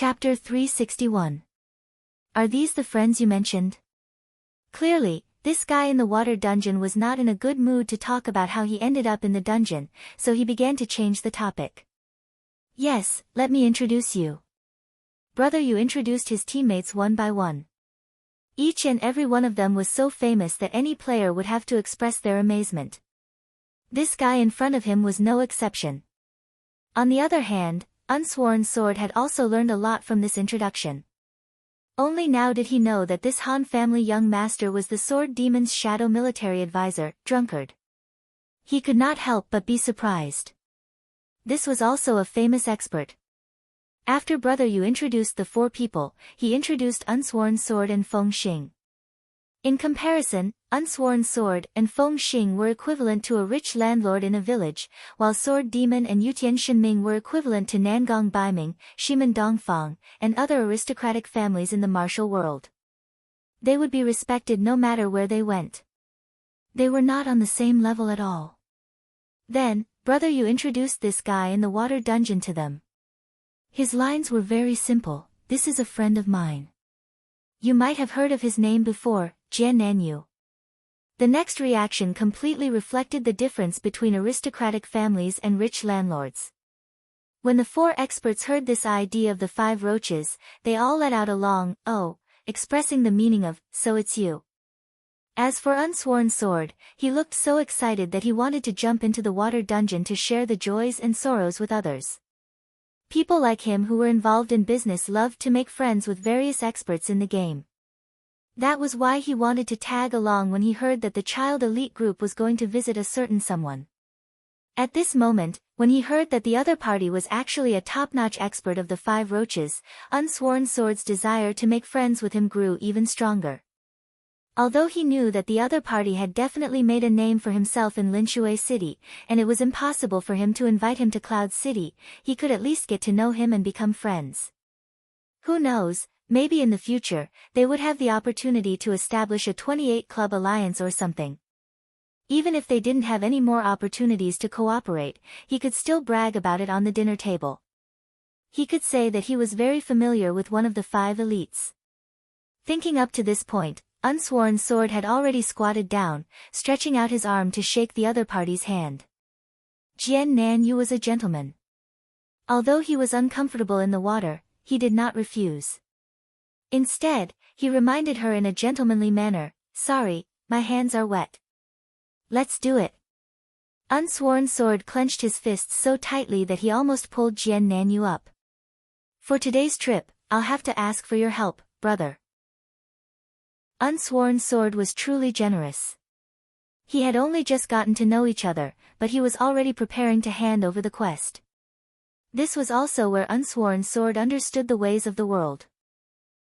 Chapter 361. Are these the friends you mentioned? Clearly, this guy in the water dungeon was not in a good mood to talk about how he ended up in the dungeon, so he began to change the topic. Yes, let me introduce you. Brother Yu introduced his teammates one by one. Each and every one of them was so famous that any player would have to express their amazement. This guy in front of him was no exception. On the other hand, Unsworn Sword had also learned a lot from this introduction. Only now did he know that this Han family young master was the Sword Demon's shadow military advisor, Drunkard. He could not help but be surprised. This was also a famous expert. After Brother Yu introduced the four people, he introduced Unsworn Sword and Feng Xing. In comparison, Unsworn Sword and Feng Xing were equivalent to a rich landlord in a village, while Sword Demon and Yutian Shenming were equivalent to Nangong Baiming, Shimen Dongfang, and other aristocratic families in the martial world. They would be respected no matter where they went. They were not on the same level at all. Then, Brother Yu introduced this guy in the water dungeon to them. His lines were very simple. This is a friend of mine. You might have heard of his name before, Jian Nanyu. The next reaction completely reflected the difference between aristocratic families and rich landlords. When the four experts heard this idea of the 5 roaches, they all let out a long, "Oh," expressing the meaning of, "So it's you." As for Unsworn Sword, he looked so excited that he wanted to jump into the water dungeon to share the joys and sorrows with others. People like him who were involved in business loved to make friends with various experts in the game. That was why he wanted to tag along when he heard that the child elite group was going to visit a certain someone. At this moment, when he heard that the other party was actually a top-notch expert of the 5 roaches, Unsworn Sword's desire to make friends with him grew even stronger. Although he knew that the other party had definitely made a name for himself in Linshui City, and it was impossible for him to invite him to Cloud City, he could at least get to know him and become friends. Who knows, maybe in the future, they would have the opportunity to establish a 28 club alliance or something. Even if they didn't have any more opportunities to cooperate, he could still brag about it on the dinner table. He could say that he was very familiar with one of the 5 elites. Thinking up to this point, Unsworn Sword had already squatted down, stretching out his arm to shake the other party's hand. Jian Nanyu was a gentleman. Although he was uncomfortable in the water, he did not refuse. Instead, he reminded her in a gentlemanly manner, "Sorry, my hands are wet." "Let's do it." Unsworn Sword clenched his fists so tightly that he almost pulled Jian Nanyu up. "For today's trip, I'll have to ask for your help, brother." Unsworn Sword was truly generous. He had only just gotten to know each other, but he was already preparing to hand over the quest. This was also where Unsworn Sword understood the ways of the world.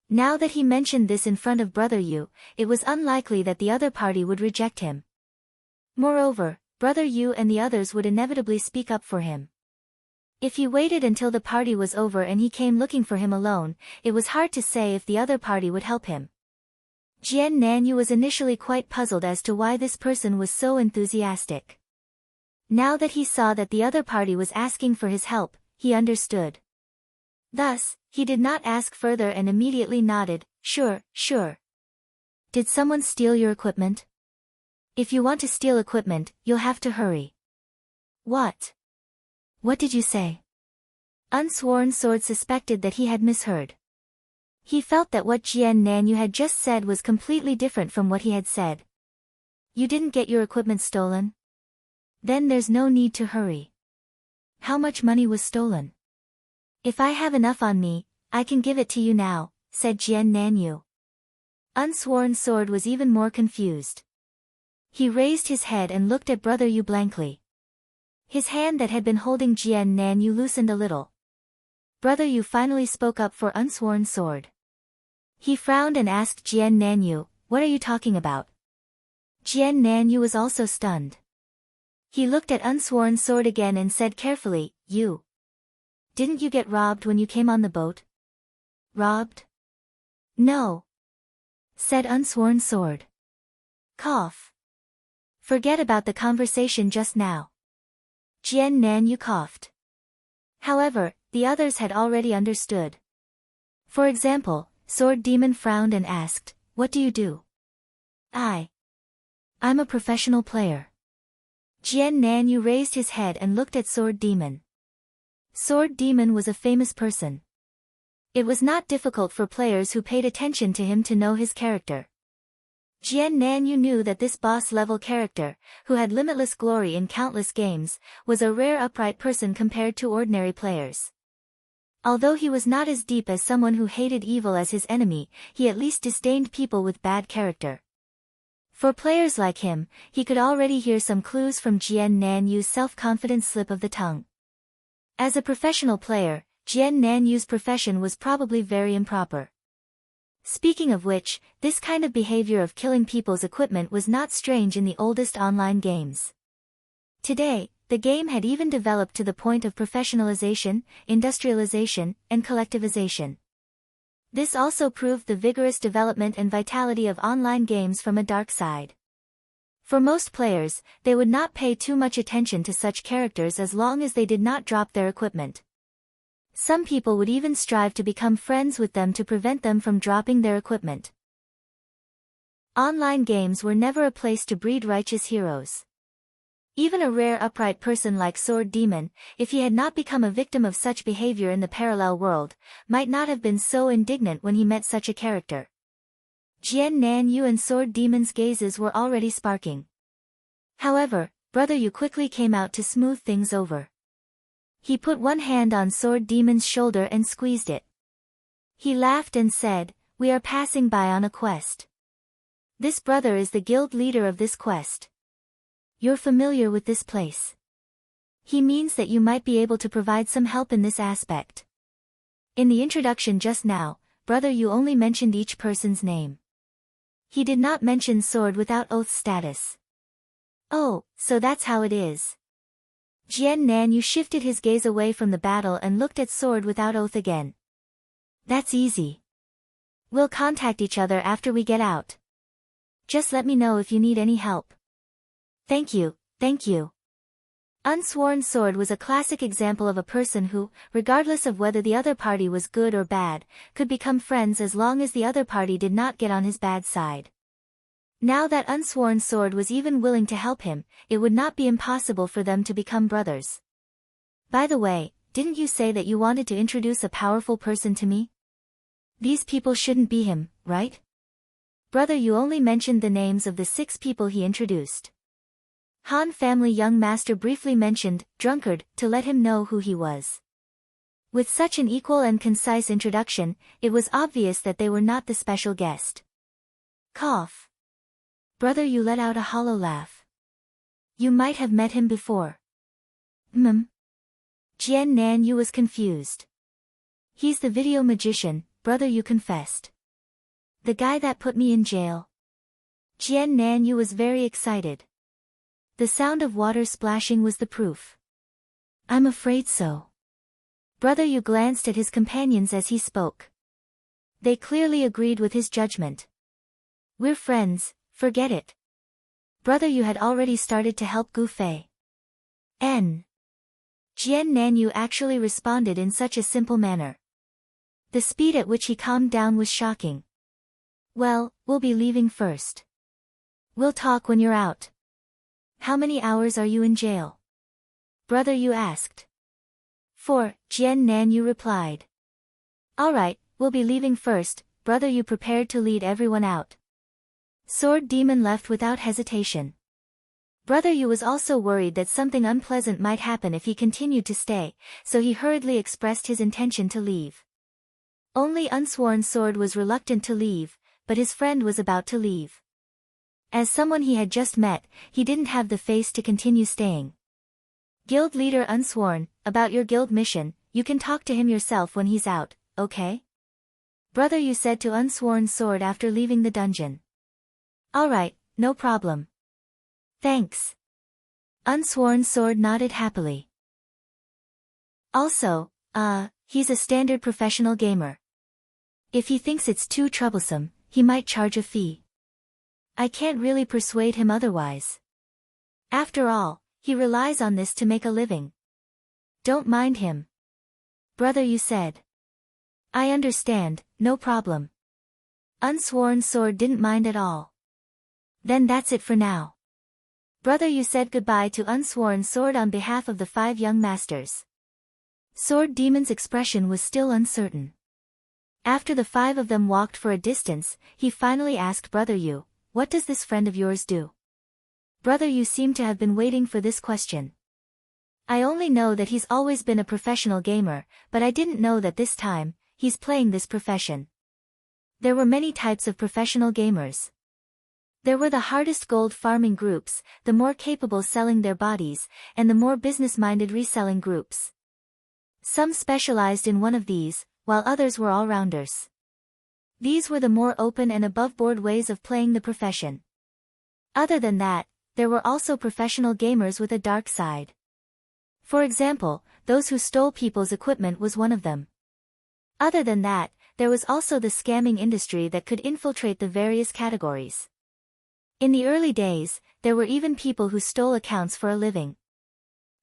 Now that he mentioned this in front of Brother Yu, it was unlikely that the other party would reject him. Moreover, Brother Yu and the others would inevitably speak up for him. If he waited until the party was over and he came looking for him alone, it was hard to say if the other party would help him. Jian Nanyu was initially quite puzzled as to why this person was so enthusiastic. Now that he saw that the other party was asking for his help, he understood. Thus, he did not ask further and immediately nodded, "Sure, sure." "Did someone steal your equipment?" "If you want to steal equipment, you'll have to hurry." "What? What did you say?" Unsworn Sword suspected that he had misheard. He felt that what Jian Nanyu had just said was completely different from what he had said. "You didn't get your equipment stolen? Then there's no need to hurry." "How much money was stolen?" "If I have enough on me, I can give it to you now," said Jian Nanyu. Unsworn Sword was even more confused. He raised his head and looked at Brother Yu blankly. His hand that had been holding Jian Nanyu loosened a little. Brother Yu finally spoke up for Unsworn Sword. He frowned and asked Jian Nanyu, "What are you talking about?" Jian Nanyu was also stunned. He looked at Unsworn Sword again and said carefully, "You. Didn't you get robbed when you came on the boat?" "Robbed? No," said Unsworn Sword. Cough. "Forget about the conversation just now." Jian Nanyu coughed. However, the others had already understood. For example, Sword Demon frowned and asked, "What do you do?" I'm a professional player." Jian Nanyu raised his head and looked at Sword Demon. Sword Demon was a famous person. It was not difficult for players who paid attention to him to know his character. Jian Nanyu knew that this boss-level character, who had limitless glory in countless games, was a rare upright person compared to ordinary players. Although he was not as deep as someone who hated evil as his enemy, he at least disdained people with bad character. For players like him, he could already hear some clues from Jian Nanyu's self-confident slip of the tongue. As a professional player, Jian Nanyu's profession was probably very improper. Speaking of which, this kind of behavior of killing people's equipment was not strange in the oldest online games. Today, the game had even developed to the point of professionalization, industrialization, and collectivization. This also proved the vigorous development and vitality of online games from a dark side. For most players, they would not pay too much attention to such characters as long as they did not drop their equipment. Some people would even strive to become friends with them to prevent them from dropping their equipment. Online games were never a place to breed righteous heroes. Even a rare upright person like Sword Demon, if he had not become a victim of such behavior in the parallel world, might not have been so indignant when he met such a character. Jian Nanyu and Sword Demon's gazes were already sparking. However, Brother Yu quickly came out to smooth things over. He put one hand on Sword Demon's shoulder and squeezed it. He laughed and said, "We are passing by on a quest. This brother is the guild leader of this quest. You're familiar with this place. He means that you might be able to provide some help in this aspect." In the introduction just now, Brother Yu only mentioned each person's name. He did not mention Sword Without Oath status. "Oh, so that's how it is." Jian Nanyu shifted his gaze away from the battle and looked at Sword Without Oath again. "That's easy. We'll contact each other after we get out. Just let me know if you need any help." Thank you. Unsworn Sword was a classic example of a person who, regardless of whether the other party was good or bad, could become friends as long as the other party did not get on his bad side. Now that Unsworn Sword was even willing to help him, it would not be impossible for them to become brothers. "By the way, didn't you say that you wanted to introduce a powerful person to me? These people shouldn't be him, right?" Brother Yu only mentioned the names of the 6 people he introduced. Han family young master briefly mentioned Drunkard to let him know who he was. With such an equal and concise introduction, it was obvious that they were not the special guest. Cough. Brother Yu let out a hollow laugh. "You might have met him before." Jian Nanyu was confused. "He's the video magician," Brother Yu confessed. "The guy that put me in jail." Jian Nanyu was very excited. The sound of water splashing was the proof. "I'm afraid so." Brother Yu glanced at his companions as he spoke. They clearly agreed with his judgment. "We're friends, forget it." Brother Yu had already started to help Gu Fei. Jian Nanyu actually responded in such a simple manner. The speed at which he calmed down was shocking. "Well, we'll be leaving first. We'll talk when you're out." "How many hours are you in jail?" Brother Yu asked. 4, Jian Nanyu replied. "All right, we'll be leaving first." Brother Yu prepared to lead everyone out. Sword Demon left without hesitation. Brother Yu was also worried that something unpleasant might happen if he continued to stay, so he hurriedly expressed his intention to leave. Only Unsworn Sword was reluctant to leave, but his friend was about to leave. As someone he had just met, he didn't have the face to continue staying. "Guild leader Unsworn, about your guild mission, you can talk to him yourself when he's out, okay?" Brother Yu said to Unsworn Sword after leaving the dungeon. "All right, no problem. Thanks." Unsworn Sword nodded happily. Also, he's a standard professional gamer. If he thinks it's too troublesome, he might charge a fee. I can't really persuade him otherwise. After all, he relies on this to make a living. Don't mind him. Brother Yu said. I understand, no problem. Unsworn Sword didn't mind at all. Then that's it for now. Brother, you said goodbye to Unsworn Sword on behalf of the 5 young masters. Sword Demon's expression was still uncertain. After the 5 of them walked for a distance, he finally asked Brother Yu, what does this friend of yours do? Brother Yu seemed to have been waiting for this question. I only know that he's always been a professional gamer, but I didn't know that this time, he's playing this profession. There were many types of professional gamers. There were the hardest gold farming groups, the more capable selling their bodies, and the more business-minded reselling groups. Some specialized in one of these, while others were all-rounders. These were the more open and above-board ways of playing the profession. Other than that, there were also professional gamers with a dark side. For example, those who stole people's equipment was one of them. Other than that, there was also the scamming industry that could infiltrate the various categories. In the early days, there were even people who stole accounts for a living.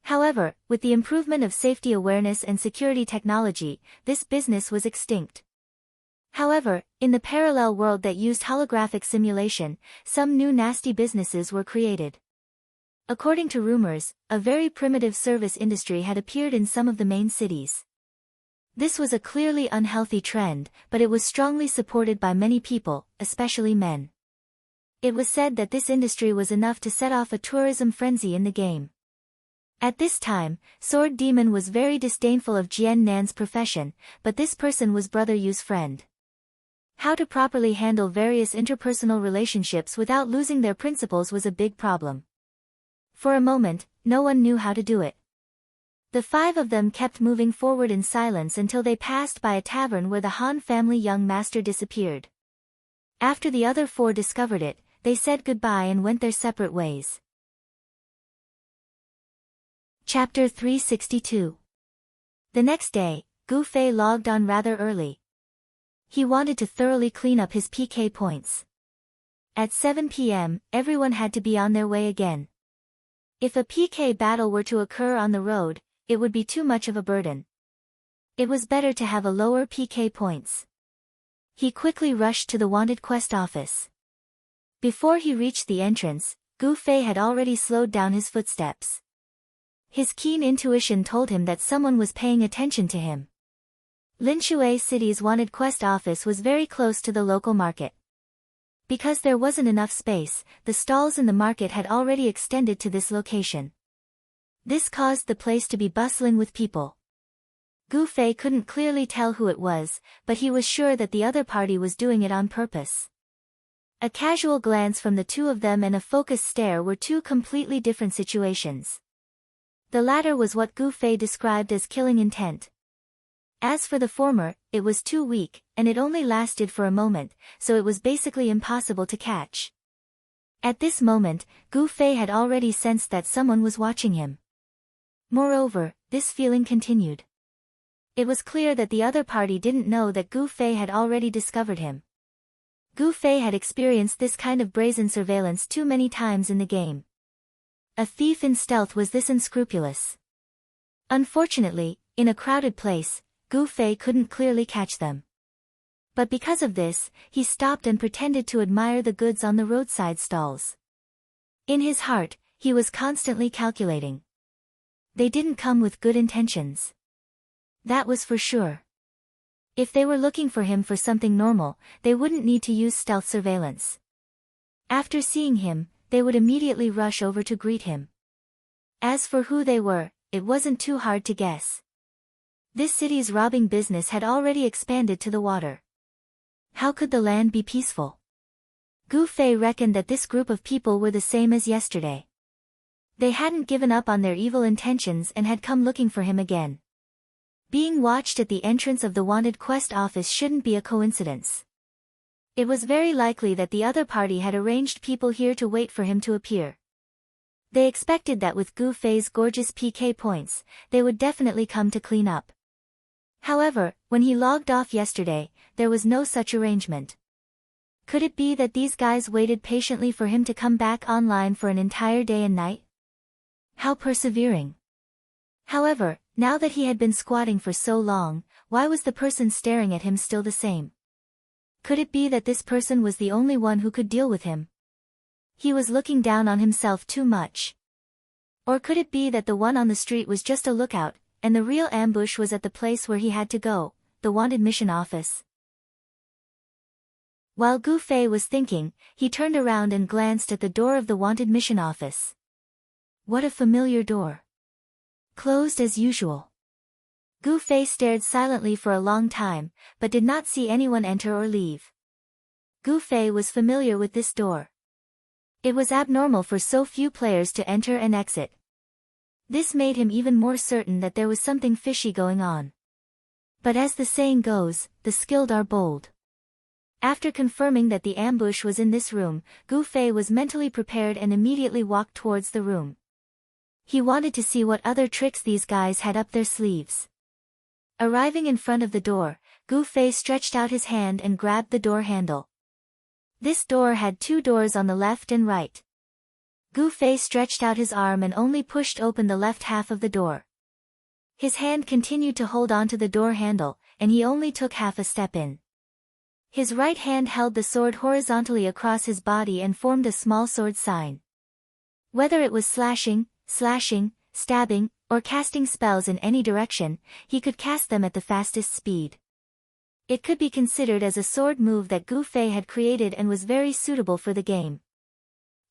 However, with the improvement of safety awareness and security technology, this business was extinct. However, in the parallel world that used holographic simulation, some new nasty businesses were created. According to rumors, a very primitive service industry had appeared in some of the main cities. This was a clearly unhealthy trend, but it was strongly supported by many people, especially men. It was said that this industry was enough to set off a tourism frenzy in the game. At this time, Sword Demon was very disdainful of Jian Nan's profession, but this person was Brother Yu's friend. How to properly handle various interpersonal relationships without losing their principles was a big problem. For a moment, no one knew how to do it. The 5 of them kept moving forward in silence until they passed by a tavern where the Han family young master disappeared. After the other 4 discovered it, they said goodbye and went their separate ways. Chapter 362. The next day, Gu Fei logged on rather early. He wanted to thoroughly clean up his PK points. At 7 p.m., everyone had to be on their way again. If a PK battle were to occur on the road, it would be too much of a burden. It was better to have a lower PK points. He quickly rushed to the wanted quest office. Before he reached the entrance, Gu Fei had already slowed down his footsteps. His keen intuition told him that someone was paying attention to him. Linshui City's wanted quest office was very close to the local market. Because there wasn't enough space, the stalls in the market had already extended to this location. This caused the place to be bustling with people. Gu Fei couldn't clearly tell who it was, but he was sure that the other party was doing it on purpose. A casual glance from the 2 of them and a focused stare were 2 completely different situations. The latter was what Gu Fei described as killing intent. As for the former, it was too weak, and it only lasted for a moment, so it was basically impossible to catch. At this moment, Gu Fei had already sensed that someone was watching him. Moreover, this feeling continued. It was clear that the other party didn't know that Gu Fei had already discovered him. Gu Fei had experienced this kind of brazen surveillance too many times in the game. A thief in stealth was this unscrupulous. Unfortunately, in a crowded place, Gu Fei couldn't clearly catch them. But because of this, he stopped and pretended to admire the goods on the roadside stalls. In his heart, he was constantly calculating. They didn't come with good intentions. That was for sure. If they were looking for him for something normal, they wouldn't need to use stealth surveillance. After seeing him, they would immediately rush over to greet him. As for who they were, it wasn't too hard to guess. This city's robbing business had already expanded to the water. How could the land be peaceful? Gu Fei reckoned that this group of people were the same as yesterday. They hadn't given up on their evil intentions and had come looking for him again. Being watched at the entrance of the wanted quest office shouldn't be a coincidence. It was very likely that the other party had arranged people here to wait for him to appear. They expected that with Gu Fei's gorgeous PK points, they would definitely come to clean up. However, when he logged off yesterday, there was no such arrangement. Could it be that these guys waited patiently for him to come back online for an entire day and night? How persevering. However, now that he had been squatting for so long, why was the person staring at him still the same? Could it be that this person was the only one who could deal with him? He was looking down on himself too much. Or could it be that the one on the street was just a lookout, and the real ambush was at the place where he had to go, the wanted mission office? While Gu Fei was thinking, he turned around and glanced at the door of the wanted mission office. What a familiar door. Closed as usual. Gu Fei stared silently for a long time, but did not see anyone enter or leave. Gu Fei was familiar with this door. It was abnormal for so few players to enter and exit. This made him even more certain that there was something fishy going on. But as the saying goes, the skilled are bold. After confirming that the ambush was in this room, Gu Fei was mentally prepared and immediately walked towards the room. He wanted to see what other tricks these guys had up their sleeves. Arriving in front of the door, Gu Fei stretched out his hand and grabbed the door handle. This door had two doors on the left and right. Gu Fei stretched out his arm and only pushed open the left half of the door. His hand continued to hold onto the door handle, and he only took half a step in. His right hand held the sword horizontally across his body and formed a small sword sign. Whether it was slashing, stabbing, or casting spells in any direction, he could cast them at the fastest speed. It could be considered as a sword move that Gu Fei had created and was very suitable for the game.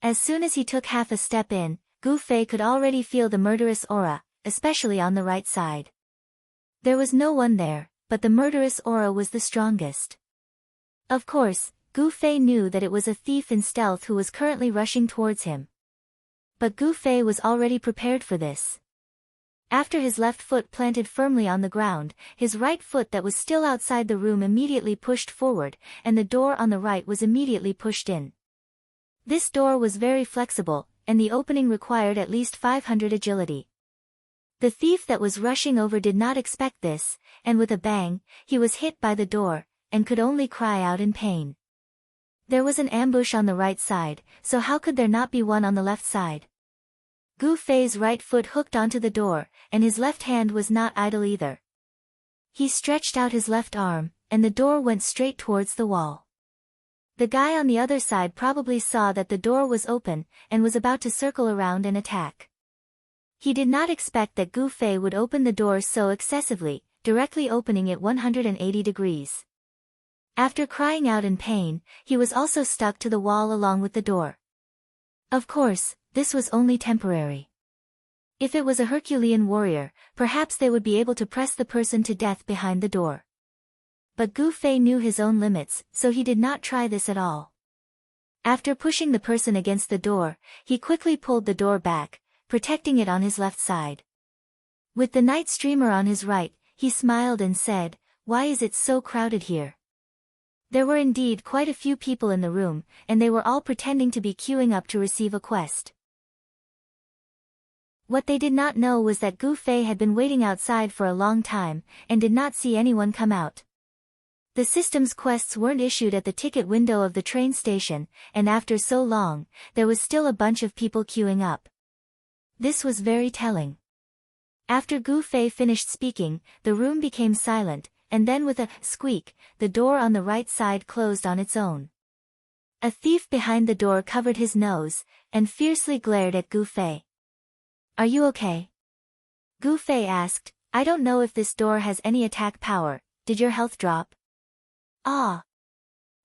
As soon as he took half a step in, Gu Fei could already feel the murderous aura, especially on the right side. There was no one there, but the murderous aura was the strongest. Of course, Gu Fei knew that it was a thief in stealth who was currently rushing towards him. But Gu Fei was already prepared for this. After his left foot planted firmly on the ground, his right foot that was still outside the room immediately pushed forward, and the door on the right was immediately pushed in. This door was very flexible, and the opening required at least 500 agility. The thief that was rushing over did not expect this, and with a bang, he was hit by the door, and could only cry out in pain. There was an ambush on the right side, so how could there not be one on the left side? Gu Fei's right foot hooked onto the door, and his left hand was not idle either. He stretched out his left arm, and the door went straight towards the wall. The guy on the other side probably saw that the door was open, and was about to circle around and attack. He did not expect that Gu Fei would open the door so excessively, directly opening it 180 degrees. After crying out in pain, he was also stuck to the wall along with the door. Of course, this was only temporary. If it was a Herculean warrior, perhaps they would be able to press the person to death behind the door. But Gu Fei knew his own limits, so he did not try this at all. After pushing the person against the door, he quickly pulled the door back, protecting it on his left side. With the night streamer on his right, he smiled and said, "Why is it so crowded here?" There were indeed quite a few people in the room, and they were all pretending to be queuing up to receive a quest. What they did not know was that Gu Fei had been waiting outside for a long time, and did not see anyone come out. The system's quests weren't issued at the ticket window of the train station, and after so long, there was still a bunch of people queuing up. This was very telling. After Gu Fei finished speaking, the room became silent, and then with a squeak, the door on the right side closed on its own. A thief behind the door covered his nose, and fiercely glared at Gu Fei. "Are you okay?" Gu Fei asked. "I don't know if this door has any attack power. Did your health drop?" "Ah!"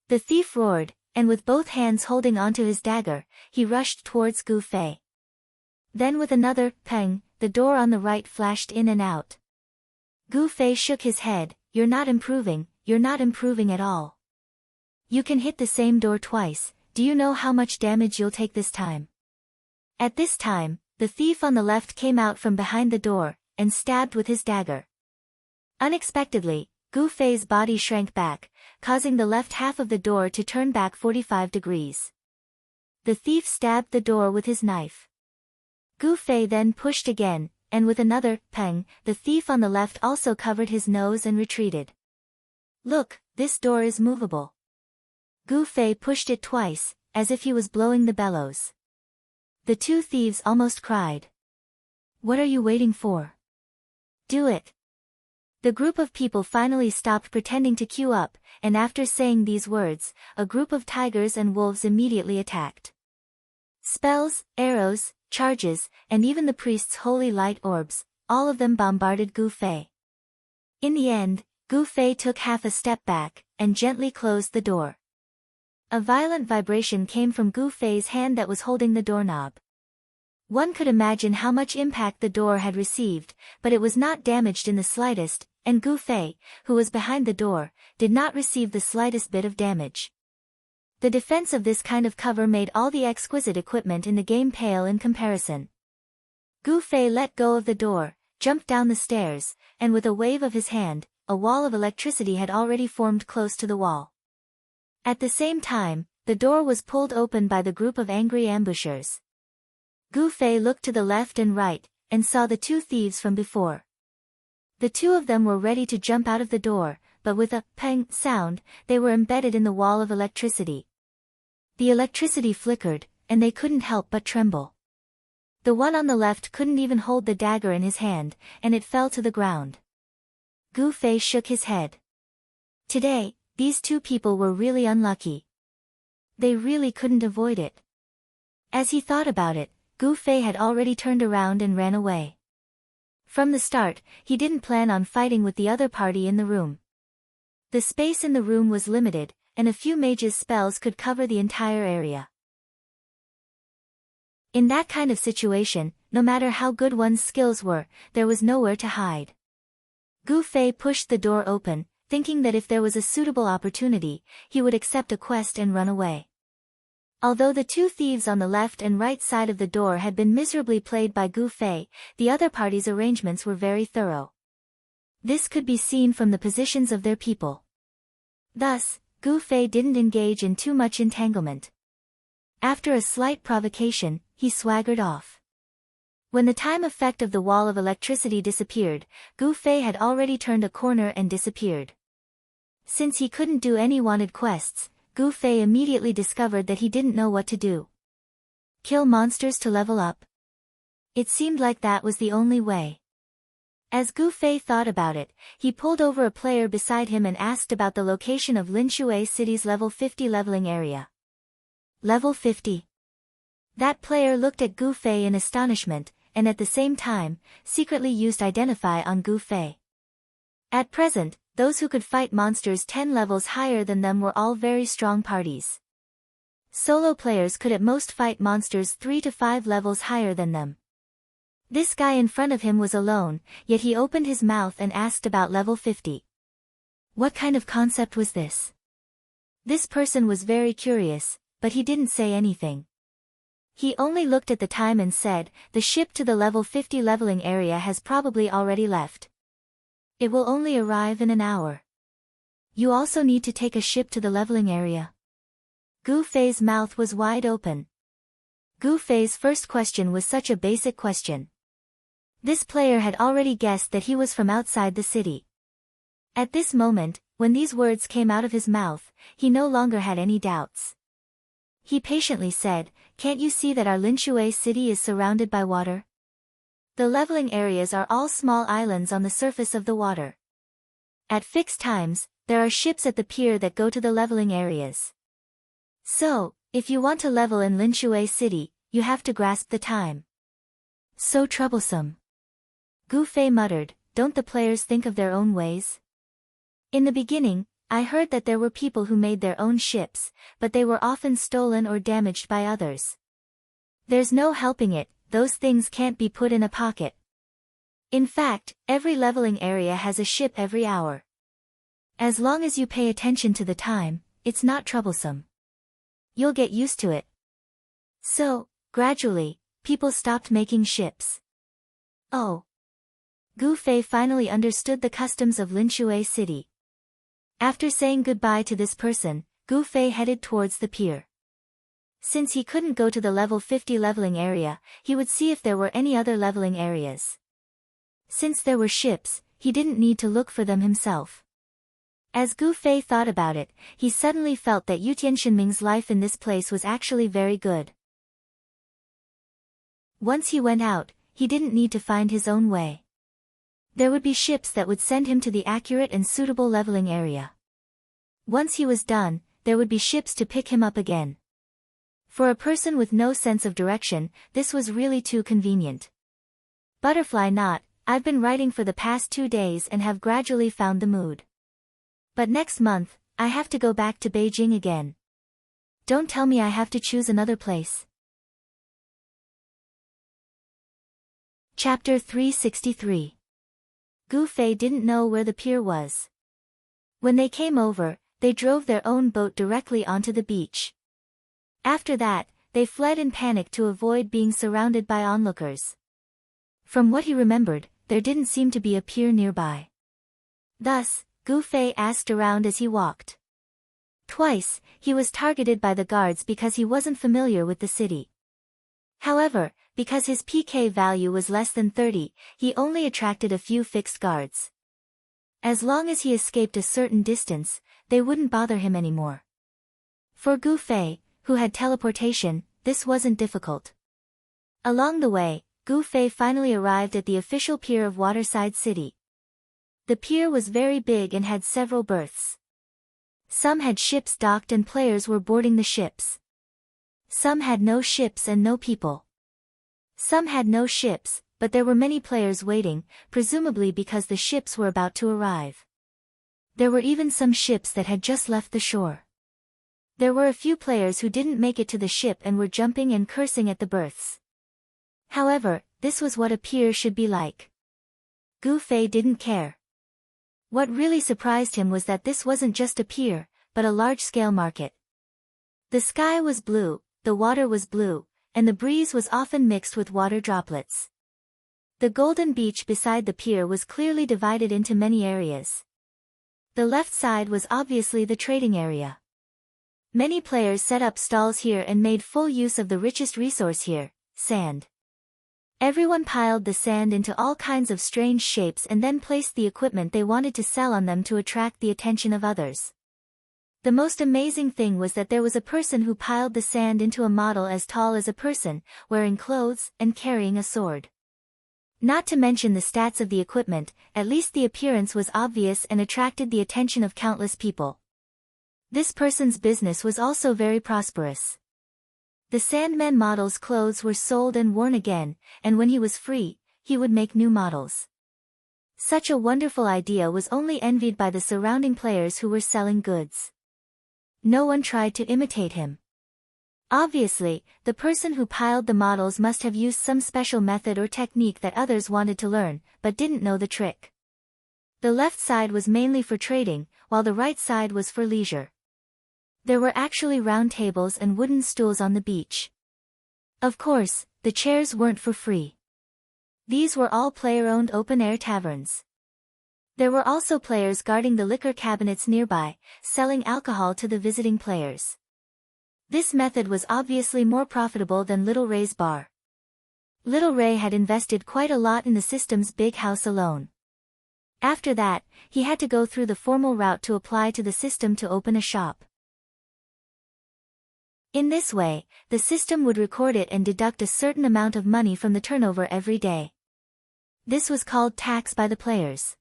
The thief roared, and with both hands holding onto his dagger, he rushed towards Gu Fei. Then with another pang, the door on the right flashed in and out. Gu Fei shook his head. You're not improving at all. You can hit the same door twice. Do you know how much damage you'll take this time?" At this time, the thief on the left came out from behind the door, and stabbed with his dagger. Unexpectedly, Gu Fei's body shrank back, causing the left half of the door to turn back 45 degrees. The thief stabbed the door with his knife. Gu Fei then pushed again, and with another pang, the thief on the left also covered his nose and retreated. "Look, this door is movable." Gu Fei pushed it twice, as if he was blowing the bellows. The two thieves almost cried. "What are you waiting for? Do it!" The group of people finally stopped pretending to queue up, and after saying these words, a group of tigers and wolves immediately attacked. Spells, arrows, charges, and even the priest's holy light orbs, all of them bombarded Gu Fei. In the end, Gu Fei took half a step back, and gently closed the door. A violent vibration came from Gu Fei's hand that was holding the doorknob. One could imagine how much impact the door had received, but it was not damaged in the slightest, and Gu Fei, who was behind the door, did not receive the slightest bit of damage. The defense of this kind of cover made all the exquisite equipment in the game pale in comparison. Gu Fei let go of the door, jumped down the stairs, and with a wave of his hand, a wall of electricity had already formed close to the wall. At the same time, the door was pulled open by the group of angry ambushers. Gu Fei looked to the left and right, and saw the two thieves from before. The two of them were ready to jump out of the door, but with a pang sound, they were embedded in the wall of electricity. The electricity flickered, and they couldn't help but tremble. The one on the left couldn't even hold the dagger in his hand, and it fell to the ground. Gu Fei shook his head. Today, these two people were really unlucky. They really couldn't avoid it. As he thought about it, Gu Fei had already turned around and ran away. From the start, he didn't plan on fighting with the other party in the room. The space in the room was limited, and a few mages' spells could cover the entire area. In that kind of situation, no matter how good one's skills were, there was nowhere to hide. Gu Fei pushed the door open, thinking that if there was a suitable opportunity, he would accept a quest and run away. Although the two thieves on the left and right side of the door had been miserably played by Gu Fei, the other party's arrangements were very thorough. This could be seen from the positions of their people. Thus, Gu Fei didn't engage in too much entanglement. After a slight provocation, he swaggered off. When the time effect of the wall of electricity disappeared, Gu Fei had already turned a corner and disappeared. Since he couldn't do any wanted quests, Gu Fei immediately discovered that he didn't know what to do. Kill monsters to level up? It seemed like that was the only way. As Gu Fei thought about it, he pulled over a player beside him and asked about the location of Linshui City's level 50 leveling area. Level 50. That player looked at Gu Fei in astonishment, and at the same time, secretly used Identify on Gu Fei. At present, those who could fight monsters 10 levels higher than them were all very strong parties. Solo players could at most fight monsters 3 to 5 levels higher than them. This guy in front of him was alone, yet he opened his mouth and asked about level 50. What kind of concept was this? This person was very curious, but he didn't say anything. He only looked at the time and said, "The ship to the level 50 leveling area has probably already left. It will only arrive in an hour. You also need to take a ship to the leveling area." Gu Fei's mouth was wide open. Gu Fei's first question was such a basic question. This player had already guessed that he was from outside the city. At this moment, when these words came out of his mouth, he no longer had any doubts. He patiently said, "Can't you see that our Linshui city is surrounded by water? The leveling areas are all small islands on the surface of the water. At fixed times, there are ships at the pier that go to the leveling areas. So, if you want to level in Linshui city, you have to grasp the time." So troublesome. Gu Fei muttered, "Don't the players think of their own ways? In the beginning, I heard that there were people who made their own ships, but they were often stolen or damaged by others. There's no helping it, those things can't be put in a pocket. In fact, every leveling area has a ship every hour. As long as you pay attention to the time, it's not troublesome. You'll get used to it." So, gradually, people stopped making ships. Oh. Gu Fei finally understood the customs of Linshui city. After saying goodbye to this person, Gu Fei headed towards the pier. Since he couldn't go to the level 50 leveling area, he would see if there were any other leveling areas. Since there were ships, he didn't need to look for them himself. As Gu Fei thought about it, he suddenly felt that Yu Tianxinming's life in this place was actually very good. Once he went out, he didn't need to find his own way. There would be ships that would send him to the accurate and suitable leveling area. Once he was done, there would be ships to pick him up again. For a person with no sense of direction, this was really too convenient. Butterfly knot, I've been writing for the past 2 days and have gradually found the mood. But next month, I have to go back to Beijing again. Don't tell me I have to choose another place. Chapter 363. Gu Fei didn't know where the pier was. When they came over, they drove their own boat directly onto the beach. After that, they fled in panic to avoid being surrounded by onlookers. From what he remembered, there didn't seem to be a pier nearby. Thus, Gu Fei asked around as he walked. Twice, he was targeted by the guards because he wasn't familiar with the city. However, because his PK value was less than 30, he only attracted a few fixed guards. As long as he escaped a certain distance, they wouldn't bother him anymore. For Gu Fei, who had teleportation, this wasn't difficult. Along the way, Gu Fei finally arrived at the official pier of Waterside City. The pier was very big and had several berths. Some had ships docked and players were boarding the ships. Some had no ships and no people. Some had no ships, but there were many players waiting, presumably because the ships were about to arrive. There were even some ships that had just left the shore. There were a few players who didn't make it to the ship and were jumping and cursing at the berths. However, this was what a pier should be like. Gu Fei didn't care. What really surprised him was that this wasn't just a pier, but a large-scale market. The sky was blue, the water was blue, and the breeze was often mixed with water droplets. The golden beach beside the pier was clearly divided into many areas. The left side was obviously the trading area. Many players set up stalls here and made full use of the richest resource here, sand. Everyone piled the sand into all kinds of strange shapes and then placed the equipment they wanted to sell on them to attract the attention of others. The most amazing thing was that there was a person who piled the sand into a model as tall as a person, wearing clothes and carrying a sword. Not to mention the stats of the equipment, at least the appearance was obvious and attracted the attention of countless people. This person's business was also very prosperous. The Sandman model's clothes were sold and worn again, and when he was free, he would make new models. Such a wonderful idea was only envied by the surrounding players who were selling goods. No one tried to imitate him. Obviously, the person who piled the models must have used some special method or technique that others wanted to learn, but didn't know the trick. The left side was mainly for trading, while the right side was for leisure. There were actually round tables and wooden stools on the beach. Of course, the chairs weren't for free. These were all player-owned open-air taverns. There were also players guarding the liquor cabinets nearby, selling alcohol to the visiting players. This method was obviously more profitable than Little Ray's bar. Little Ray had invested quite a lot in the system's big house alone. After that, he had to go through the formal route to apply to the system to open a shop. In this way, the system would record it and deduct a certain amount of money from the turnover every day. This was called tax by the players.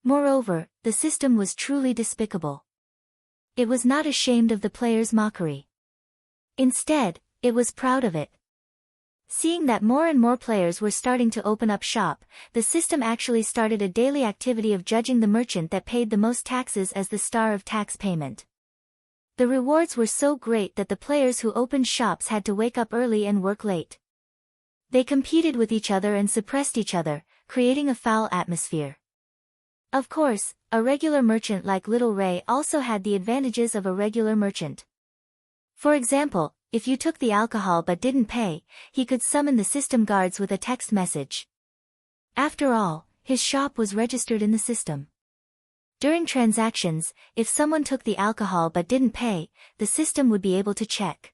Moreover, the system was truly despicable. It was not ashamed of the players' mockery. Instead, it was proud of it. Seeing that more and more players were starting to open up shop, the system actually started a daily activity of judging the merchant that paid the most taxes as the star of tax payment. The rewards were so great that the players who opened shops had to wake up early and work late. They competed with each other and suppressed each other, creating a foul atmosphere. Of course, a regular merchant like Little Ray also had the advantages of a regular merchant. For example, if you took the alcohol but didn't pay, he could summon the system guards with a text message. After all, his shop was registered in the system. During transactions, if someone took the alcohol but didn't pay, the system would be able to check.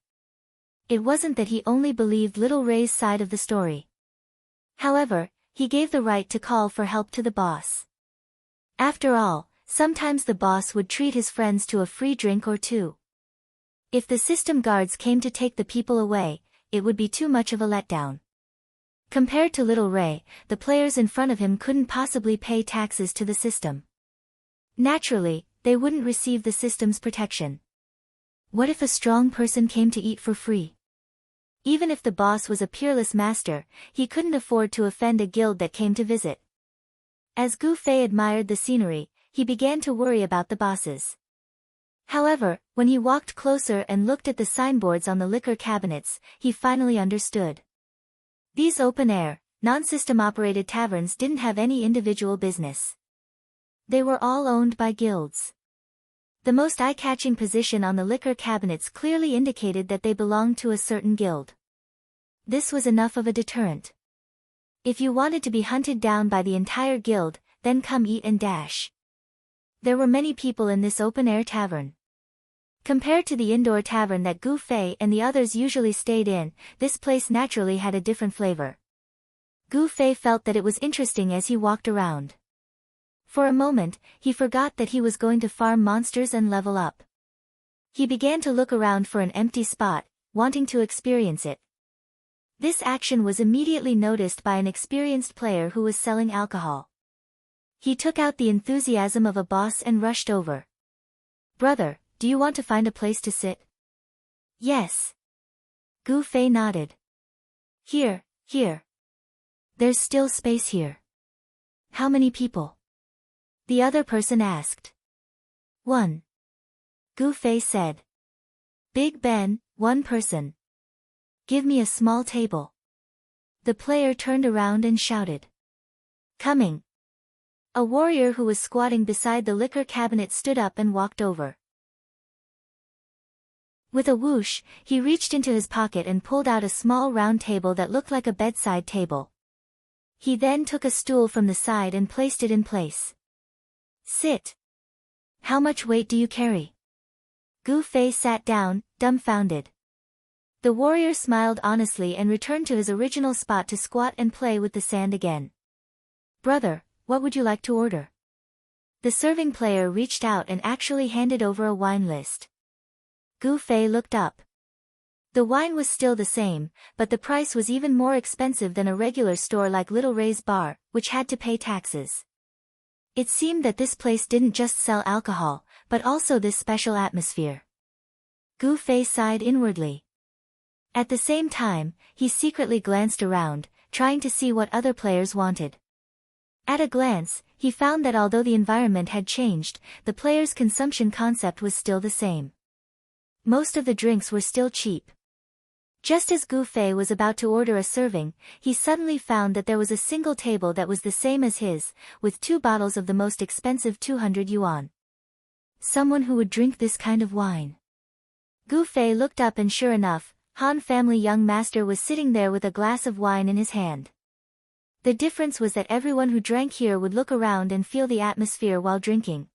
It wasn't that he only believed Little Ray's side of the story. However, he gave the right to call for help to the boss. After all, sometimes the boss would treat his friends to a free drink or two. If the system guards came to take the people away, it would be too much of a letdown. Compared to Little Ray, the players in front of him couldn't possibly pay taxes to the system. Naturally, they wouldn't receive the system's protection. What if a strong person came to eat for free? Even if the boss was a peerless master, he couldn't afford to offend a guild that came to visit. As Gu Fei admired the scenery, he began to worry about the bosses. However, when he walked closer and looked at the signboards on the liquor cabinets, he finally understood. These open-air, non-system-operated taverns didn't have any individual business. They were all owned by guilds. The most eye-catching position on the liquor cabinets clearly indicated that they belonged to a certain guild. This was enough of a deterrent. If you wanted to be hunted down by the entire guild, then come eat and dash. There were many people in this open-air tavern. Compared to the indoor tavern that Gu Fei and the others usually stayed in, this place naturally had a different flavor. Gu Fei felt that it was interesting as he walked around. For a moment, he forgot that he was going to farm monsters and level up. He began to look around for an empty spot, wanting to experience it. This action was immediately noticed by an experienced player who was selling alcohol. He took out the enthusiasm of a boss and rushed over. "Brother, do you want to find a place to sit?" "Yes." Gu Fei nodded. Here. There's still space here." "How many people?" the other person asked. "One." Gu Fei said. "Big Ben, 1 person. Give me a small table." The player turned around and shouted. "Coming." A warrior who was squatting beside the liquor cabinet stood up and walked over. With a whoosh, he reached into his pocket and pulled out a small round table that looked like a bedside table. He then took a stool from the side and placed it in place. "Sit." "How much weight do you carry?" Gu Fei sat down, dumbfounded. The warrior smiled honestly and returned to his original spot to squat and play with the sand again. "Brother, what would you like to order?" The serving player reached out and actually handed over a wine list. Gu Fei looked up. The wine was still the same, but the price was even more expensive than a regular store like Little Ray's bar, which had to pay taxes. It seemed that this place didn't just sell alcohol, but also this special atmosphere. Gu Fei sighed inwardly. At the same time, he secretly glanced around, trying to see what other players wanted. At a glance, he found that although the environment had changed, the players' consumption concept was still the same. Most of the drinks were still cheap. Just as Gu Fei was about to order a serving, he suddenly found that there was a single table that was the same as his, with 2 bottles of the most expensive 200 yuan. Someone who would drink this kind of wine. Gu Fei looked up and sure enough, Han family young master was sitting there with a glass of wine in his hand. The difference was that everyone who drank here would look around and feel the atmosphere while drinking.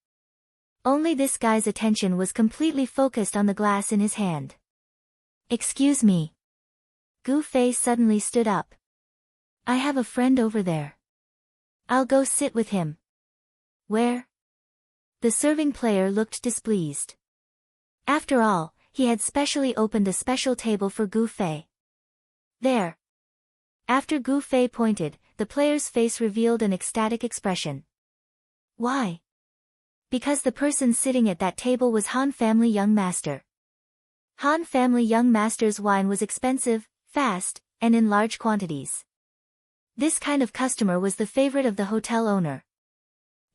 Only this guy's attention was completely focused on the glass in his hand. "Excuse me." Gu Fei suddenly stood up. "I have a friend over there. I'll go sit with him." "Where?" The serving player looked displeased. After all, he had specially opened a special table for Gu Fei. "There." After Gu Fei pointed, the player's face revealed an ecstatic expression. "Why?" "Because the person sitting at that table was Han family young master." Han family young master's wine was expensive, fast, and in large quantities. This kind of customer was the favorite of the hotel owner.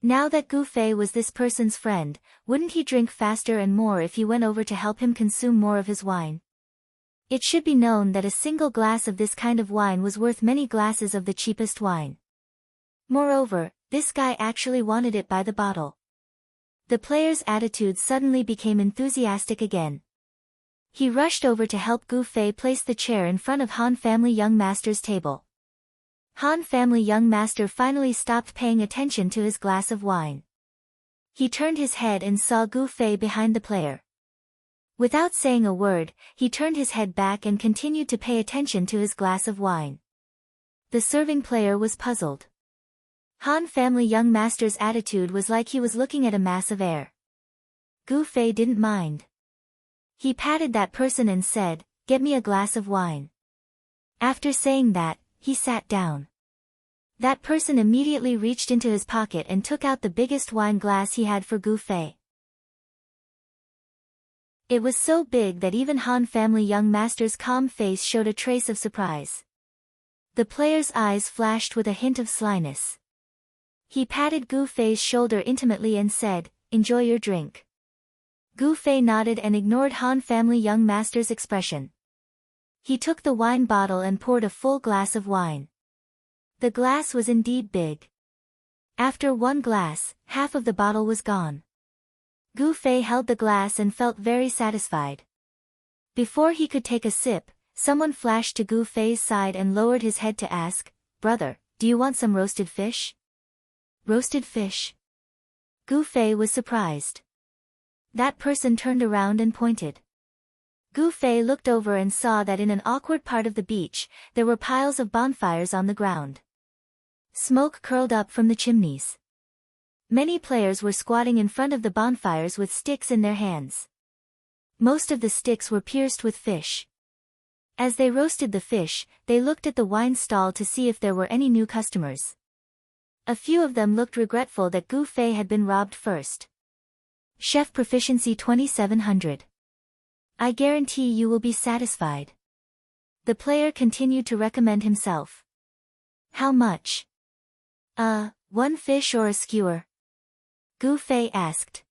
Now that Gu Fei was this person's friend, wouldn't he drink faster and more if he went over to help him consume more of his wine? It should be known that a single glass of this kind of wine was worth many glasses of the cheapest wine. Moreover, this guy actually wanted it by the bottle. The player's attitude suddenly became enthusiastic again. He rushed over to help Gu Fei place the chair in front of Han family young master's table. Han family young master finally stopped paying attention to his glass of wine. He turned his head and saw Gu Fei behind the player. Without saying a word, he turned his head back and continued to pay attention to his glass of wine. The serving player was puzzled. Han family young master's attitude was like he was looking at a mass of air. Gu Fei didn't mind. He patted that person and said, "Get me a glass of wine." After saying that, he sat down. That person immediately reached into his pocket and took out the biggest wine glass he had for Gu Fei. It was so big that even Han family young master's calm face showed a trace of surprise. The player's eyes flashed with a hint of slyness. He patted Gu Fei's shoulder intimately and said, "Enjoy your drink." Gu Fei nodded and ignored Han family young master's expression. He took the wine bottle and poured a full glass of wine. The glass was indeed big. After one glass, half of the bottle was gone. Gu Fei held the glass and felt very satisfied. Before he could take a sip, someone flashed to Gu Fei's side and lowered his head to ask, "Brother, do you want some roasted fish?" Roasted fish? Gu Fei was surprised. That person turned around and pointed. Gu Fei looked over and saw that in an awkward part of the beach, there were piles of bonfires on the ground. Smoke curled up from the chimneys. Many players were squatting in front of the bonfires with sticks in their hands. Most of the sticks were pierced with fish. As they roasted the fish, they looked at the wine stall to see if there were any new customers. A few of them looked regretful that Gu Fei had been robbed first. Chef Proficiency 2700. I guarantee you will be satisfied. The player continued to recommend himself. How much? One fish or a skewer? Gu Fei asked.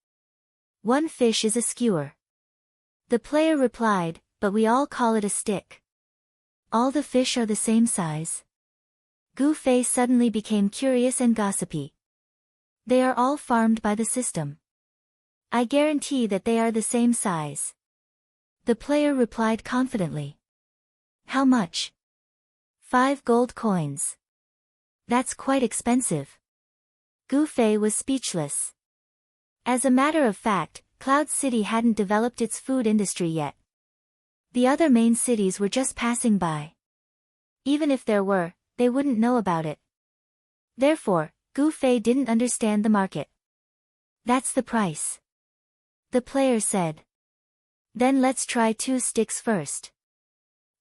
One fish is a skewer. The player replied, but we all call it a stick. All the fish are the same size? Gu Fei suddenly became curious and gossipy. They are all farmed by the system. I guarantee that they are the same size. The player replied confidently. How much? 5 gold coins. That's quite expensive. Gu Fei was speechless. As a matter of fact, Cloud City hadn't developed its food industry yet. The other main cities were just passing by. Even if there were, they wouldn't know about it. Therefore, Gu Fei didn't understand the market. That's the price. The player said. Then let's try 2 sticks first.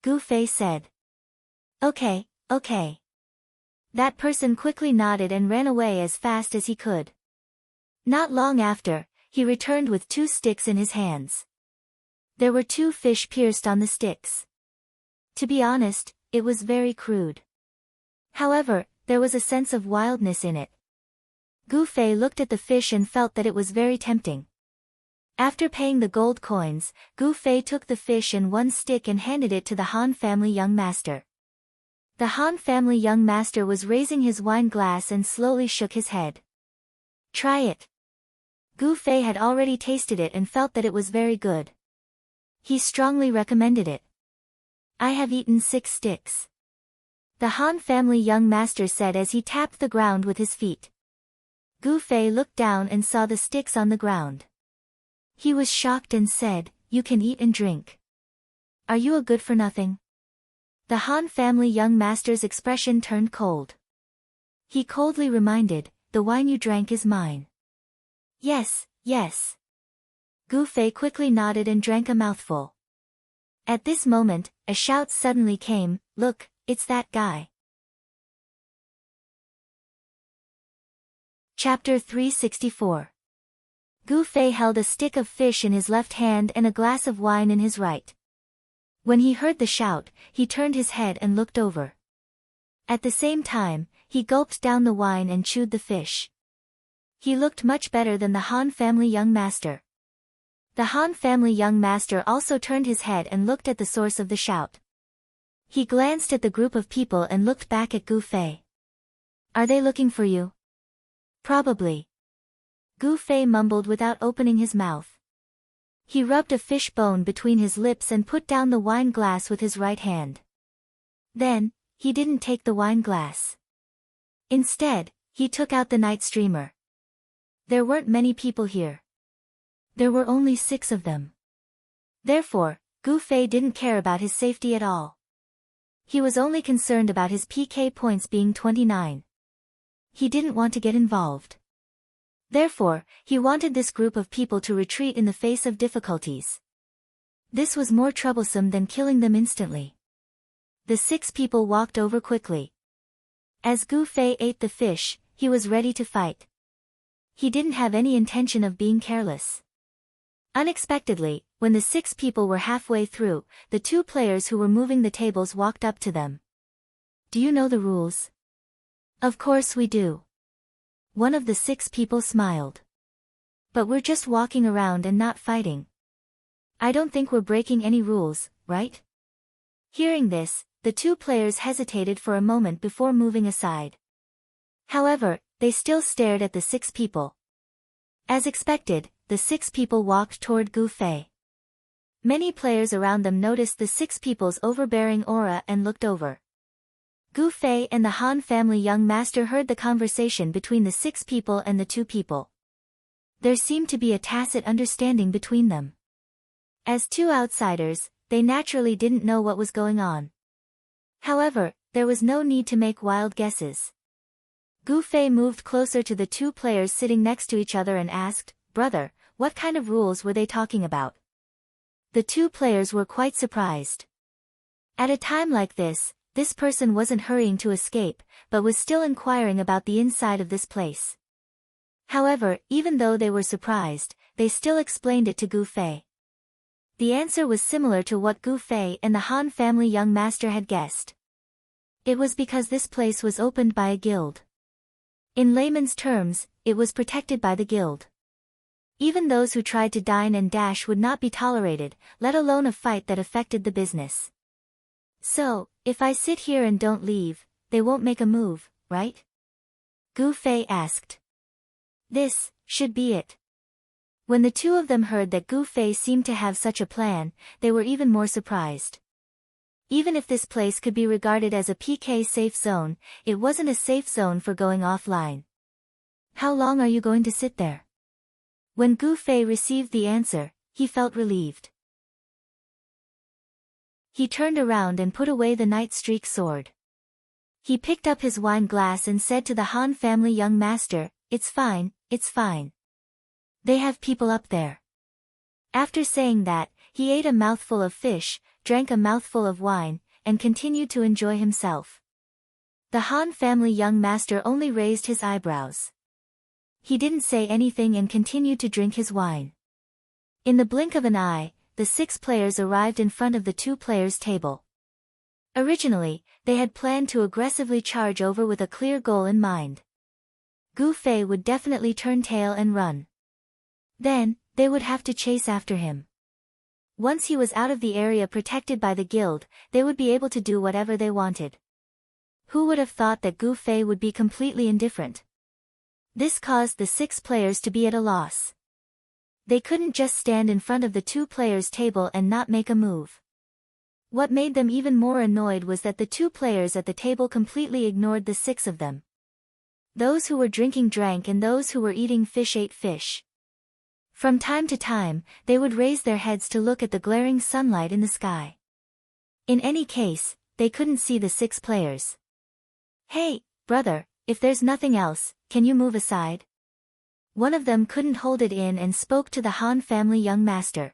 Gu Fei said. Okay. That person quickly nodded and ran away as fast as he could. Not long after, he returned with 2 sticks in his hands. There were 2 fish pierced on the sticks. To be honest, it was very crude. However, there was a sense of wildness in it. Gu Fei looked at the fish and felt that it was very tempting. After paying the gold coins, Gu Fei took the fish and 1 stick and handed it to the Han family young master. The Han family young master was raising his wine glass and slowly shook his head. Try it. Gu Fei had already tasted it and felt that it was very good. He strongly recommended it. I have eaten 6 sticks. The Han family young master said as he tapped the ground with his feet. Gu Fei looked down and saw the sticks on the ground. He was shocked and said, "You can eat and drink. Are you a good-for-nothing?" The Han family young master's expression turned cold. He coldly reminded, "The wine you drank is mine." Yes. Gu Fei quickly nodded and drank a mouthful. At this moment, a shout suddenly came, "Look, it's that guy." Chapter 364. Gu Fei held a stick of fish in his left hand and a glass of wine in his right. When he heard the shout, he turned his head and looked over. At the same time, he gulped down the wine and chewed the fish. He looked much better than the Han family young master. The Han family young master also turned his head and looked at the source of the shout. He glanced at the group of people and looked back at Gu Fei. Are they looking for you? Probably. Gu Fei mumbled without opening his mouth. He rubbed a fish bone between his lips and put down the wine glass with his right hand. Then, he didn't take the wine glass. Instead, he took out the night streamer. There weren't many people here. There were only 6 of them. Therefore, Gu Fei didn't care about his safety at all. He was only concerned about his PK points being 29. He didn't want to get involved. Therefore, he wanted this group of people to retreat in the face of difficulties. This was more troublesome than killing them instantly. The 6 people walked over quickly. As Gu Fei ate the fish, he was ready to fight. He didn't have any intention of being careless. Unexpectedly, when the 6 people were halfway through, the 2 players who were moving the tables walked up to them. "Do you know the rules?" "Of course we do." One of the 6 people smiled. "But we're just walking around and not fighting. I don't think we're breaking any rules, right?" Hearing this, the 2 players hesitated for a moment before moving aside. However, they still stared at the 6 people. As expected, the 6 people walked toward Gu Fei. Many players around them noticed the 6 people's overbearing aura and looked over. Gu Fei and the Han family young master heard the conversation between the 6 people and the 2 people. There seemed to be a tacit understanding between them. As 2 outsiders, they naturally didn't know what was going on. However, there was no need to make wild guesses. Gu Fei moved closer to the 2 players sitting next to each other and asked, "Brother, what kind of rules were they talking about?" The 2 players were quite surprised. At a time like this person wasn't hurrying to escape, but was still inquiring about the inside of this place. However, even though they were surprised, they still explained it to Gu Fei. The answer was similar to what Gu Fei and the Han family young master had guessed. It was because this place was opened by a guild. In layman's terms, it was protected by the guild. Even those who tried to dine and dash would not be tolerated, let alone a fight that affected the business. "So, if I sit here and don't leave, they won't make a move, right?" Gu Fei asked. This should be it. When the 2 of them heard that Gu Fei seemed to have such a plan, they were even more surprised. Even if this place could be regarded as a PK safe zone, it wasn't a safe zone for going offline. "How long are you going to sit there?" When Gu Fei received the answer, he felt relieved. He turned around and put away the Night Streak sword. He picked up his wine glass and said to the Han family young master, "It's fine, it's fine. They have people up there." After saying that, he ate a mouthful of fish, drank a mouthful of wine, and continued to enjoy himself. The Han family young master only raised his eyebrows. He didn't say anything and continued to drink his wine. In the blink of an eye, the 6 players arrived in front of the 2 players' table. Originally, they had planned to aggressively charge over with a clear goal in mind. Gu Fei would definitely turn tail and run. Then, they would have to chase after him. Once he was out of the area protected by the guild, they would be able to do whatever they wanted. Who would have thought that Gu Fei would be completely indifferent? This caused the 6 players to be at a loss. They couldn't just stand in front of the 2 players' table and not make a move. What made them even more annoyed was that the 2 players at the table completely ignored the 6 of them. Those who were drinking drank and those who were eating fish ate fish. From time to time, they would raise their heads to look at the glaring sunlight in the sky. In any case, they couldn't see the 6 players. "Hey, brother, if there's nothing else, can you move aside?" One of them couldn't hold it in and spoke to the Han family young master.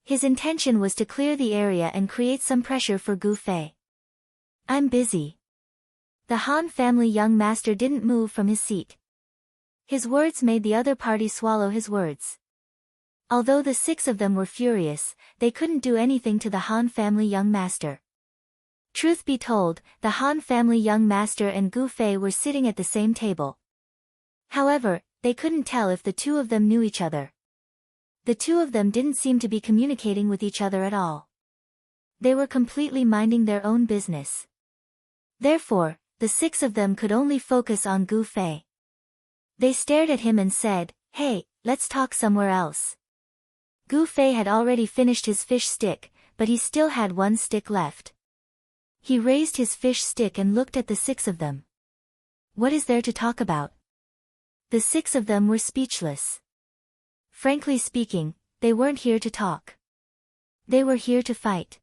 His intention was to clear the area and create some pressure for Gu Fei. "I'm busy." The Han family young master didn't move from his seat. His words made the other party swallow his words. Although the 6 of them were furious, they couldn't do anything to the Han family young master. Truth be told, the Han family young master and Gu Fei were sitting at the same table. However, they couldn't tell if the 2 of them knew each other. The 2 of them didn't seem to be communicating with each other at all. They were completely minding their own business. Therefore, the 6 of them could only focus on Gu Fei. They stared at him and said, "Hey, let's talk somewhere else." Gu Fei had already finished his fish stick, but he still had 1 stick left. He raised his fish stick and looked at the 6 of them. What is there to talk about? The 6 of them were speechless. Frankly speaking, they weren't here to talk. They were here to fight.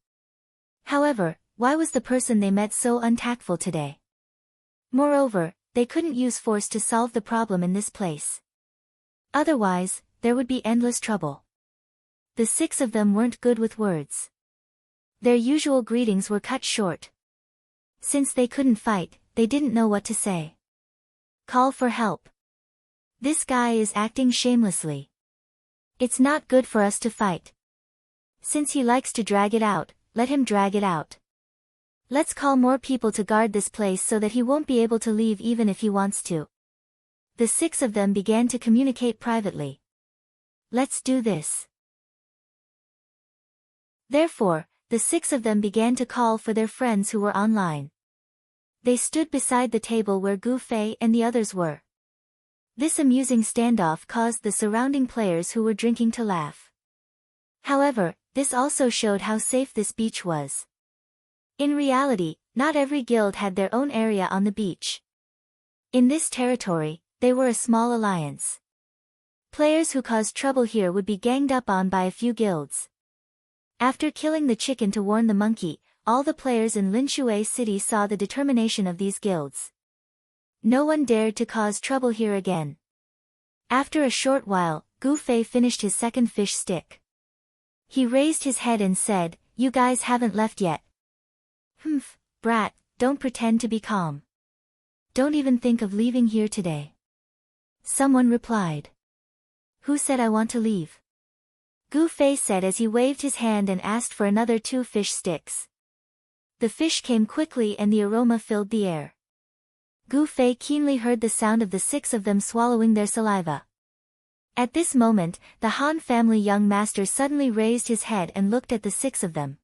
However, why was the person they met so untactful today? Moreover, they couldn't use force to solve the problem in this place. Otherwise, there would be endless trouble. The 6 of them weren't good with words. Their usual greetings were cut short. Since they couldn't fight, they didn't know what to say. Call for help. This guy is acting shamelessly. It's not good for us to fight. Since he likes to drag it out, let him drag it out. Let's call more people to guard this place so that he won't be able to leave even if he wants to. The 6 of them began to communicate privately. Let's do this. Therefore, the 6 of them began to call for their friends who were online. They stood beside the table where Gu Fei and the others were. This amusing standoff caused the surrounding players who were drinking to laugh. However, this also showed how safe this beach was. In reality, not every guild had their own area on the beach. In this territory, they were a small alliance. Players who caused trouble here would be ganged up on by a few guilds. After killing the chicken to warn the monkey, all the players in Linshui City saw the determination of these guilds. No one dared to cause trouble here again. After a short while, Gu Fei finished his second fish stick. He raised his head and said, "You guys haven't left yet." "Humph, brat, don't pretend to be calm. Don't even think of leaving here today." Someone replied. "Who said I want to leave?" Gu Fei said as he waved his hand and asked for another 2 fish sticks. The fish came quickly and the aroma filled the air. Gu Fei keenly heard the sound of the 6 of them swallowing their saliva. At this moment, the Han family young master suddenly raised his head and looked at the 6 of them.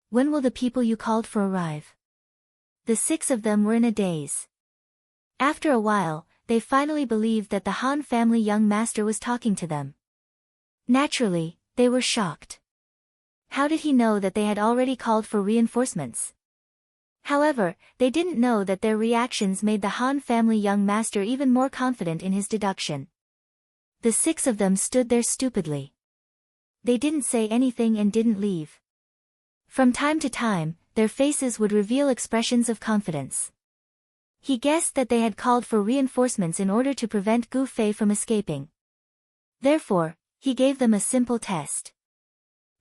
"When will the people you called for arrive?" The 6 of them were in a daze. After a while, they finally believed that the Han family young master was talking to them. Naturally, they were shocked. How did he know that they had already called for reinforcements? However, they didn't know that their reactions made the Han family young master even more confident in his deduction. The 6 of them stood there stupidly. They didn't say anything and didn't leave. From time to time, their faces would reveal expressions of confidence. He guessed that they had called for reinforcements in order to prevent Gu Fei from escaping. Therefore, he gave them a simple test.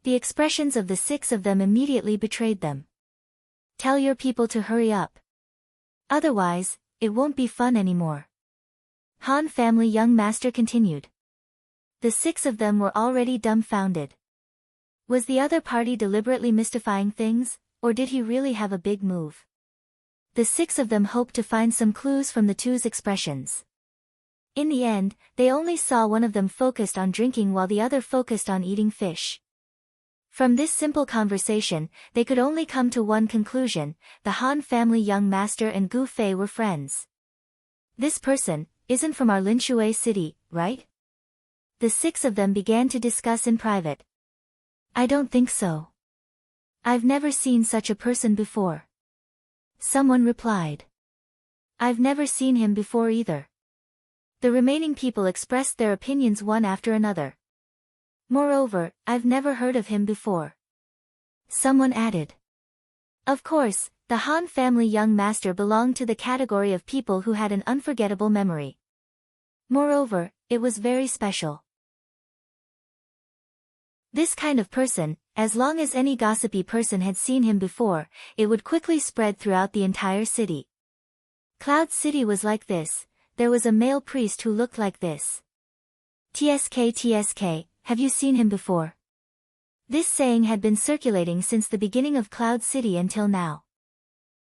The expressions of the 6 of them immediately betrayed them. "Tell your people to hurry up. Otherwise, it won't be fun anymore." Han family young master continued. The 6 of them were already dumbfounded. Was the other party deliberately mystifying things, or did he really have a big move? The 6 of them hoped to find some clues from the 2's expressions. In the end, they only saw one of them focused on drinking while the other focused on eating fish. From this simple conversation, they could only come to one conclusion: the Han family young master and Gu Fei were friends. "This person isn't from our Linshui city, right?" The 6 of them began to discuss in private. "I don't think so. I've never seen such a person before." Someone replied. "I've never seen him before either." The remaining people expressed their opinions one after another. "Moreover, I've never heard of him before." Someone added. Of course, the Han family young master belonged to the category of people who had an unforgettable memory. Moreover, it was very special. This kind of person, as long as any gossipy person had seen him before, it would quickly spread throughout the entire city. Cloud City was like this. There was a male priest who looked like this. "TSK, have you seen him before?" This saying had been circulating since the beginning of Cloud City until now.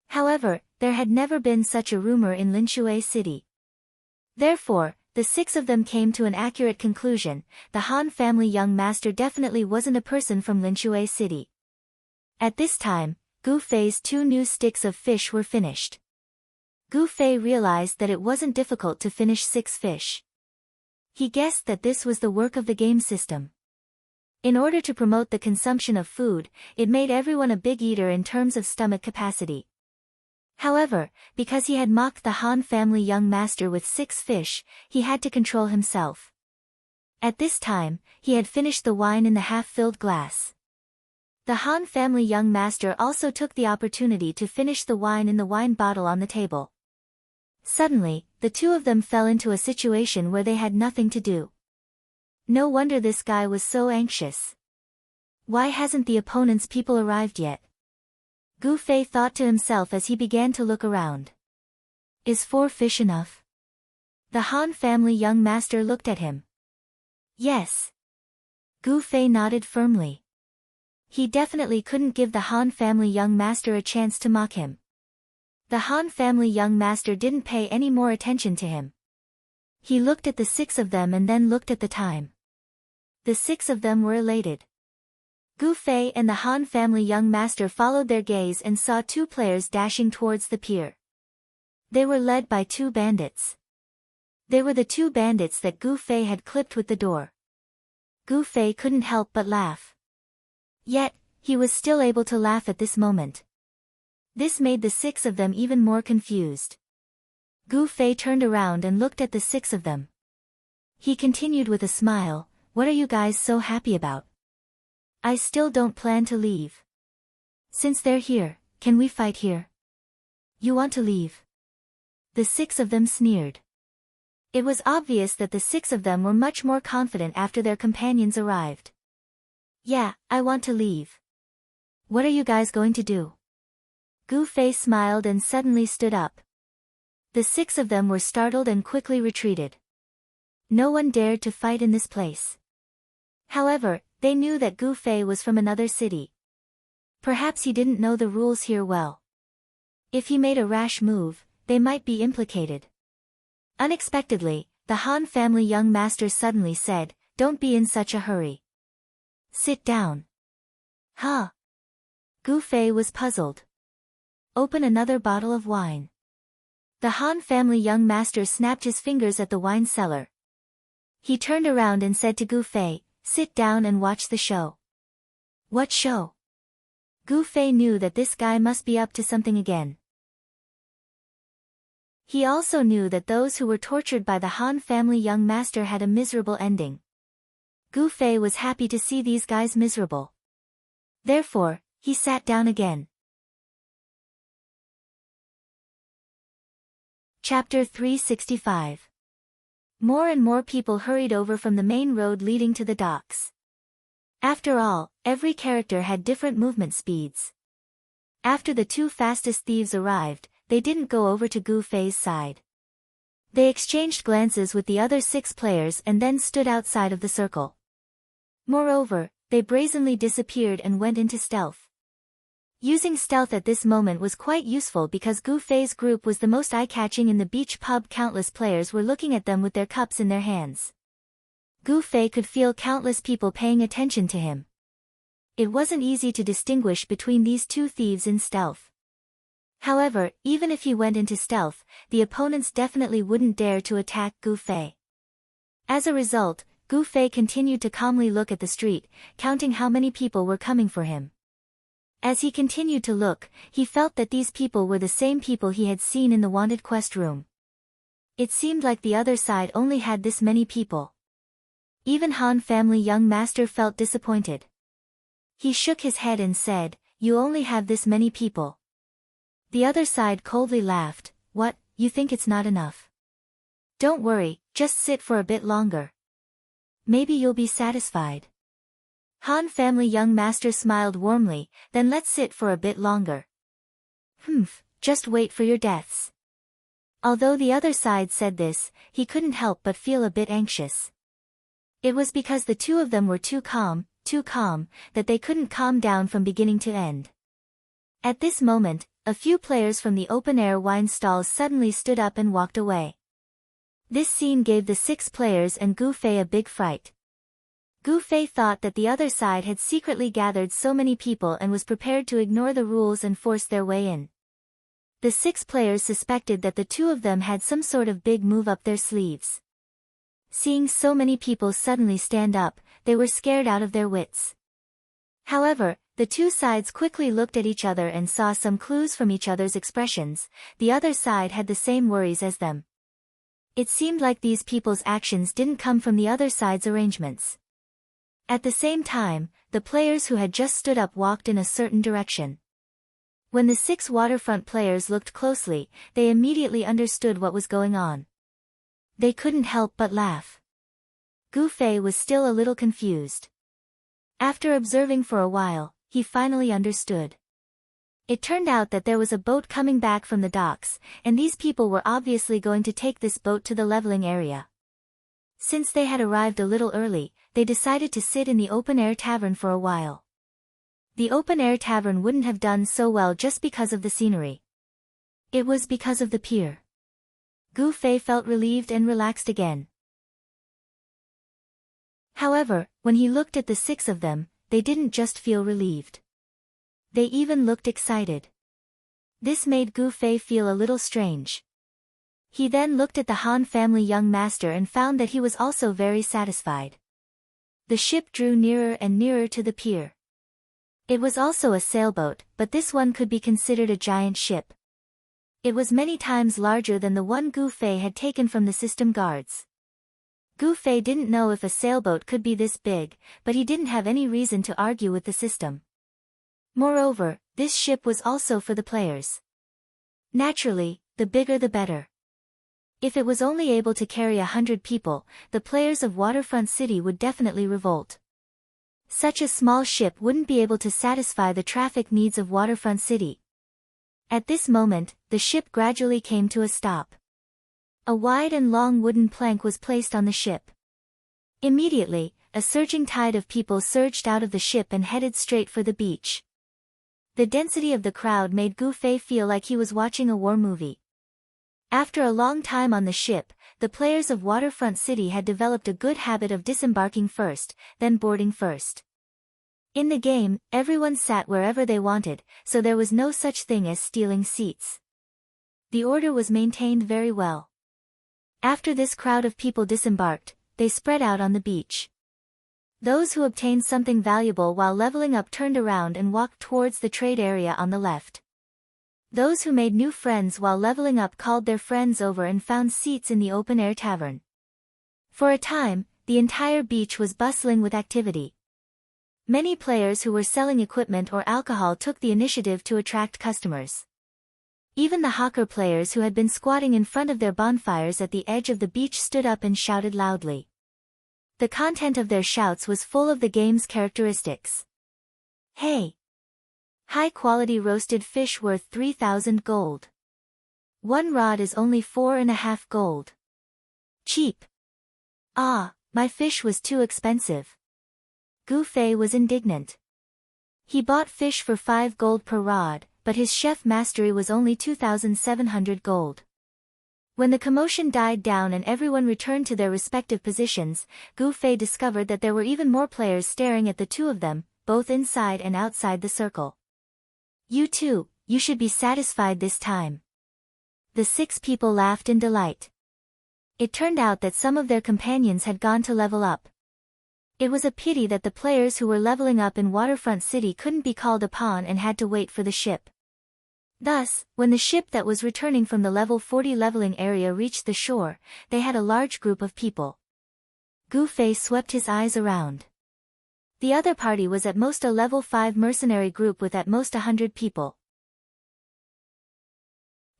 However, there had never been such a rumor in Linshui City. Therefore, the 6 of them came to an accurate conclusion: the Han family young master definitely wasn't a person from Linshui City. At this time, Gu Fei's 2 new sticks of fish were finished. Gu Fei realized that it wasn't difficult to finish 6 fish. He guessed that this was the work of the game system. In order to promote the consumption of food, it made everyone a big eater in terms of stomach capacity. However, because he had mocked the Han family young master with 6 fish, he had to control himself. At this time, he had finished the wine in the half-filled glass. The Han family young master also took the opportunity to finish the wine in the wine bottle on the table. Suddenly, the 2 of them fell into a situation where they had nothing to do. No wonder this guy was so anxious. Why hasn't the opponent's people arrived yet? Gu Fei thought to himself as he began to look around. Is 4 fish enough? The Han family young master looked at him. Yes. Gu Fei nodded firmly. He definitely couldn't give the Han family young master a chance to mock him. The Han family young master didn't pay any more attention to him. He looked at the 6 of them and then looked at the time. The 6 of them were elated. Gu Fei and the Han family young master followed their gaze and saw 2 players dashing towards the pier. They were led by 2 bandits. They were the 2 bandits that Gu Fei had clipped with the door. Gu Fei couldn't help but laugh. Yet, he was still able to laugh at this moment. This made the 6 of them even more confused. Gu Fei turned around and looked at the 6 of them. He continued with a smile, "What are you guys so happy about? I still don't plan to leave. Since they're here, can we fight here? You want to leave?" The 6 of them sneered. It was obvious that the 6 of them were much more confident after their companions arrived. "Yeah, I want to leave. What are you guys going to do?" Gu Fei smiled and suddenly stood up. The 6 of them were startled and quickly retreated. No one dared to fight in this place. However, they knew that Gu Fei was from another city. Perhaps he didn't know the rules here well. If he made a rash move, they might be implicated. Unexpectedly, the Han family young master suddenly said, "Don't be in such a hurry. Sit down." Huh? Gu Fei was puzzled. "Open another bottle of wine." The Han family young master snapped his fingers at the wine cellar. He turned around and said to Gu Fei, "Sit down and watch the show." What show? Gu Fei knew that this guy must be up to something again. He also knew that those who were tortured by the Han family young master had a miserable ending. Gu Fei was happy to see these guys miserable. Therefore, he sat down again. Chapter 365. More and more people hurried over from the main road leading to the docks. After all, every character had different movement speeds. After the 2 fastest thieves arrived, they didn't go over to Gu Fei's side. They exchanged glances with the other 6 players and then stood outside of the circle. Moreover, they brazenly disappeared and went into stealth. Using stealth at this moment was quite useful because Gu Fei's group was the most eye-catching in the beach pub. Countless players were looking at them with their cups in their hands. Gu Fei could feel countless people paying attention to him. It wasn't easy to distinguish between these 2 thieves in stealth. However, even if he went into stealth, the opponents definitely wouldn't dare to attack Gu Fei. As a result, Gu Fei continued to calmly look at the street, counting how many people were coming for him. As he continued to look, he felt that these people were the same people he had seen in the wanted quest room. It seemed like the other side only had this many people. Even Han family young master felt disappointed. He shook his head and said, "You only have this many people." The other side coldly laughed, "What, you think it's not enough? Don't worry, just sit for a bit longer. Maybe you'll be satisfied." Han family young master smiled warmly, "Then let's sit for a bit longer." "Humph, just wait for your deaths." Although the other side said this, he couldn't help but feel a bit anxious. It was because the 2 of them were too calm, that they couldn't calm down from beginning to end. At this moment, a few players from the open-air wine stalls suddenly stood up and walked away. This scene gave the 6 players and Gu Fei a big fright. Gu Fei thought that the other side had secretly gathered so many people and was prepared to ignore the rules and force their way in. The 6 players suspected that the 2 of them had some sort of big move up their sleeves. Seeing so many people suddenly stand up, they were scared out of their wits. However, the 2 sides quickly looked at each other and saw some clues from each other's expressions. The other side had the same worries as them. It seemed like these people's actions didn't come from the other side's arrangements. At the same time, the players who had just stood up walked in a certain direction. When the 6 waterfront players looked closely, they immediately understood what was going on. They couldn't help but laugh. Gu Fei was still a little confused. After observing for a while, he finally understood. It turned out that there was a boat coming back from the docks, and these people were obviously going to take this boat to the leveling area. Since they had arrived a little early, they decided to sit in the open-air tavern for a while. The open-air tavern wouldn't have done so well just because of the scenery. It was because of the pier. Gu Fei felt relieved and relaxed again. However, when he looked at the 6 of them, they didn't just feel relieved. They even looked excited. This made Gu Fei feel a little strange. He then looked at the Han family young master and found that he was also very satisfied. The ship drew nearer and nearer to the pier. It was also a sailboat, but this one could be considered a giant ship. It was many times larger than the one Gu Fei had taken from the system guards. Gu Fei didn't know if a sailboat could be this big, but he didn't have any reason to argue with the system. Moreover, this ship was also for the players. Naturally, the bigger the better. If it was only able to carry 100 people, the players of Waterfront City would definitely revolt. Such a small ship wouldn't be able to satisfy the traffic needs of Waterfront City. At this moment, the ship gradually came to a stop. A wide and long wooden plank was placed on the ship. Immediately, a surging tide of people surged out of the ship and headed straight for the beach. The density of the crowd made Gu Fei feel like he was watching a war movie. After a long time on the ship, the players of Waterfront City had developed a good habit of disembarking first, then boarding first. In the game, everyone sat wherever they wanted, so there was no such thing as stealing seats. The order was maintained very well. After this crowd of people disembarked, they spread out on the beach. Those who obtained something valuable while leveling up turned around and walked towards the trade area on the left. Those who made new friends while leveling up called their friends over and found seats in the open-air tavern. For a time, the entire beach was bustling with activity. Many players who were selling equipment or alcohol took the initiative to attract customers. Even the hawker players who had been squatting in front of their bonfires at the edge of the beach stood up and shouted loudly. The content of their shouts was full of the game's characteristics. Hey! High-quality roasted fish worth 3,000 gold. One rod is only 4.5 gold. Cheap. Ah, my fish was too expensive. Gu Fei was indignant. He bought fish for 5 gold per rod, but his chef mastery was only 2,700 gold. When the commotion died down and everyone returned to their respective positions, Gu Fei discovered that there were even more players staring at the 2 of them, both inside and outside the circle. You too, you should be satisfied this time. The 6 people laughed in delight. It turned out that some of their companions had gone to level up. It was a pity that the players who were leveling up in Waterfront City couldn't be called upon and had to wait for the ship. Thus, when the ship that was returning from the level 40 leveling area reached the shore, they had a large group of people. Gu Fei swept his eyes around. The other party was at most a level 5 mercenary group with at most 100 people.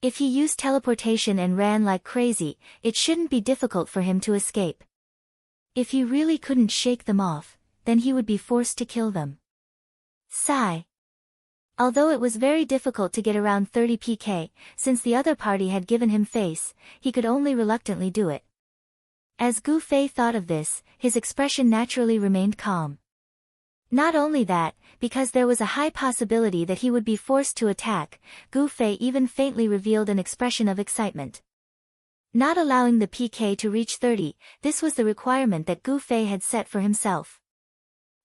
If he used teleportation and ran like crazy, it shouldn't be difficult for him to escape. If he really couldn't shake them off, then he would be forced to kill them. Sigh. Although it was very difficult to get around 30 PK, since the other party had given him face, he could only reluctantly do it. As Gu Fei thought of this, his expression naturally remained calm. Not only that, because there was a high possibility that he would be forced to attack, Gu Fei even faintly revealed an expression of excitement. Not allowing the PK to reach 30, this was the requirement that Gu Fei had set for himself.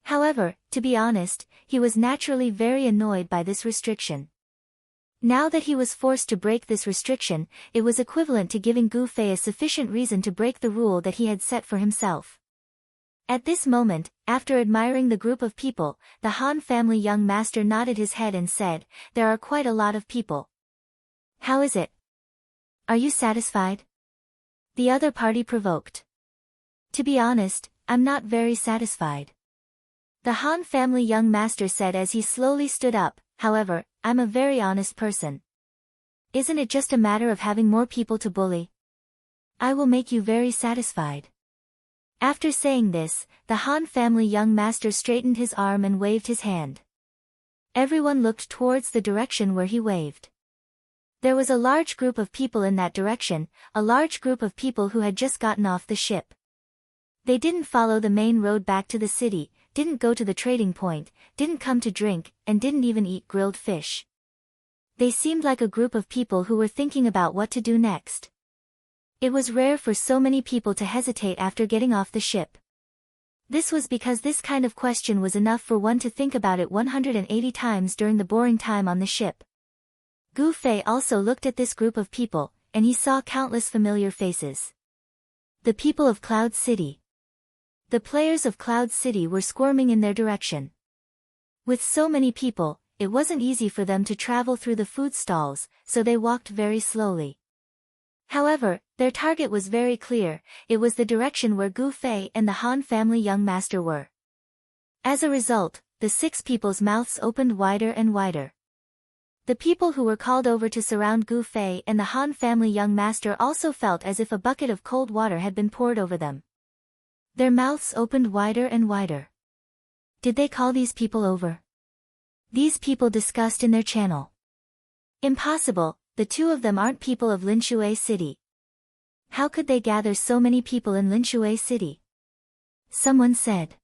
However, to be honest, he was naturally very annoyed by this restriction. Now that he was forced to break this restriction, it was equivalent to giving Gu Fei a sufficient reason to break the rule that he had set for himself. At this moment, after admiring the group of people, the Han family young master nodded his head and said, "There are quite a lot of people. How is it? Are you satisfied?" The other party provoked. "To be honest, I'm not very satisfied." The Han family young master said as he slowly stood up, "However, I'm a very honest person. Isn't it just a matter of having more people to bully? I will make you very satisfied." After saying this, the Han family young master straightened his arm and waved his hand. Everyone looked towards the direction where he waved. There was a large group of people in that direction, a large group of people who had just gotten off the ship. They didn't follow the main road back to the city, didn't go to the trading point, didn't come to drink, and didn't even eat grilled fish. They seemed like a group of people who were thinking about what to do next. It was rare for so many people to hesitate after getting off the ship. This was because this kind of question was enough for one to think about it 180 times during the boring time on the ship. Gu Fei also looked at this group of people, and he saw countless familiar faces. The people of Cloud City. The players of Cloud City were squirming in their direction. With so many people, it wasn't easy for them to travel through the food stalls, so they walked very slowly. However, their target was very clear, it was the direction where Gu Fei and the Han family young master were. As a result, the 6 people's mouths opened wider and wider. The people who were called over to surround Gu Fei and the Han family young master also felt as if a bucket of cold water had been poured over them. Their mouths opened wider and wider. Did they call these people over? These people discussed in their channel. Impossible, the 2 of them aren't people of Linshui City. How could they gather so many people in Linshui City? Someone said.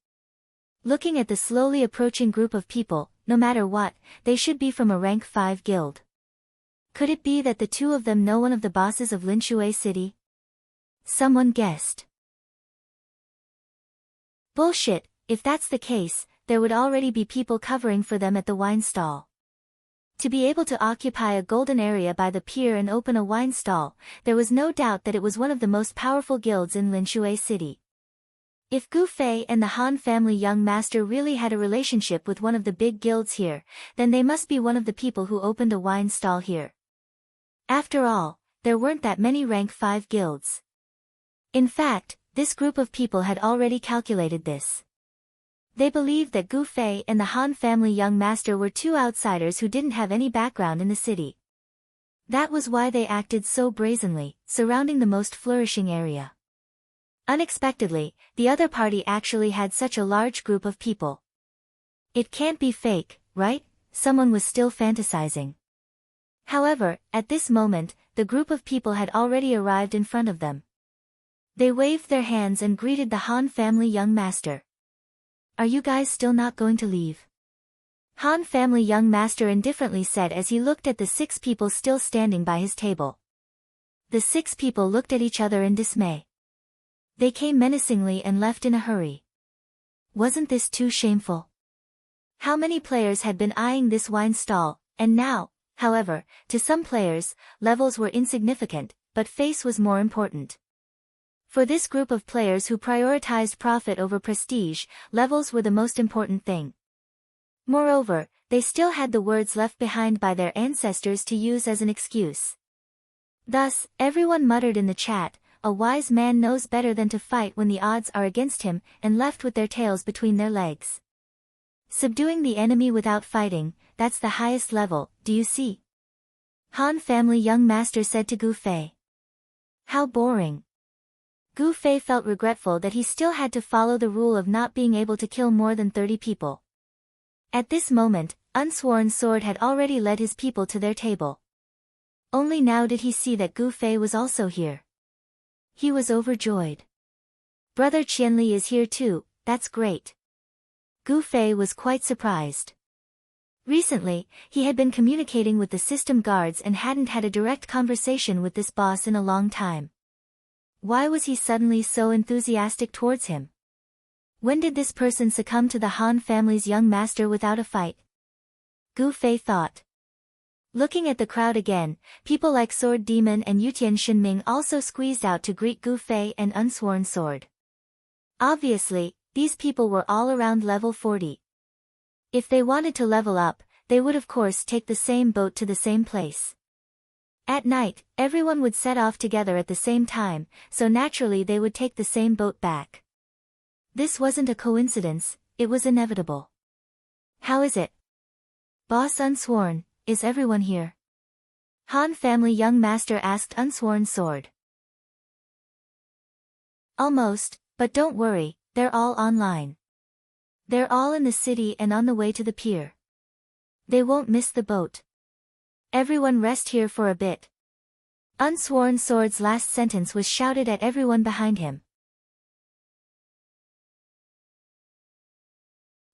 Looking at the slowly approaching group of people, no matter what, they should be from a rank 5 guild. Could it be that the 2 of them know one of the bosses of Linshui City? Someone guessed. Bullshit, if that's the case, there would already be people covering for them at the wine stall. To be able to occupy a golden area by the pier and open a wine stall, there was no doubt that it was one of the most powerful guilds in Linshui City. If Gu Fei and the Han family young master really had a relationship with one of the big guilds here, then they must be one of the people who opened a wine stall here. After all, there weren't that many rank 5 guilds. In fact, this group of people had already calculated this. They believed that Gu Fei and the Han family young master were 2 outsiders who didn't have any background in the city. That was why they acted so brazenly, surrounding the most flourishing area. Unexpectedly, the other party actually had such a large group of people. It can't be fake, right? Someone was still fantasizing. However, at this moment, the group of people had already arrived in front of them. They waved their hands and greeted the Han family young master. Are you guys still not going to leave? Han family young master indifferently said as he looked at the 6 people still standing by his table. The 6 people looked at each other in dismay. They came menacingly and left in a hurry. Wasn't this too shameful? How many players had been eyeing this wine stall, and now, however, to some players, levels were insignificant, but face was more important. For this group of players who prioritized profit over prestige, levels were the most important thing. Moreover, they still had the words left behind by their ancestors to use as an excuse. Thus, everyone muttered in the chat, a wise man knows better than to fight when the odds are against him, and left with their tails between their legs. Subduing the enemy without fighting, that's the highest level, do you see? Han family young master said to Gu Fei. How boring. Gu Fei felt regretful that he still had to follow the rule of not being able to kill more than 30 people. At this moment, Unsworn Sword had already led his people to their table. Only now did he see that Gu Fei was also here. He was overjoyed. Brother Qianli is here too, that's great. Gu Fei was quite surprised. Recently, he had been communicating with the system guards and hadn't had a direct conversation with this boss in a long time. Why was he suddenly so enthusiastic towards him? When did this person succumb to the Han family's young master without a fight? Gu Fei thought. Looking at the crowd again, people like Sword Demon and Yutian Shinming also squeezed out to greet Gu Fei and Unsworn Sword. Obviously, these people were all around level 40. If they wanted to level up, they would of course take the same boat to the same place. At night, everyone would set off together at the same time, so naturally they would take the same boat back. This wasn't a coincidence, it was inevitable. How is it? Boss Unsworn, is everyone here? Han family young master asked Unsworn Sword. Almost, but don't worry, they're all online. They're all in the city and on the way to the pier. They won't miss the boat. Everyone rest here for a bit. Unsworn Sword's last sentence was shouted at everyone behind him.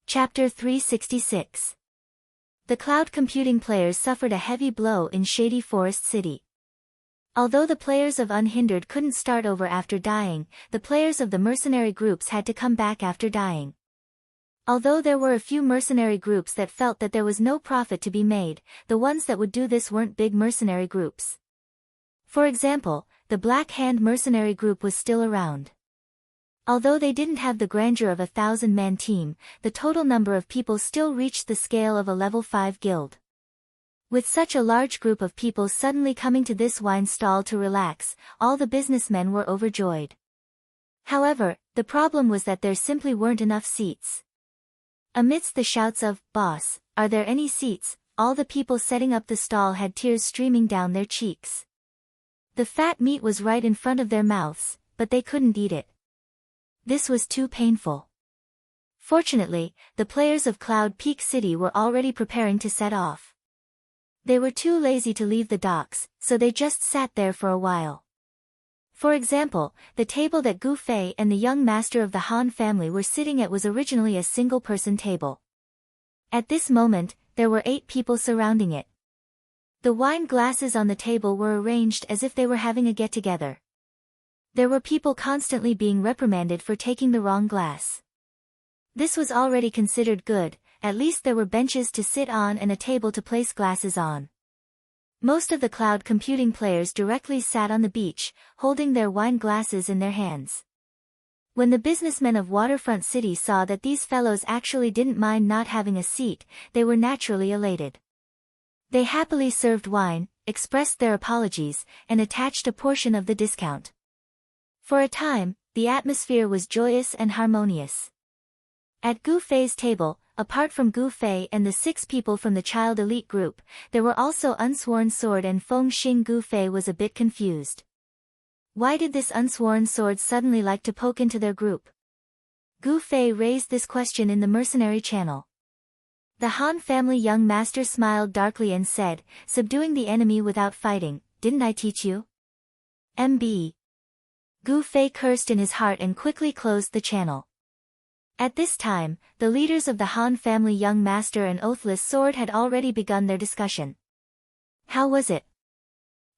Chapter 366. The cloud computing players suffered a heavy blow in Shady Forest City. Although the players of Unhindered couldn't start over after dying, the players of the mercenary groups had to come back after dying. Although there were a few mercenary groups that felt that there was no profit to be made, the ones that would do this weren't big mercenary groups. For example, the Black Hand mercenary group was still around. Although they didn't have the grandeur of a 1,000-man team, the total number of people still reached the scale of a level 5 guild. With such a large group of people suddenly coming to this wine stall to relax, all the businessmen were overjoyed. However, the problem was that there simply weren't enough seats. Amidst the shouts of, "Boss, are there any seats?" all the people setting up the stall had tears streaming down their cheeks. The fat meat was right in front of their mouths, but they couldn't eat it. This was too painful. Fortunately, the players of Cloud Peak City were already preparing to set off. They were too lazy to leave the docks, so they just sat there for a while. For example, the table that Gu Fei and the young master of the Han family were sitting at was originally a single-person table. At this moment, there were 8 people surrounding it. The wine glasses on the table were arranged as if they were having a get-together. There were people constantly being reprimanded for taking the wrong glass. This was already considered good, at least there were benches to sit on and a table to place glasses on. Most of the cloud computing players directly sat on the beach, holding their wine glasses in their hands. When the businessmen of Waterfront City saw that these fellows actually didn't mind not having a seat, they were naturally elated. They happily served wine, expressed their apologies, and attached a portion of the discount. For a time, the atmosphere was joyous and harmonious. At Gu Fei's table, apart from Gu Fei and the 6 people from the child elite group, there were also Unsworn Sword and Feng Xing. Gu Fei was a bit confused. Why did this Unsworn Sword suddenly like to poke into their group? Gu Fei raised this question in the mercenary channel. The Han family young master smiled darkly and said, "Subduing the enemy without fighting, didn't I teach you?" MB. Gu Fei cursed in his heart and quickly closed the channel. At this time, the leaders of the Han family young master and Oathless Sword had already begun their discussion. "How was it?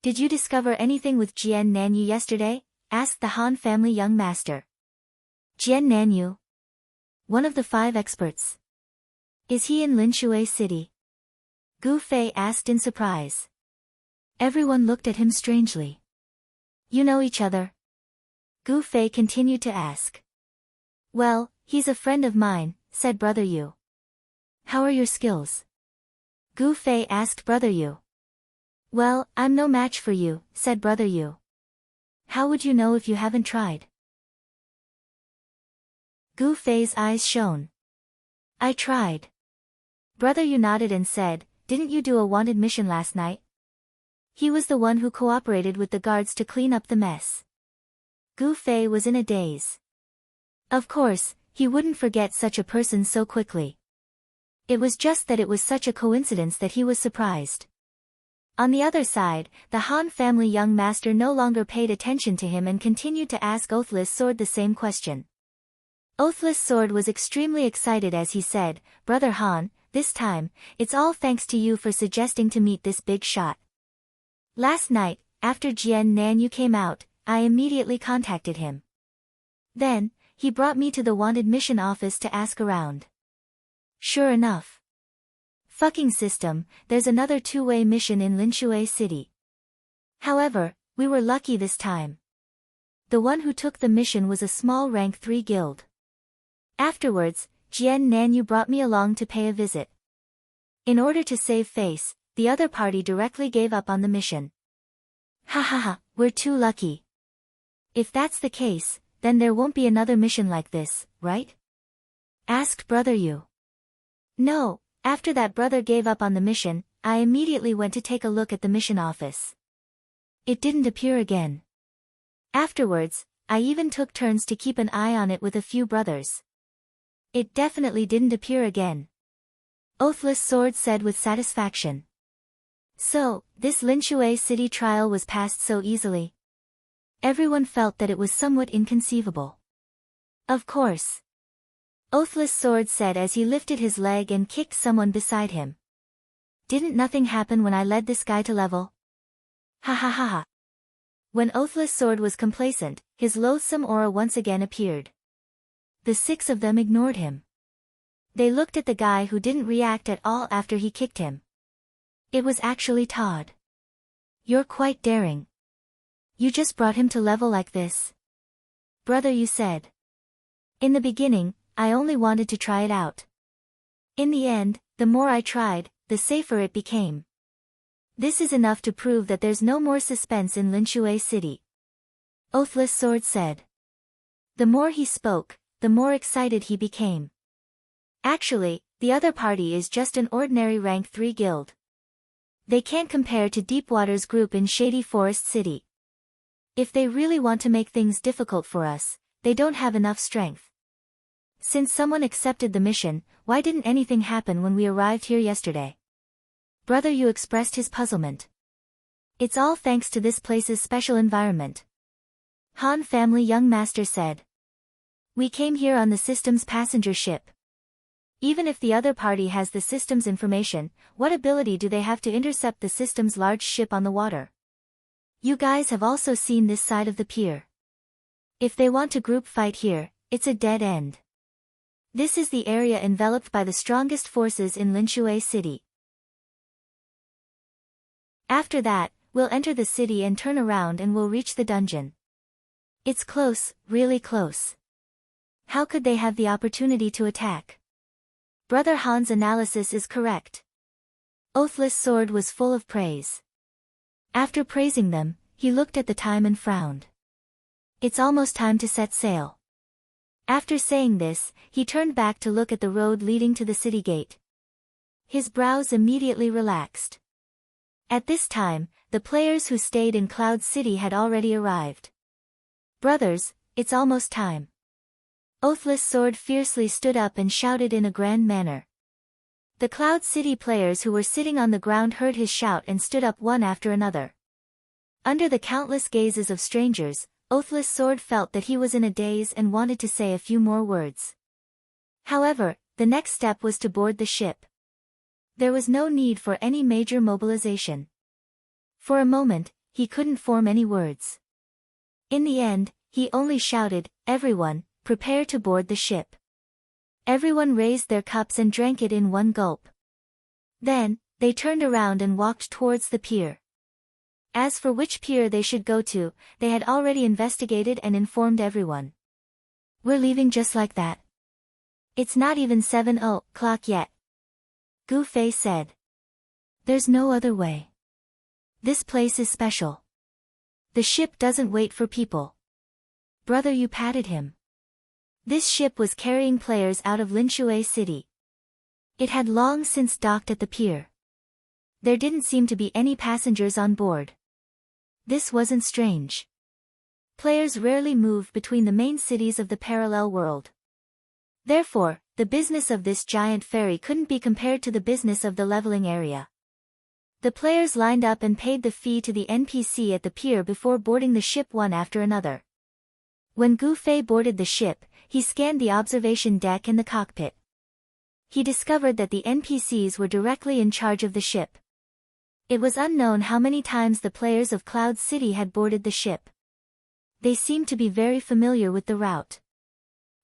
Did you discover anything with Jian Nanyu yesterday?" asked the Han family young master. "Jian Nanyu? One of the 5 experts. Is he in Linshui City?" Gu Fei asked in surprise. Everyone looked at him strangely. "You know each other?" Gu Fei continued to ask. "Well, he's a friend of mine," said Brother Yu. "How are your skills?" Gu Fei asked Brother Yu. "Well, I'm no match for you," said Brother Yu. "How would you know if you haven't tried?" Gu Fei's eyes shone. "I tried." Brother Yu nodded and said, "Didn't you do a wanted mission last night?" He was the one who cooperated with the guards to clean up the mess. Gu Fei was in a daze. Of course, he wouldn't forget such a person so quickly. It was just that it was such a coincidence that he was surprised. On the other side, the Han family young master no longer paid attention to him and continued to ask Oathless Sword the same question. Oathless Sword was extremely excited as he said, "Brother Han, this time, it's all thanks to you for suggesting to meet this big shot. Last night, after Jian Nanyu came out, I immediately contacted him. Then, he brought me to the wanted mission office to ask around. Sure enough. Fucking system, there's another 2-way mission in Linshui City. However, we were lucky this time. The one who took the mission was a small rank 3 guild. Afterwards, Jian Nanyu brought me along to pay a visit. In order to save face, the other party directly gave up on the mission. Ha ha ha, we're too lucky. If that's the case, then there won't be another mission like this, right?" asked Brother Yu. "No, after that brother gave up on the mission, I immediately went to take a look at the mission office. It didn't appear again. Afterwards, I even took turns to keep an eye on it with a few brothers. It definitely didn't appear again. Oathless Sword said with satisfaction. So, this Linshui city trial was passed so easily. Everyone felt that it was somewhat inconceivable. Of course. Oathless Sword said as he lifted his leg and kicked someone beside him. Didn't nothing happen when I led this guy to level? Ha ha ha ha. When Oathless Sword was complacent, his loathsome aura once again appeared. The 6 of them ignored him. They looked at the guy who didn't react at all after he kicked him. It was actually Todd. You're quite daring. You just brought him to level like this. Brother, you said. In the beginning, I only wanted to try it out. In the end, the more I tried, the safer it became. This is enough to prove that there's no more suspense in Linshui City. Oathless Sword said. The more he spoke, the more excited he became. Actually, the other party is just an ordinary rank 3 guild. They can't compare to Deepwater's group in Shady Forest City. If they really want to make things difficult for us, they don't have enough strength. Since someone accepted the mission, why didn't anything happen when we arrived here yesterday? Brother Yu expressed his puzzlement. It's all thanks to this place's special environment. Han Family Young Master said. We came here on the system's passenger ship. Even if the other party has the system's information, what ability do they have to intercept the system's large ship on the water? You guys have also seen this side of the pier. If they want to group fight here, it's a dead end. This is the area enveloped by the strongest forces in Linshui City. After that, we'll enter the city and turn around and we'll reach the dungeon. It's close, really close. How could they have the opportunity to attack? Brother Han's analysis is correct. Oathless Sword was full of praise. After praising them, he looked at the time and frowned. It's almost time to set sail. After saying this, he turned back to look at the road leading to the city gate. His brows immediately relaxed. At this time, the players who stayed in Cloud City had already arrived. Brothers, it's almost time. Oathless Sword fiercely stood up and shouted in a grand manner. The Cloud City players who were sitting on the ground heard his shout and stood up one after another. Under the countless gazes of strangers, Oathless Sword felt that he was in a daze and wanted to say a few more words. However, the next step was to board the ship. There was no need for any major mobilization. For a moment, he couldn't form any words. In the end, he only shouted, "Everyone, prepare to board the ship." Everyone raised their cups and drank it in one gulp. Then, they turned around and walked towards the pier. As for which pier they should go to, they had already investigated and informed everyone. We're leaving just like that. It's not even 7:00 yet. Gu Fei said. There's no other way. This place is special. The ship doesn't wait for people. Brother Yu patted him. This ship was carrying players out of Linshui City. It had long since docked at the pier. There didn't seem to be any passengers on board. This wasn't strange. Players rarely move between the main cities of the parallel world. Therefore, the business of this giant ferry couldn't be compared to the business of the leveling area. The players lined up and paid the fee to the NPC at the pier before boarding the ship one after another. When Gu Fei boarded the ship, he scanned the observation deck and the cockpit. He discovered that the NPCs were directly in charge of the ship. It was unknown how many times the players of Cloud City had boarded the ship. They seemed to be very familiar with the route.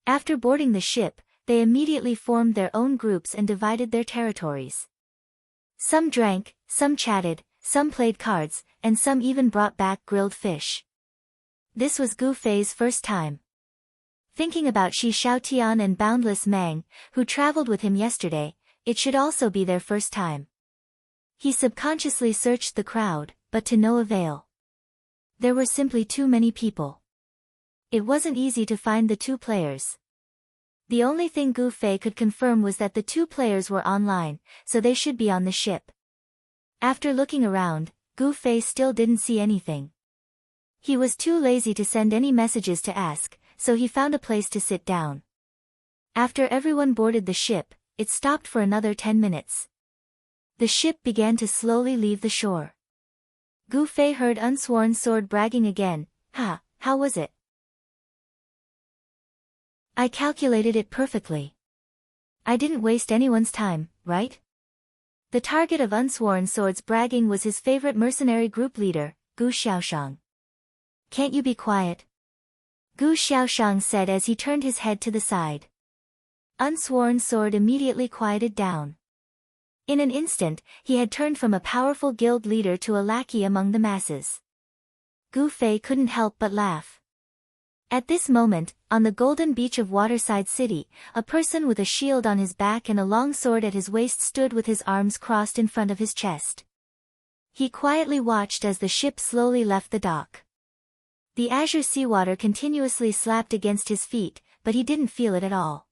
After boarding the ship, they immediately formed their own groups and divided their territories. Some drank, some chatted, some played cards, and some even brought back grilled fish. This was Gu Fei's first time. Thinking about Shi Xiaotian and Boundless Mang, who traveled with him yesterday, it should also be their first time. He subconsciously searched the crowd, but to no avail. There were simply too many people. It wasn't easy to find the 2 players. The only thing Gu Fei could confirm was that the 2 players were online, so they should be on the ship. After looking around, Gu Fei still didn't see anything. He was too lazy to send any messages to ask, so he found a place to sit down. After everyone boarded the ship, it stopped for another 10 minutes. The ship began to slowly leave the shore. Gu Fei heard Unsworn Sword bragging again. "Ha, how was it?" "I calculated it perfectly. I didn't waste anyone's time, right?" The target of Unsworn Sword's bragging was his favorite mercenary group leader, Gu Xiaoshang. "Can't you be quiet?" Gu Xiaoshang said as he turned his head to the side. Unsworn Sword immediately quieted down. In an instant, he had turned from a powerful guild leader to a lackey among the masses. Gu Fei couldn't help but laugh. At this moment, on the golden beach of Waterside City, a person with a shield on his back and a long sword at his waist stood with his arms crossed in front of his chest. He quietly watched as the ship slowly left the dock. The azure seawater continuously slapped against his feet, but he didn't feel it at all.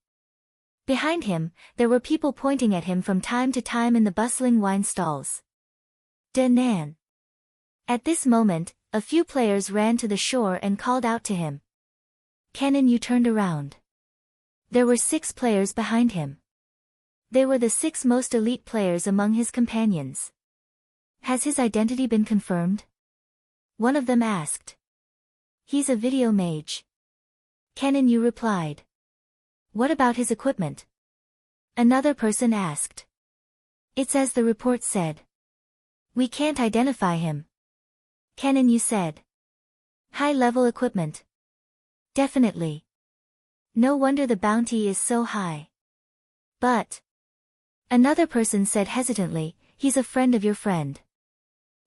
Behind him, there were people pointing at him from time to time in the bustling wine stalls. Da Nan. At this moment, a few players ran to the shore and called out to him. Kenan Yu turned around. There were 6 players behind him. They were the 6 most elite players among his companions. "Has his identity been confirmed?" one of them asked. "He's a video mage." Kenan Yu replied. "What about his equipment?" another person asked. "It's as the report said. We can't identify him." Kenan Yu said. "High-level equipment. Definitely. No wonder the bounty is so high." "But," another person said hesitantly, "he's a friend of your friend."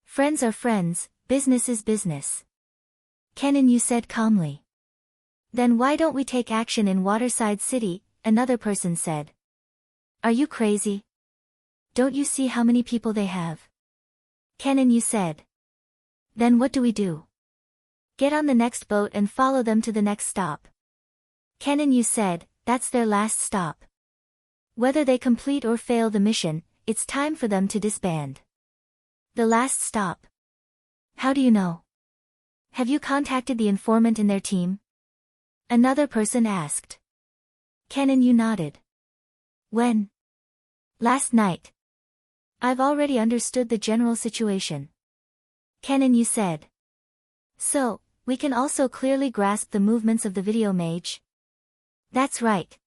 "Friends are friends, business is business." Kenan Yu said calmly. "Then why don't we take action in Waterside City?" another person said. "Are you crazy? Don't you see how many people they have?" Kenan Yu said. "Then what do we do?" "Get on the next boat and follow them to the next stop." Kenan Yu said, "That's their last stop. Whether they complete or fail the mission, it's time for them to disband." "The last stop? How do you know? Have you contacted the informant in their team?" another person asked. Kenan Yu nodded. "When?" "Last night. I've already understood the general situation." Kenan Yu said. "So, we can also clearly grasp the movements of the video mage?" "That's right.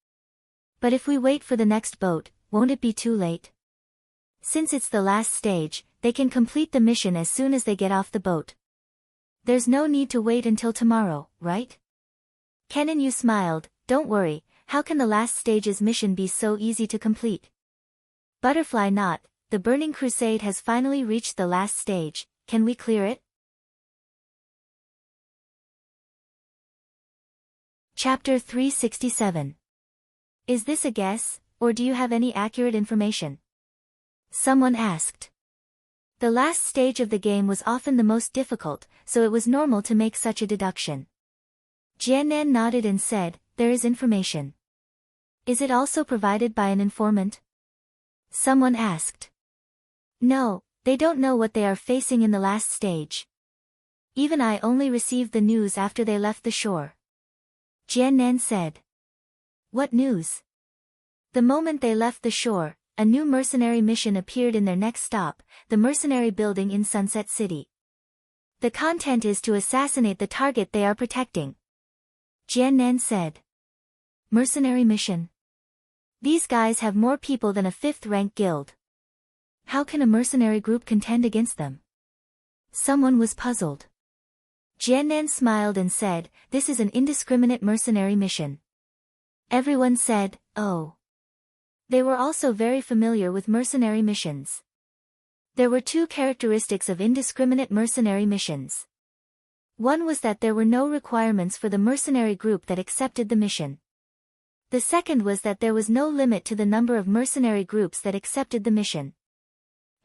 But if we wait for the next boat, won't it be too late?" "Since it's the last stage, they can complete the mission as soon as they get off the boat. There's no need to wait until tomorrow, right?" Kenan Yu smiled. "Don't worry, how can the last stage's mission be so easy to complete?" "Butterfly Knot, the Burning Crusade has finally reached the last stage, can we clear it?" Chapter 367. Is this a guess, or do you have any accurate information? Someone asked. The last stage of the game was often the most difficult, so it was normal to make such a deduction. Jiannan nodded and said, "There is information." "Is it also provided by an informant?" Someone asked. "No, they don't know what they are facing in the last stage. Even I only received the news after they left the shore." Jiannan said. "What news?" "The moment they left the shore, a new mercenary mission appeared in their next stop, the mercenary building in Sunset City. The content is to assassinate the target they are protecting." Jiannan said. "Mercenary mission? These guys have more people than a 5th-rank guild. How can a mercenary group contend against them?" Someone was puzzled. Jiannan smiled and said, "This is an indiscriminate mercenary mission." Everyone said, "Oh." They were also very familiar with mercenary missions. There were 2 characteristics of indiscriminate mercenary missions. One was that there were no requirements for the mercenary group that accepted the mission. The second was that there was no limit to the number of mercenary groups that accepted the mission.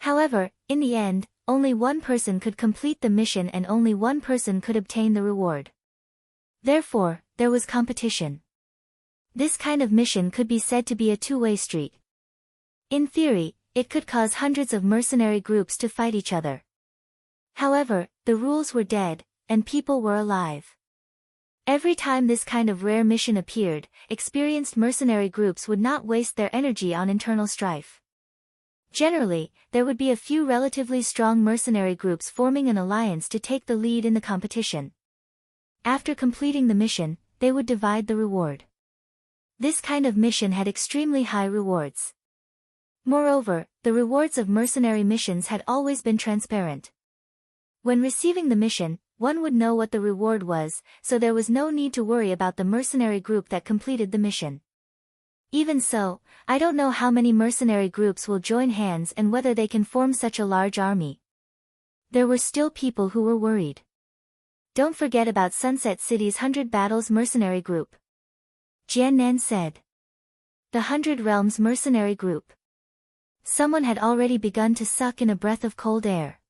However, in the end, only one person could complete the mission and only one person could obtain the reward. Therefore, there was competition. This kind of mission could be said to be a two-way street. In theory, it could cause hundreds of mercenary groups to fight each other. However, the rules were dead, and people were alive. Every time this kind of rare mission appeared, experienced mercenary groups would not waste their energy on internal strife. Generally, there would be a few relatively strong mercenary groups forming an alliance to take the lead in the competition. After completing the mission, they would divide the reward. This kind of mission had extremely high rewards. Moreover, the rewards of mercenary missions had always been transparent. When receiving the mission, one would know what the reward was, so there was no need to worry about the mercenary group that completed the mission. Even so, I don't know how many mercenary groups will join hands and whether they can form such a large army. There were still people who were worried. Don't forget about Sunset City's 100 Battles mercenary group. Jian Nan said. The 100 Realms mercenary group. Someone had already begun to suck in a breath of cold air.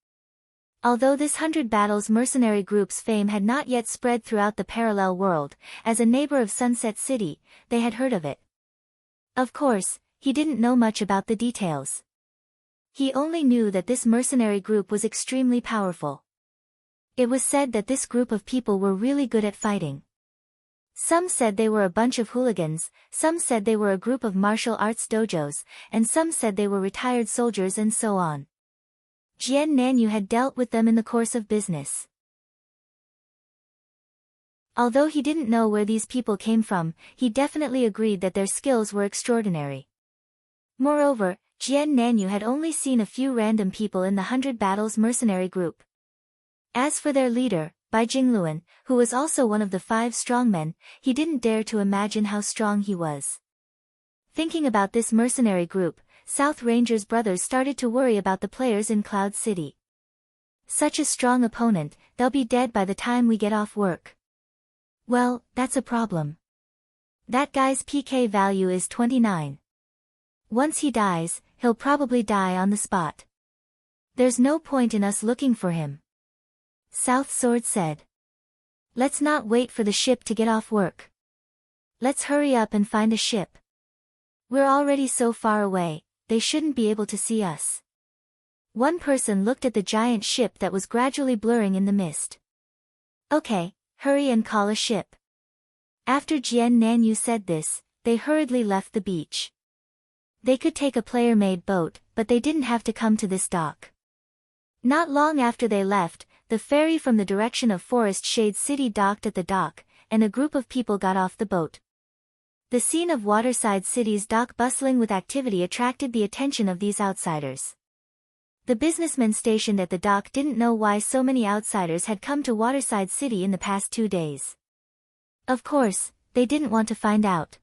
Although this 100 Battles mercenary group's fame had not yet spread throughout the parallel world, as a neighbor of Sunset City, they had heard of it. Of course, he didn't know much about the details. He only knew that this mercenary group was extremely powerful. It was said that this group of people were really good at fighting. Some said they were a bunch of hooligans, some said they were a group of martial arts dojos, and some said they were retired soldiers and so on. Jian Nanyu had dealt with them in the course of business. Although he didn't know where these people came from, he definitely agreed that their skills were extraordinary. Moreover, Jian Nanyu had only seen a few random people in the 100 Battles mercenary group. As for their leader, Bai Jingluan, who was also one of the 5 strongmen, he didn't dare to imagine how strong he was. Thinking about this mercenary group, South Ranger's brothers started to worry about the players in Cloud City. Such a strong opponent, they'll be dead by the time we get off work. Well, that's a problem. That guy's PK value is 29. Once he dies, he'll probably die on the spot. There's no point in us looking for him. South Sword said. Let's not wait for the ship to get off work. Let's hurry up and find a ship. We're already so far away, they shouldn't be able to see us. One person looked at the giant ship that was gradually blurring in the mist. Okay. Hurry and call a ship. After Jian Nanyu said this, they hurriedly left the beach. They could take a player-made boat, but they didn't have to come to this dock. Not long after they left, the ferry from the direction of Forest Shade City docked at the dock, and a group of people got off the boat. The scene of Waterside City's dock bustling with activity attracted the attention of these outsiders. The businessmen stationed at the dock didn't know why so many outsiders had come to Waterside City in the past 2 days. Of course, they didn't want to find out.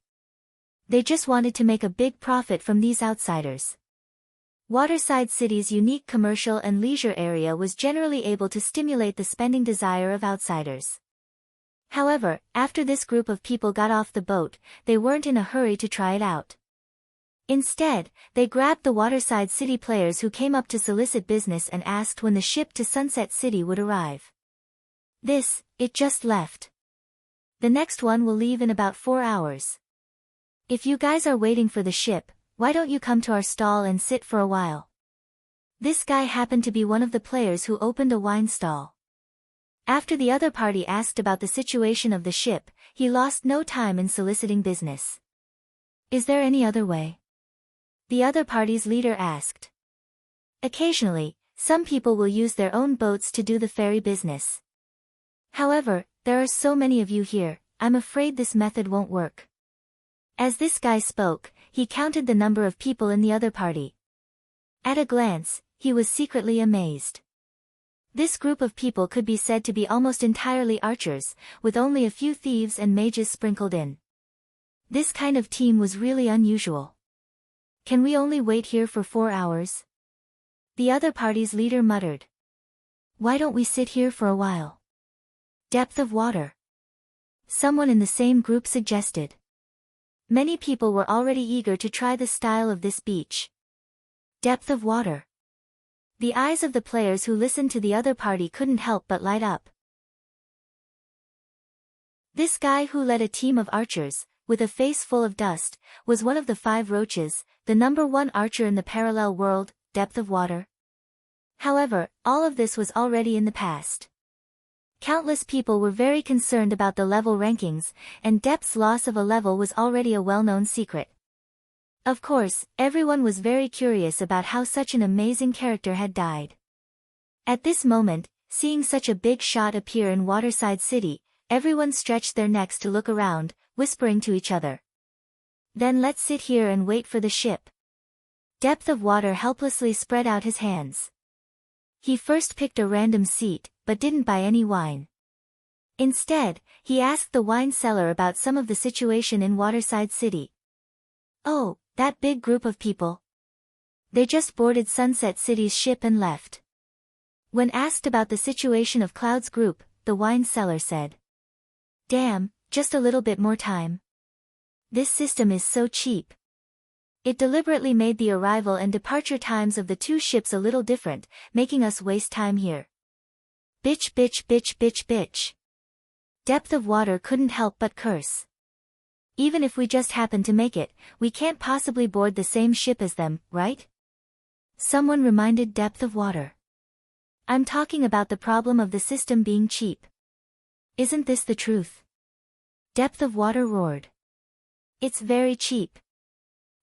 They just wanted to make a big profit from these outsiders. Waterside City's unique commercial and leisure area was generally able to stimulate the spending desire of outsiders. However, after this group of people got off the boat, they weren't in a hurry to try it out. Instead, they grabbed the Waterside City players who came up to solicit business and asked when the ship to Sunset City would arrive. It just left. The next one will leave in about 4 hours. If you guys are waiting for the ship, why don't you come to our stall and sit for a while? This guy happened to be one of the players who opened a wine stall. After the other party asked about the situation of the ship, he lost no time in soliciting business. Is there any other way? The other party's leader asked. Occasionally, some people will use their own boats to do the ferry business. However, there are so many of you here, I'm afraid this method won't work. As this guy spoke, he counted the number of people in the other party. At a glance, he was secretly amazed. This group of people could be said to be almost entirely archers, with only a few thieves and mages sprinkled in. This kind of team was really unusual. Can we only wait here for 4 hours? The other party's leader muttered. Why don't we sit here for a while? Depth of water. Someone in the same group suggested. Many people were already eager to try the style of this beach. Depth of water. The eyes of the players who listened to the other party couldn't help but light up. This guy who led a team of archers, with a face full of dust, was one of the 5 roaches, the number 1 archer in the parallel world, depth of water. However, all of this was already in the past. Countless people were very concerned about the level rankings, and Depth's loss of a level was already a well-known secret. Of course, everyone was very curious about how such an amazing character had died. At this moment, seeing such a big shot appear in Waterside City, everyone stretched their necks to look around, whispering to each other. Then let's sit here and wait for the ship. Depth of Water helplessly spread out his hands. He first picked a random seat, but didn't buy any wine. Instead, he asked the wine seller about some of the situation in Waterside City. Oh, that big group of people. They just boarded Sunset City's ship and left. When asked about the situation of Cloud's group, the wine seller said, "Damn, just a little bit more time. This system is so cheap." It deliberately made the arrival and departure times of the two ships a little different, making us waste time here. Bitch bitch bitch bitch bitch. Depth of Water couldn't help but curse. Even if we just happen to make it, we can't possibly board the same ship as them, right? Someone reminded Depth of Water. I'm talking about the problem of the system being cheap. Isn't this the truth? Depth of Water roared. It's very cheap.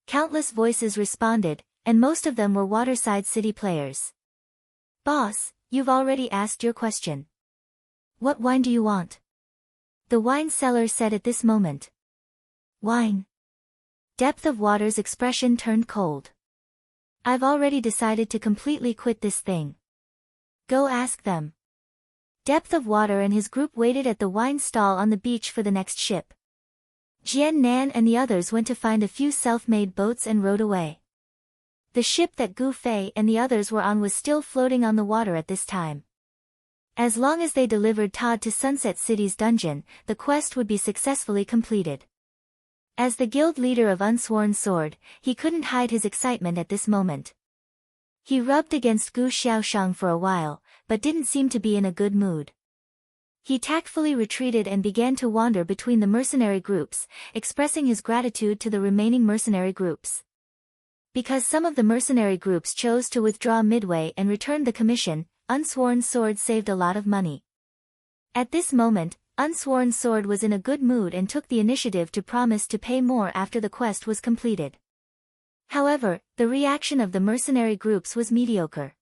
Countless voices responded, and most of them were Waterside City players. Boss, you've already asked your question. What wine do you want? The wine seller said at this moment. Wine. Depth of Water's expression turned cold. I've already decided to completely quit this thing. Go ask them. Depth of Water and his group waited at the wine stall on the beach for the next ship. Jian Nan and the others went to find a few self-made boats and rowed away. The ship that Gu Fei and the others were on was still floating on the water at this time. As long as they delivered Todd to Sunset City's dungeon, the quest would be successfully completed. As the guild leader of Unsworn Sword, he couldn't hide his excitement at this moment. He rubbed against Gu Xiaoshang for a while, but didn't seem to be in a good mood. He tactfully retreated and began to wander between the mercenary groups, expressing his gratitude to the remaining mercenary groups. Because some of the mercenary groups chose to withdraw midway and returned the commission, Unsworn Sword saved a lot of money. At this moment, Unsworn Sword was in a good mood and took the initiative to promise to pay more after the quest was completed. However, the reaction of the mercenary groups was mediocre.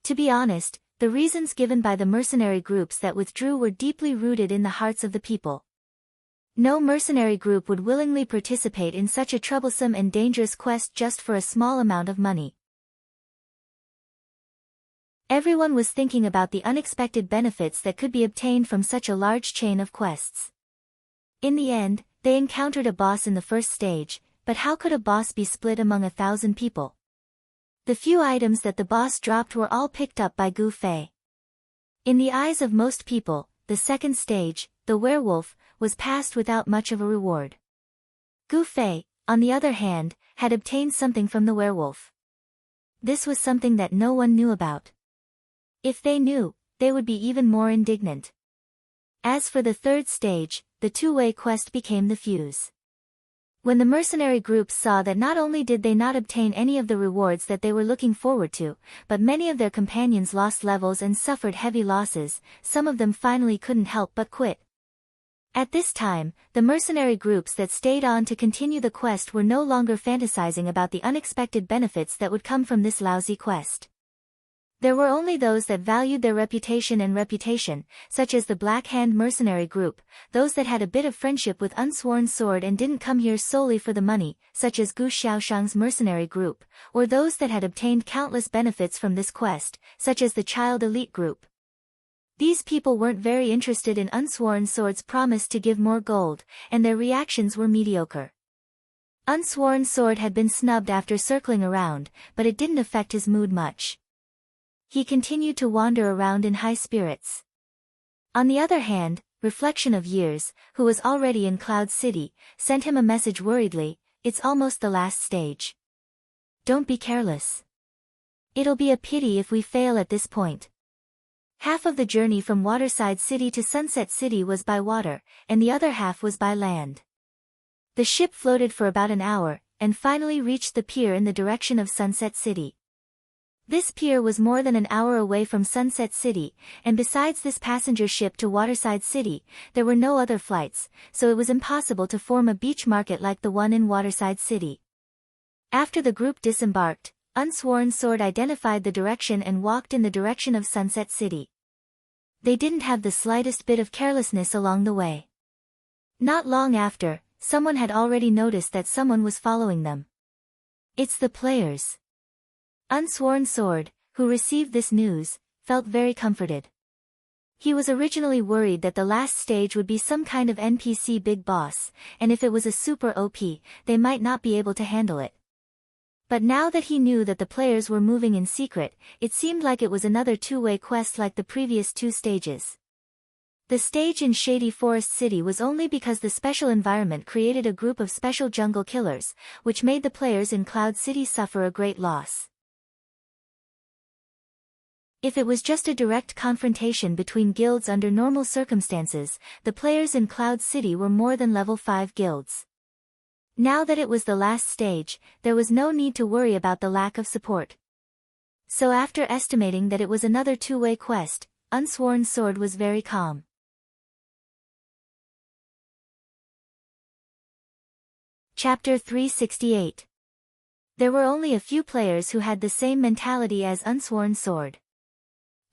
To be honest, the reasons given by the mercenary groups that withdrew were deeply rooted in the hearts of the people. No mercenary group would willingly participate in such a troublesome and dangerous quest just for a small amount of money. Everyone was thinking about the unexpected benefits that could be obtained from such a large chain of quests. In the end, they encountered a boss in the first stage, but how could a boss be split among 1,000 people? The few items that the boss dropped were all picked up by Gu Fei. In the eyes of most people, the second stage, the werewolf, was passed without much of a reward. Gu Fei, on the other hand, had obtained something from the werewolf. This was something that no one knew about. If they knew, they would be even more indignant. As for the third stage, the two-way quest became the fuse. When the mercenary groups saw that not only did they not obtain any of the rewards that they were looking forward to, but many of their companions lost levels and suffered heavy losses, some of them finally couldn't help but quit. At this time, the mercenary groups that stayed on to continue the quest were no longer fantasizing about the unexpected benefits that would come from this lousy quest. There were only those that valued their reputation, such as the Black Hand mercenary group, those that had a bit of friendship with Unsworn Sword and didn't come here solely for the money, such as Gu Xiaoshang's mercenary group, or those that had obtained countless benefits from this quest, such as the Child Elite group. These people weren't very interested in Unsworn Sword's promise to give more gold, and their reactions were mediocre. Unsworn Sword had been snubbed after circling around, but it didn't affect his mood much. He continued to wander around in high spirits. On the other hand, Reflection of Years, who was already in Cloud City, sent him a message worriedly, "It's almost the last stage. Don't be careless. It'll be a pity if we fail at this point." Half of the journey from Waterside City to Sunset City was by water, and the other half was by land. The ship floated for about an hour, and finally reached the pier in the direction of Sunset City. This pier was more than an hour away from Sunset City, and besides this passenger ship to Waterside City, there were no other flights, so it was impossible to form a beach market like the one in Waterside City. After the group disembarked, Unsworn Sword identified the direction and walked in the direction of Sunset City. They didn't have the slightest bit of carelessness along the way. Not long after, someone had already noticed that someone was following them. It's the players. Unsworn Sword, who received this news, felt very comforted. He was originally worried that the last stage would be some kind of NPC big boss, and if it was a super OP, they might not be able to handle it. But now that he knew that the players were moving in secret, it seemed like it was another two-way quest like the previous two stages. The stage in Shady Forest City was only because the special environment created a group of special jungle killers, which made the players in Cloud City suffer a great loss. If it was just a direct confrontation between guilds under normal circumstances, the players in Cloud City were more than level 5 guilds. Now that it was the last stage, there was no need to worry about the lack of support. So after estimating that it was another two-way quest, Unsworn Sword was very calm. Chapter 368. There were only a few players who had the same mentality as Unsworn Sword.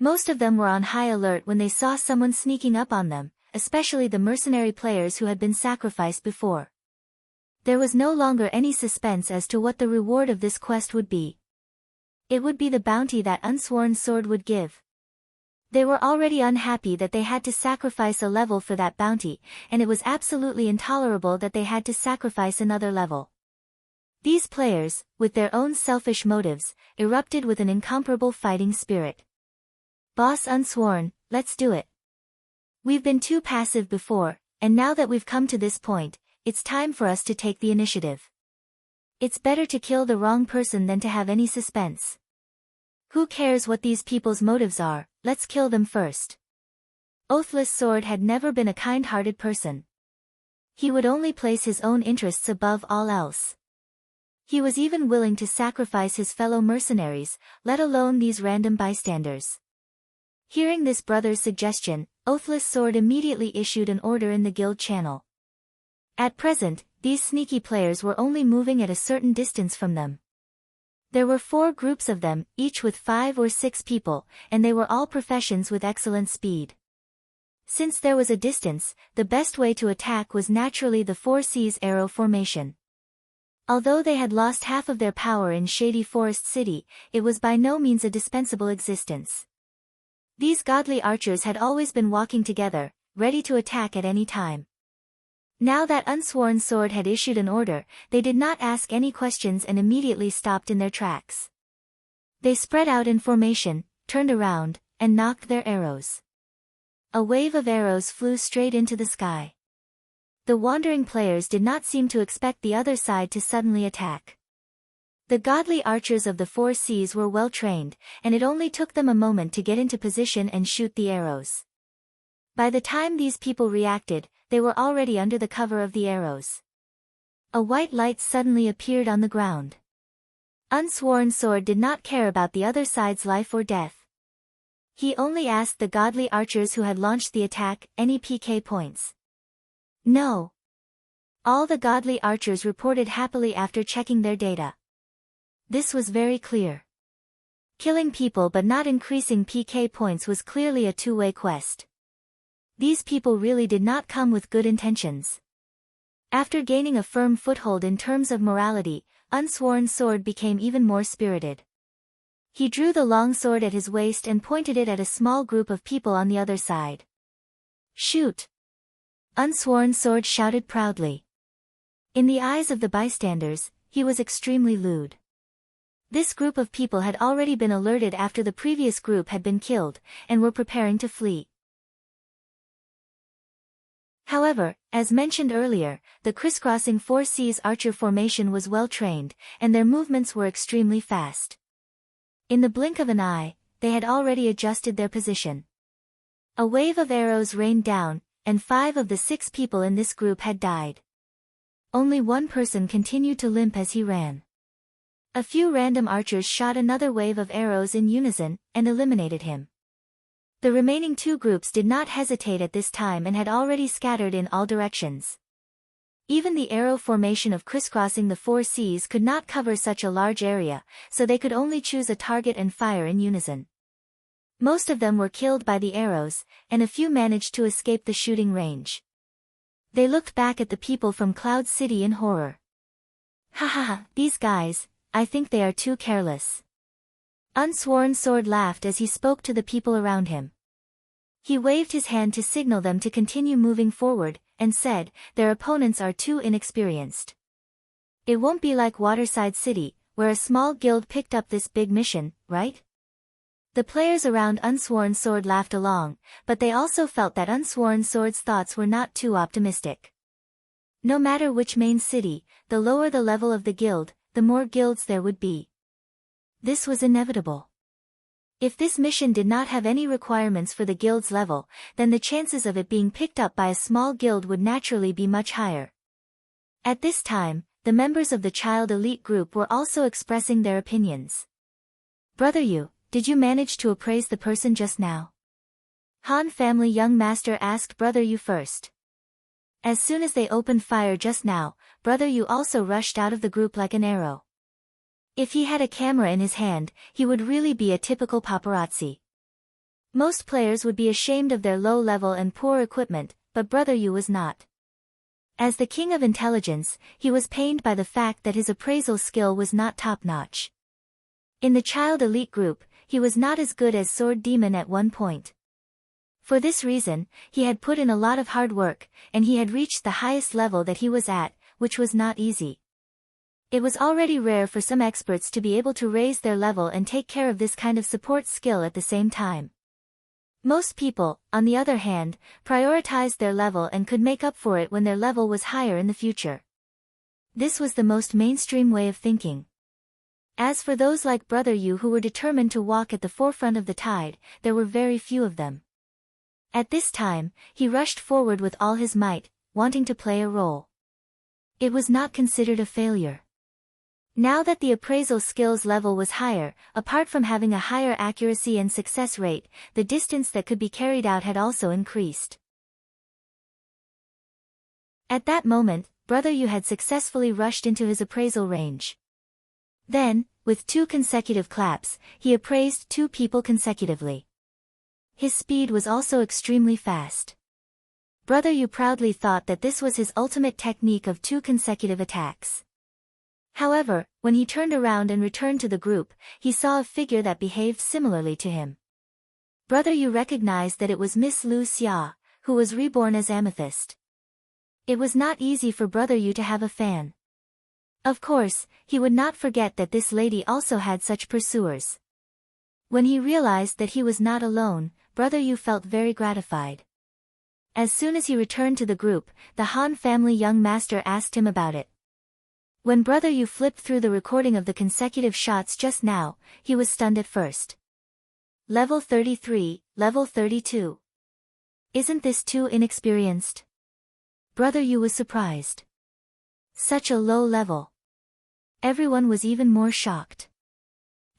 Most of them were on high alert when they saw someone sneaking up on them, especially the mercenary players who had been sacrificed before. There was no longer any suspense as to what the reward of this quest would be. It would be the bounty that Unsworn Sword would give. They were already unhappy that they had to sacrifice a level for that bounty, and it was absolutely intolerable that they had to sacrifice another level. These players, with their own selfish motives, erupted with an incomparable fighting spirit. Boss Unsworn, let's do it. We've been too passive before, and now that we've come to this point, it's time for us to take the initiative. It's better to kill the wrong person than to have any suspense. Who cares what these people's motives are, let's kill them first. Oathless Sword had never been a kind-hearted person. He would only place his own interests above all else. He was even willing to sacrifice his fellow mercenaries, let alone these random bystanders. Hearing this brother's suggestion, Oathless Sword immediately issued an order in the guild channel. At present, these sneaky players were only moving at a certain distance from them. There were 4 groups of them, each with 5 or 6 people, and they were all professions with excellent speed. Since there was a distance, the best way to attack was naturally the 4 C's arrow formation. Although they had lost half of their power in Shady Forest City, it was by no means a dispensable existence. These godly archers had always been walking together, ready to attack at any time. Now that Unsworn Sword had issued an order, they did not ask any questions and immediately stopped in their tracks. They spread out in formation, turned around, and knocked their arrows. A wave of arrows flew straight into the sky. The wandering players did not seem to expect the other side to suddenly attack. The godly archers of the 4 C's were well trained, and it only took them a moment to get into position and shoot the arrows. By the time these people reacted, they were already under the cover of the arrows. A white light suddenly appeared on the ground. Unsworn Sword did not care about the other side's life or death. He only asked the godly archers who had launched the attack, any PK points. No. All the godly archers reported happily after checking their data. This was very clear. Killing people but not increasing PK points was clearly a two-way quest. These people really did not come with good intentions. After gaining a firm foothold in terms of morality, Unsworn Sword became even more spirited. He drew the long sword at his waist and pointed it at a small group of people on the other side. Shoot! Unsworn Sword shouted proudly. In the eyes of the bystanders, he was extremely lewd. This group of people had already been alerted after the previous group had been killed, and were preparing to flee. However, as mentioned earlier, the crisscrossing 4 C's archer formation was well trained, and their movements were extremely fast. In the blink of an eye, they had already adjusted their position. A wave of arrows rained down, and 5 of the 6 people in this group had died. Only one person continued to limp as he ran. A few random archers shot another wave of arrows in unison, and eliminated him. The remaining two groups did not hesitate at this time and had already scattered in all directions. Even the arrow formation of crisscrossing the four seas could not cover such a large area, so they could only choose a target and fire in unison. Most of them were killed by the arrows, and a few managed to escape the shooting range. They looked back at the people from Cloud City in horror. Ha ha ha, these guys, I think they are too careless. Unsworn Sword laughed as he spoke to the people around him. He waved his hand to signal them to continue moving forward, and said, their opponents are too inexperienced. It won't be like Waterside City, where a small guild picked up this big mission, right? The players around Unsworn Sword laughed along, but they also felt that Unsworn Sword's thoughts were not too optimistic. No matter which main city, the lower the level of the guild, the more guilds there would be. This was inevitable. If this mission did not have any requirements for the guild's level, then the chances of it being picked up by a small guild would naturally be much higher. At this time, the members of the child elite group were also expressing their opinions. Brother Yu, did you manage to appraise the person just now? Han family young master asked Brother Yu first. As soon as they opened fire just now, Brother Yu also rushed out of the group like an arrow. If he had a camera in his hand, he would really be a typical paparazzi. Most players would be ashamed of their low level and poor equipment, but Brother Yu was not. As the king of intelligence, he was pained by the fact that his appraisal skill was not top-notch. In the child elite group, he was not as good as Sword Demon at one point. For this reason, he had put in a lot of hard work, and he had reached the highest level that he was at, which was not easy. It was already rare for some experts to be able to raise their level and take care of this kind of support skill at the same time. Most people, on the other hand, prioritized their level and could make up for it when their level was higher in the future. This was the most mainstream way of thinking. As for those like Brother Yu who were determined to walk at the forefront of the tide, there were very few of them. At this time, he rushed forward with all his might, wanting to play a role. It was not considered a failure. Now that the appraisal skills level was higher, apart from having a higher accuracy and success rate, the distance that could be carried out had also increased. At that moment, Brother Yu had successfully rushed into his appraisal range. Then, with 2 consecutive claps, he appraised 2 people consecutively. His speed was also extremely fast. Brother Yu proudly thought that this was his ultimate technique of 2 consecutive attacks. However, when he turned around and returned to the group, he saw a figure that behaved similarly to him. Brother Yu recognized that it was Miss Lu Xia, who was reborn as Amethyst. It was not easy for Brother Yu to have a fan. Of course, he would not forget that this lady also had such pursuers. When he realized that he was not alone, Brother Yu felt very gratified. As soon as he returned to the group, the Han family young master asked him about it. When Brother Yu flipped through the recording of the consecutive shots just now, he was stunned at first. Level 33, level 32. Isn't this too inexperienced? Brother Yu was surprised. Such a low level. Everyone was even more shocked.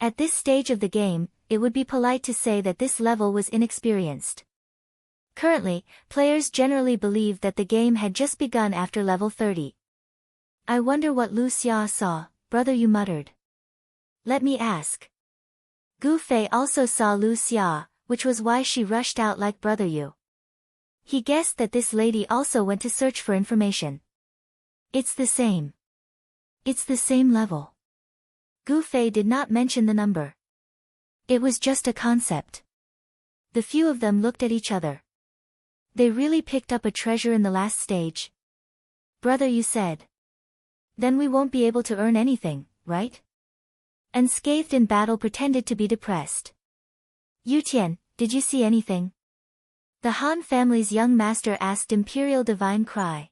At this stage of the game, it would be polite to say that this level was inexperienced. Currently, players generally believe that the game had just begun after level 30. I wonder what Lu Xia saw, Brother Yu muttered. Let me ask. Gu Fei also saw Lu Xia, which was why she rushed out like Brother Yu. He guessed that this lady also went to search for information. It's the same. It's the same level. Gu Fei did not mention the number. It was just a concept. The few of them looked at each other. They really picked up a treasure in the last stage. Brother Yu said. Then we won't be able to earn anything, right? Unscathed in battle pretended to be depressed. Yu Tian, did you see anything? The Han family's young master asked Imperial Divine Cry.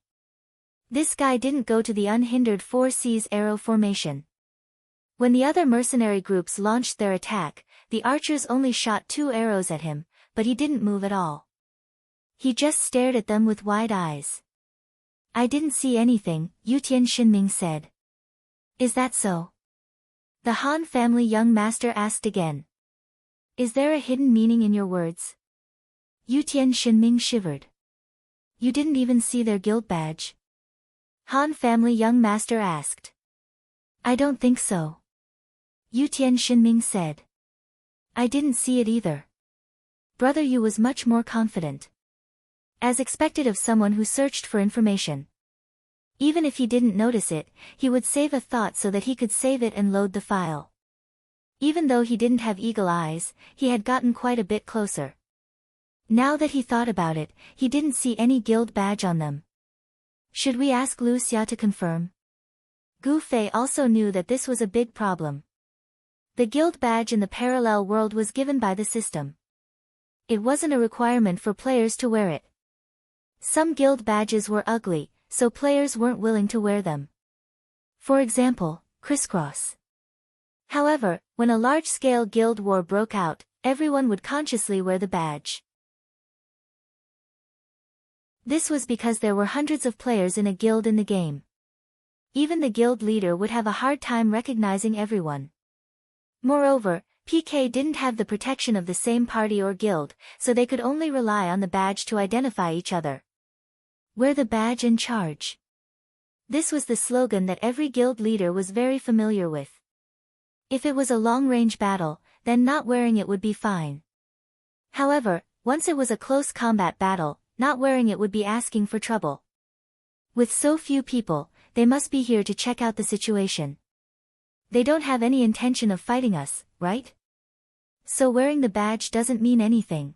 This guy didn't go to the unhindered 4 seas arrow formation. When the other mercenary groups launched their attack, the archers only shot 2 arrows at him, but he didn't move at all. He just stared at them with wide eyes. I didn't see anything, Yu Tian Xinming said. Is that so? The Han family young master asked again. Is there a hidden meaning in your words? Yu Tian Shinming shivered. You didn't even see their guild badge? Han family young master asked. I don't think so. Yu Tian Shinming said. I didn't see it either. Brother Yu was much more confident. As expected of someone who searched for information. Even if he didn't notice it, he would save a thought so that he could save it and load the file. Even though he didn't have eagle eyes, he had gotten quite a bit closer. Now that he thought about it, he didn't see any guild badge on them. Should we ask Lu Xia to confirm? Gu Fei also knew that this was a big problem. The guild badge in the parallel world was given by the system. It wasn't a requirement for players to wear it. Some guild badges were ugly, so players weren't willing to wear them. For example, crisscross. However, when a large-scale guild war broke out, everyone would consciously wear the badge. This was because there were hundreds of players in a guild in the game. Even the guild leader would have a hard time recognizing everyone. Moreover, PK didn't have the protection of the same party or guild, so they could only rely on the badge to identify each other. Wear the badge and charge. This was the slogan that every guild leader was very familiar with. If it was a long-range battle, then not wearing it would be fine. However, once it was a close combat battle, not wearing it would be asking for trouble. With so few people, they must be here to check out the situation. They don't have any intention of fighting us, right? So wearing the badge doesn't mean anything.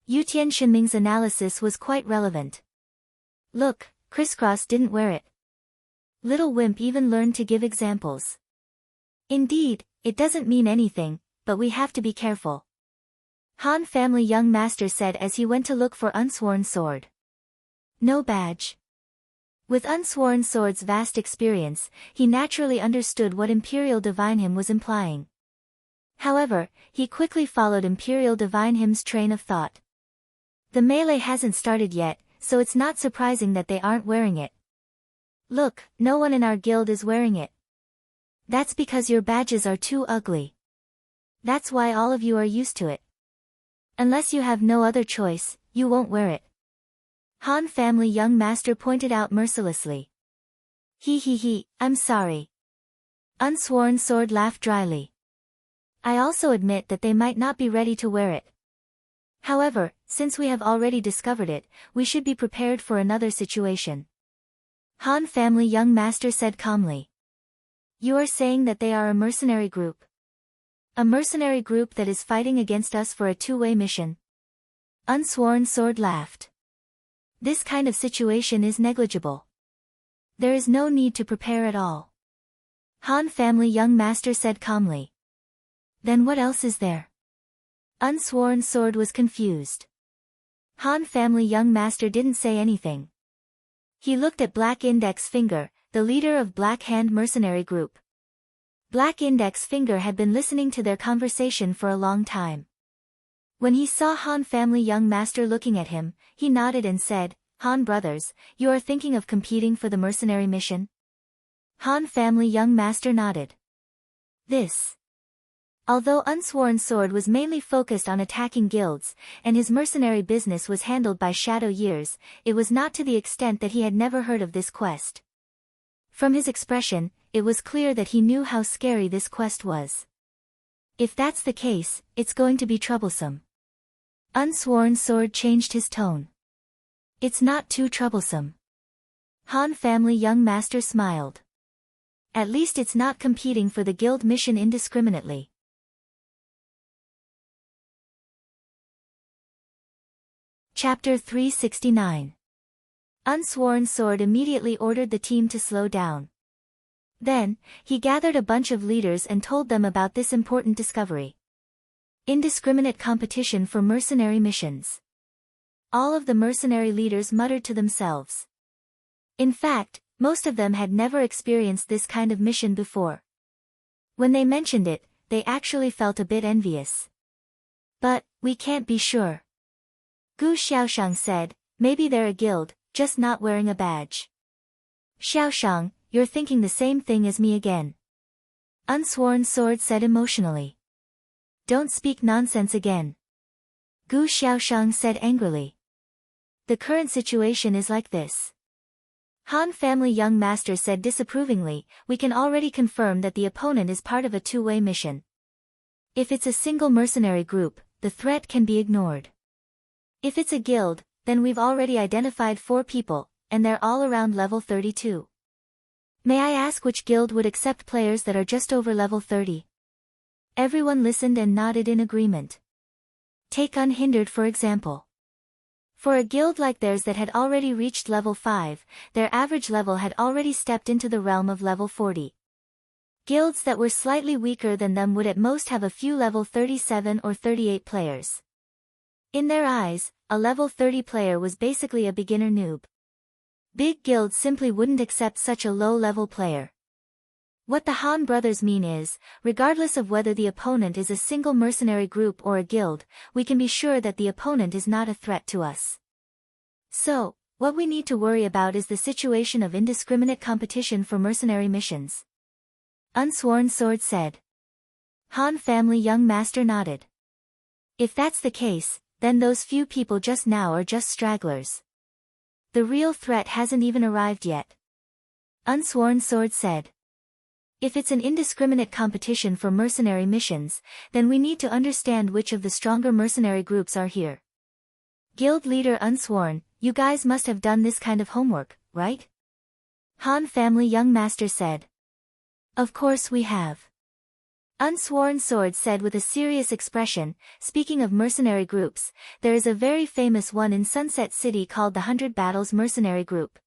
Yu Tian Shinming's analysis was quite relevant. Look, Crisscross didn't wear it. Little Wimp even learned to give examples. Indeed, it doesn't mean anything, but we have to be careful. Han family young master said as he went to look for Unsworn Sword. No badge. With Unsworn Sword's vast experience, he naturally understood what Imperial Divine Hymn was implying. However, he quickly followed Imperial Divine Hymn's train of thought. The melee hasn't started yet, so it's not surprising that they aren't wearing it. Look, no one in our guild is wearing it. That's because your badges are too ugly. That's why all of you are used to it. Unless you have no other choice, you won't wear it. Han family young master pointed out mercilessly. He, I'm sorry. Unsworn Sword laughed dryly. I also admit that they might not be ready to wear it. However, since we have already discovered it, we should be prepared for another situation. Han family young master said calmly. You are saying that they are a mercenary group? A mercenary group that is fighting against us for a two-way mission? Unsworn Sword laughed. This kind of situation is negligible. There is no need to prepare at all. Han family young master said calmly. Then what else is there? Unsworn Sword was confused. Han family young master didn't say anything. He looked at Black Index Finger, the leader of Black Hand Mercenary Group. Black Index Finger had been listening to their conversation for a long time. When he saw Han family young master looking at him, he nodded and said, Han brothers, you are thinking of competing for the mercenary mission? Han family young master nodded. Although Unsworn Sword was mainly focused on attacking guilds, and his mercenary business was handled by Shadow Years, it was not to the extent that he had never heard of this quest. From his expression, it was clear that he knew how scary this quest was. If that's the case, it's going to be troublesome. Unsworn Sword changed his tone. It's not too troublesome. Han family young master smiled. At least it's not competing for the guild mission indiscriminately. Chapter 369. Unsworn Sword immediately ordered the team to slow down. Then, he gathered a bunch of leaders and told them about this important discovery. Indiscriminate competition for mercenary missions. All of the mercenary leaders muttered to themselves. In fact, most of them had never experienced this kind of mission before. When they mentioned it, they actually felt a bit envious. But, we can't be sure. Gu Xiaoshang said, maybe they're a guild, just not wearing a badge. Xiaoshang, you're thinking the same thing as me again. Unsworn Sword said emotionally. Don't speak nonsense again. Gu Xiaoshang said angrily. The current situation is like this. Han family young master said disapprovingly, we can already confirm that the opponent is part of a two-way mission. If it's a single mercenary group, the threat can be ignored. If it's a guild, then we've already identified 4 people, and they're all around level 32. May I ask which guild would accept players that are just over level 30? Everyone listened and nodded in agreement. Take Unhindered for example. For a guild like theirs that had already reached level 5, their average level had already stepped into the realm of level 40. Guilds that were slightly weaker than them would at most have a few level 37 or 38 players. In their eyes, a level 30 player was basically a beginner noob. Big guilds simply wouldn't accept such a low-level player. What the Han brothers mean is, regardless of whether the opponent is a single mercenary group or a guild, we can be sure that the opponent is not a threat to us. So, what we need to worry about is the situation of indiscriminate competition for mercenary missions. Unsworn Sword said. Han family young master nodded. If that's the case, then those few people just now are just stragglers. The real threat hasn't even arrived yet. Unsworn Sword said. If it's an indiscriminate competition for mercenary missions, then we need to understand which of the stronger mercenary groups are here. Guild leader Unsworn, you guys must have done this kind of homework, right? Han family young master said. Of course we have. Unsworn Sword said with a serious expression, speaking of mercenary groups, there is a very famous one in Sunset City called the 100 Battles Mercenary Group.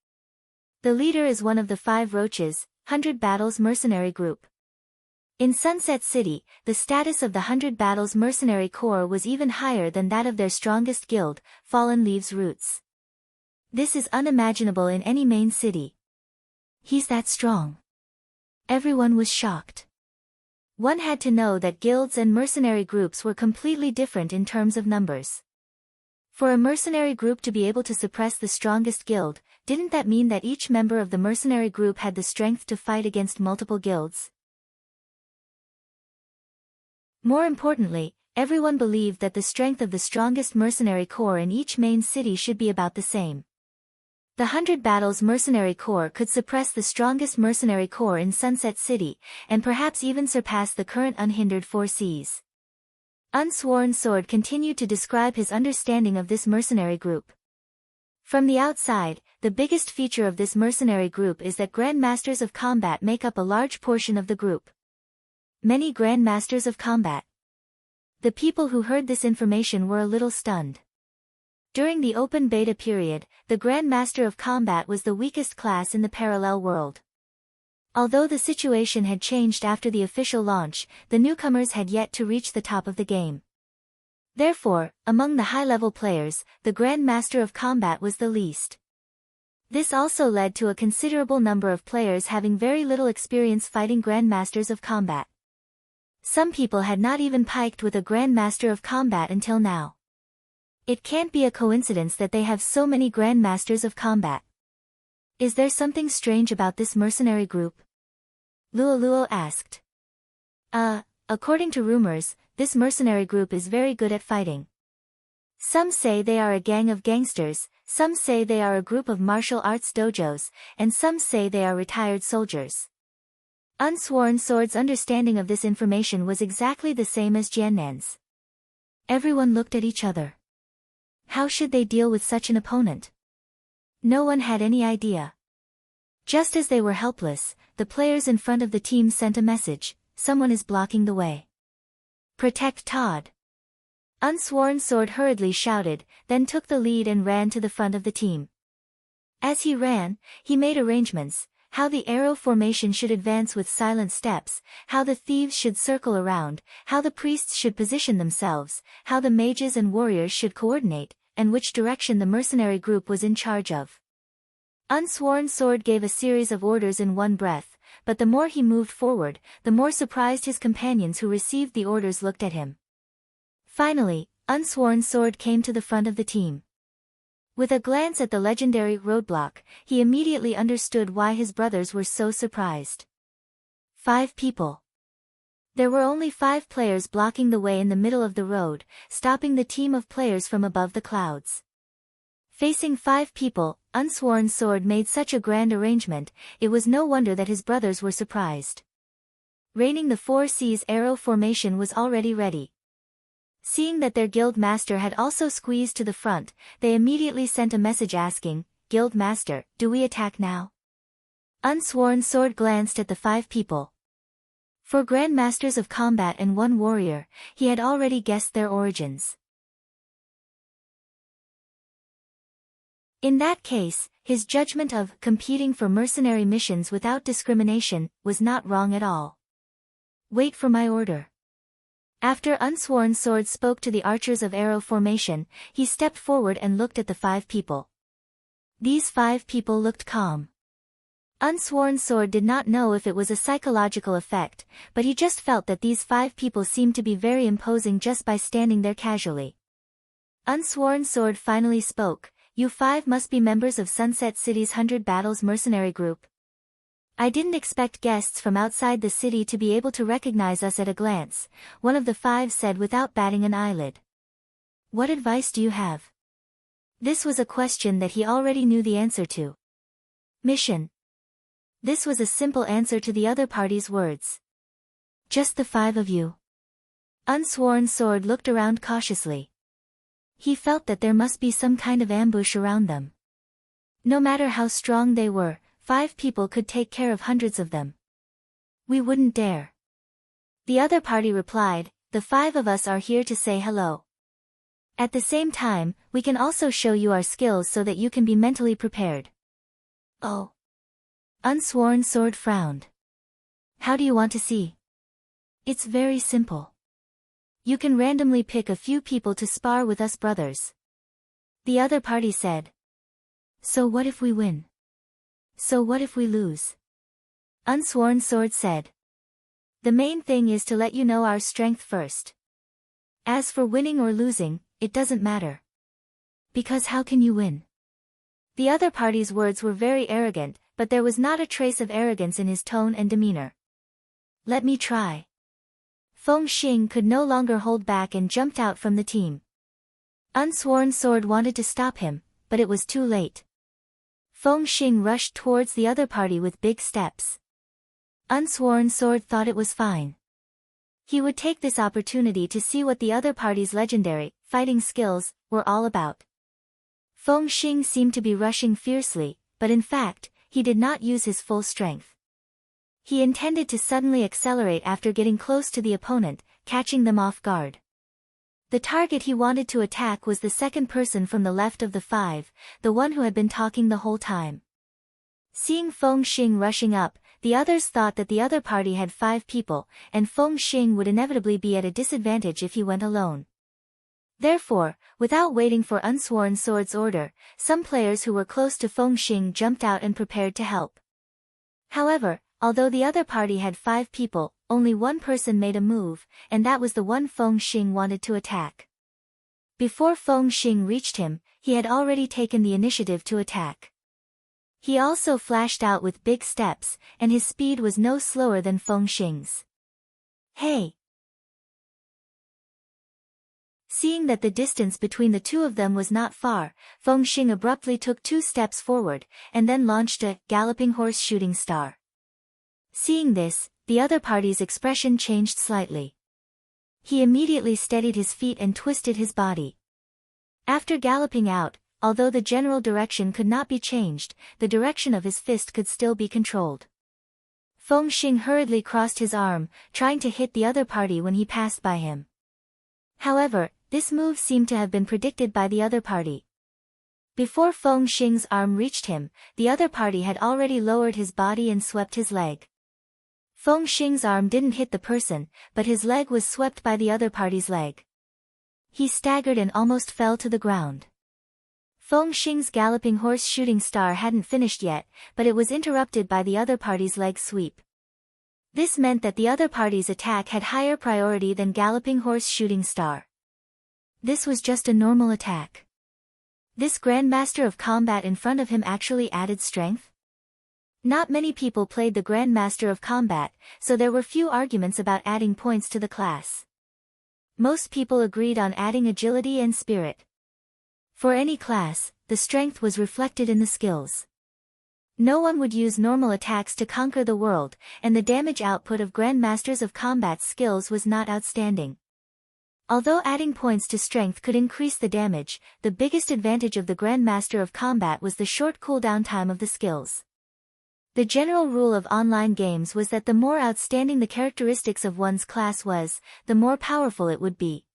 The leader is one of the 5 roaches, 100 Battles Mercenary Group. In Sunset City, the status of the 100 Battles Mercenary Corps was even higher than that of their strongest guild, Fallen Leaves Roots. This is unimaginable in any main city. He's that strong. Everyone was shocked. One had to know that guilds and mercenary groups were completely different in terms of numbers. For a mercenary group to be able to suppress the strongest guild, didn't that mean that each member of the mercenary group had the strength to fight against multiple guilds? More importantly, everyone believed that the strength of the strongest mercenary corps in each main city should be about the same. The 100 Battles Mercenary Corps could suppress the strongest mercenary corps in Sunset City, and perhaps even surpass the current Unhindered 4Cs. Unsworn Sword continued to describe his understanding of this mercenary group. From the outside, the biggest feature of this mercenary group is that Grandmasters of Combat make up a large portion of the group. Many Grandmasters of Combat. The people who heard this information were a little stunned. During the open beta period, the Grandmaster of Combat was the weakest class in the parallel world. Although the situation had changed after the official launch, the newcomers had yet to reach the top of the game. Therefore, among the high-level players, the Grandmaster of Combat was the least. This also led to a considerable number of players having very little experience fighting Grandmasters of Combat. Some people had not even piked with a Grandmaster of Combat until now. It can't be a coincidence that they have so many Grandmasters of Combat. Is there something strange about this mercenary group? Luoluo asked. According to rumors, this mercenary group is very good at fighting. Some say they are a gang of gangsters, some say they are a group of martial arts dojos, and some say they are retired soldiers. Unsworn Sword's understanding of this information was exactly the same as Jiannan's. Everyone looked at each other. How should they deal with such an opponent? No one had any idea. Just as they were helpless, the players in front of the team sent a message, someone is blocking the way. Protect Todd. Unsworn Sword hurriedly shouted, then took the lead and ran to the front of the team. As he ran, he made arrangements, how the arrow formation should advance with silent steps, how the thieves should circle around, how the priests should position themselves, how the mages and warriors should coordinate, and which direction the mercenary group was in charge of. Unsworn Sword gave a series of orders in one breath, but the more he moved forward, the more surprised his companions who received the orders looked at him. Finally, Unsworn Sword came to the front of the team. With a glance at the legendary roadblock, he immediately understood why his brothers were so surprised. 5 people. There were only 5 players blocking the way in the middle of the road, stopping the team of players from above the clouds. Facing 5 people, Unsworn Sword made such a grand arrangement, it was no wonder that his brothers were surprised. Raining the 4 Seas arrow formation was already ready. Seeing that their guild master had also squeezed to the front, they immediately sent a message asking, "Guild master, do we attack now?" Unsworn Sword glanced at the 5 people. 4 grandmasters of combat and 1 warrior, he had already guessed their origins. In that case, his judgment of competing for mercenary missions without discrimination was not wrong at all. Wait for my order. After Unsworn Sword spoke to the archers of arrow formation, he stepped forward and looked at the 5 people. These 5 people looked calm. Unsworn Sword did not know if it was a psychological effect, but he just felt that these 5 people seemed to be very imposing just by standing there casually. Unsworn Sword finally spoke, "You 5 must be members of Sunset City's 100 Battles mercenary group. I didn't expect guests from outside the city to be able to recognize us at a glance," one of the 5 said without batting an eyelid. "What advice do you have?" This was a question that he already knew the answer to. Mission. This was a simple answer to the other party's words. Just the 5 of you? Unsworn Sword looked around cautiously. He felt that there must be some kind of ambush around them. No matter how strong they were, 5 people could take care of hundreds of them. "We wouldn't dare." The other party replied, "The 5 of us are here to say hello. At the same time, we can also show you our skills so that you can be mentally prepared." "Oh." Unsworn Sword frowned. "How do you want to see?" "It's very simple. You can randomly pick a few people to spar with us brothers." The other party said. "So what if we win? So what if we lose?" Unsworn Sword said. "The main thing is to let you know our strength first. As for winning or losing, it doesn't matter. Because how can you win?" The other party's words were very arrogant, but there was not a trace of arrogance in his tone and demeanor. "Let me try." Feng Xing could no longer hold back and jumped out from the team. Unsworn Sword wanted to stop him, but it was too late. Feng Xing rushed towards the other party with big steps. Unsworn Sword thought it was fine. He would take this opportunity to see what the other party's legendary, fighting skills, were all about. Feng Xing seemed to be rushing fiercely, but in fact, he did not use his full strength. He intended to suddenly accelerate after getting close to the opponent, catching them off guard. The target he wanted to attack was the second person from the left of the 5, the one who had been talking the whole time. Seeing Feng Xing rushing up, the others thought that the other party had 5 people, and Feng Xing would inevitably be at a disadvantage if he went alone. Therefore, without waiting for Unsworn Sword's order, some players who were close to Feng Xing jumped out and prepared to help. However, although the other party had 5 people, only one person made a move, and that was the one Feng Xing wanted to attack. Before Feng Xing reached him, he had already taken the initiative to attack. He also flashed out with big steps, and his speed was no slower than Feng Xing's. "Hey!" Seeing that the distance between the 2 of them was not far, Feng Xing abruptly took 2 steps forward, and then launched a galloping horse shooting star. Seeing this, the other party's expression changed slightly. He immediately steadied his feet and twisted his body. After galloping out, although the general direction could not be changed, the direction of his fist could still be controlled. Feng Xing hurriedly crossed his arm, trying to hit the other party when he passed by him. However, this move seemed to have been predicted by the other party. Before Feng Xing's arm reached him, the other party had already lowered his body and swept his leg. Feng Xing's arm didn't hit the person, but his leg was swept by the other party's leg. He staggered and almost fell to the ground. Feng Xing's galloping horse shooting star hadn't finished yet, but it was interrupted by the other party's leg sweep. This meant that the other party's attack had higher priority than galloping horse shooting star. This was just a normal attack. This Grandmaster of Combat in front of him actually added strength? Not many people played the Grandmaster of Combat, so there were few arguments about adding points to the class. Most people agreed on adding agility and spirit. For any class, the strength was reflected in the skills. No one would use normal attacks to conquer the world, and the damage output of Grandmasters of Combat's skills was not outstanding. Although adding points to strength could increase the damage, the biggest advantage of the Grandmaster of Combat was the short cooldown time of the skills. The general rule of online games was that the more outstanding the characteristics of one's class was, the more powerful it would be.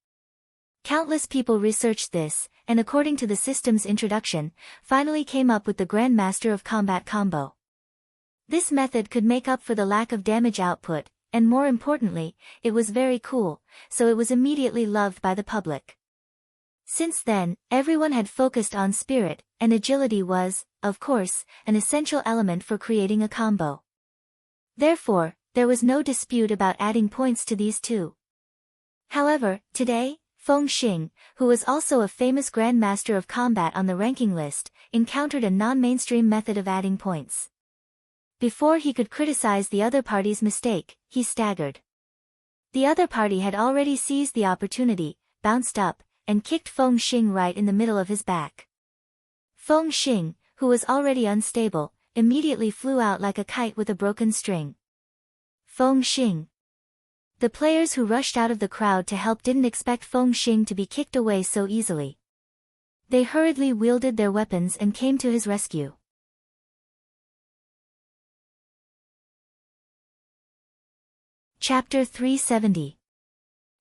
Countless people researched this, and according to the system's introduction, finally came up with the Grandmaster of Combat combo. This method could make up for the lack of damage output, and more importantly, it was very cool, so it was immediately loved by the public. Since then, everyone had focused on spirit, and agility was, of course, an essential element for creating a combo. Therefore, there was no dispute about adding points to these two. However, today, Feng Xing, who was also a famous Grandmaster of Combat on the ranking list, encountered a non-mainstream method of adding points. Before he could criticize the other party's mistake, he staggered. The other party had already seized the opportunity, bounced up, and kicked Feng Xing right in the middle of his back. Feng Xing, who was already unstable, immediately flew out like a kite with a broken string. Feng Xing. The players who rushed out of the crowd to help didn't expect Feng Xing to be kicked away so easily. They hurriedly wielded their weapons and came to his rescue. Chapter 370.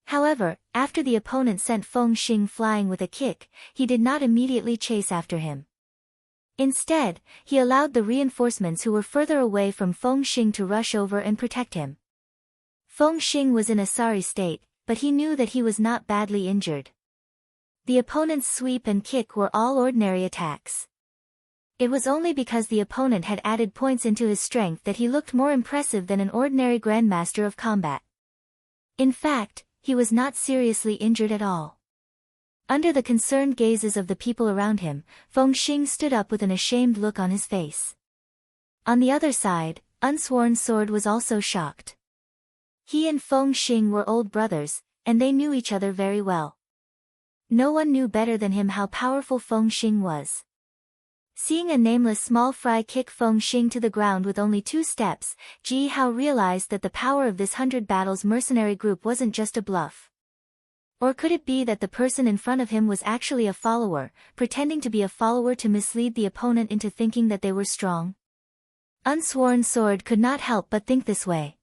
However, after the opponent sent Feng Xing flying with a kick, he did not immediately chase after him. Instead, he allowed the reinforcements who were further away from Feng Xing to rush over and protect him. Feng Xing was in a sorry state, but he knew that he was not badly injured. The opponent's sweep and kick were all ordinary attacks. It was only because the opponent had added points into his strength that he looked more impressive than an ordinary Grandmaster of Combat. In fact, he was not seriously injured at all. Under the concerned gazes of the people around him, Feng Xing stood up with an ashamed look on his face. On the other side, Unsworn Sword was also shocked. He and Feng Xing were old brothers, and they knew each other very well. No one knew better than him how powerful Feng Xing was. Seeing a nameless small fry kick Feng Xing to the ground with only 2 steps, Ji Hao realized that the power of this 100 battles mercenary group wasn't just a bluff. Or could it be that the person in front of him was actually a follower, pretending to be a follower to mislead the opponent into thinking that they were strong? Unsworn Sword could not help but think this way.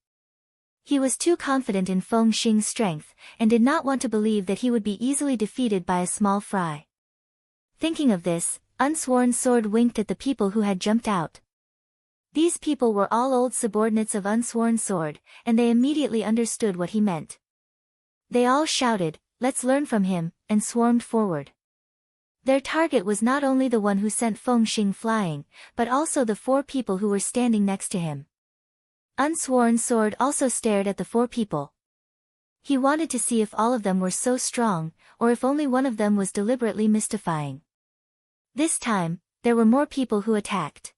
He was too confident in Feng Xing's strength, and did not want to believe that he would be easily defeated by a small fry. Thinking of this, Unsworn Sword winked at the people who had jumped out. These people were all old subordinates of Unsworn Sword, and they immediately understood what he meant. They all shouted, "Let's learn from him," and swarmed forward. Their target was not only the one who sent Feng Xing flying, but also the 4 people who were standing next to him. Unsworn Sword also stared at the 4 people. He wanted to see if all of them were so strong, or if only one of them was deliberately mystifying. This time, there were more people who attacked.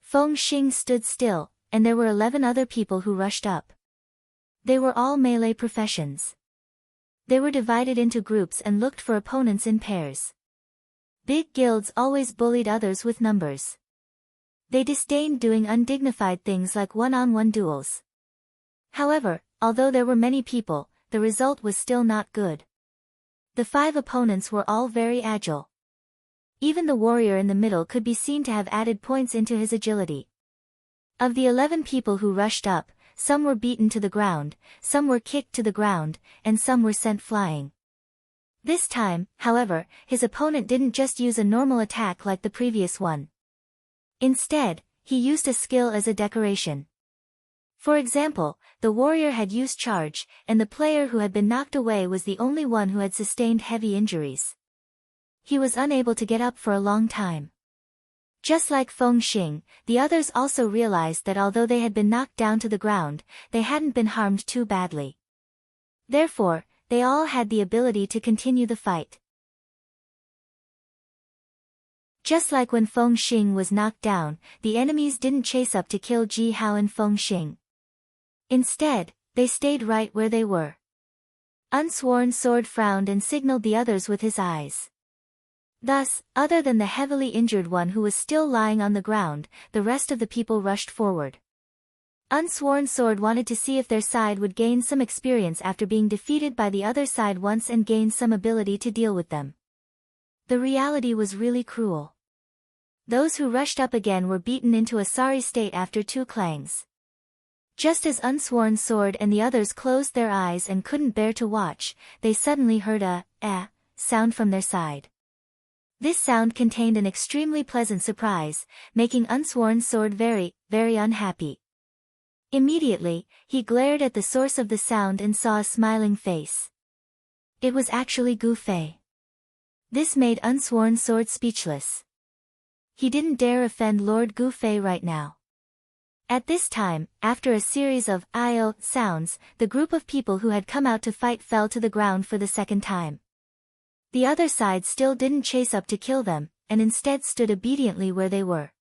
Feng Xing stood still, and there were 11 other people who rushed up. They were all melee professions. They were divided into groups and looked for opponents in pairs. Big guilds always bullied others with numbers. They disdained doing undignified things like one-on-one duels. However, although there were many people, the result was still not good. The 5 opponents were all very agile. Even the warrior in the middle could be seen to have added points into his agility. Of the 11 people who rushed up, some were beaten to the ground, some were kicked to the ground, and some were sent flying. This time, however, his opponent didn't just use a normal attack like the previous one. Instead, he used a skill as a decoration. For example, the warrior had used charge, and the player who had been knocked away was the only one who had sustained heavy injuries. He was unable to get up for a long time. Just like Feng Xing, the others also realized that although they had been knocked down to the ground, they hadn't been harmed too badly. Therefore, they all had the ability to continue the fight. Just like when Feng Xing was knocked down, the enemies didn't chase up to kill Ji Hao and Feng Xing. Instead, they stayed right where they were. Unsworn Sword frowned and signaled the others with his eyes. Thus, other than the heavily injured one who was still lying on the ground, the rest of the people rushed forward. Unsworn Sword wanted to see if their side would gain some experience after being defeated by the other side once and gain some ability to deal with them. The reality was really cruel. Those who rushed up again were beaten into a sorry state after 2 clangs. Just as Unsworn Sword and the others closed their eyes and couldn't bear to watch, they suddenly heard a sound from their side. This sound contained an extremely pleasant surprise, making Unsworn Sword very, very unhappy. Immediately, he glared at the source of the sound and saw a smiling face. It was actually Gu Fei. This made Unsworn Sword speechless. He didn't dare offend Lord Gu Fei right now. At this time, after a series of "I-O" sounds, the group of people who had come out to fight fell to the ground for the second time. The other side still didn't chase up to kill them, and instead stood obediently where they were.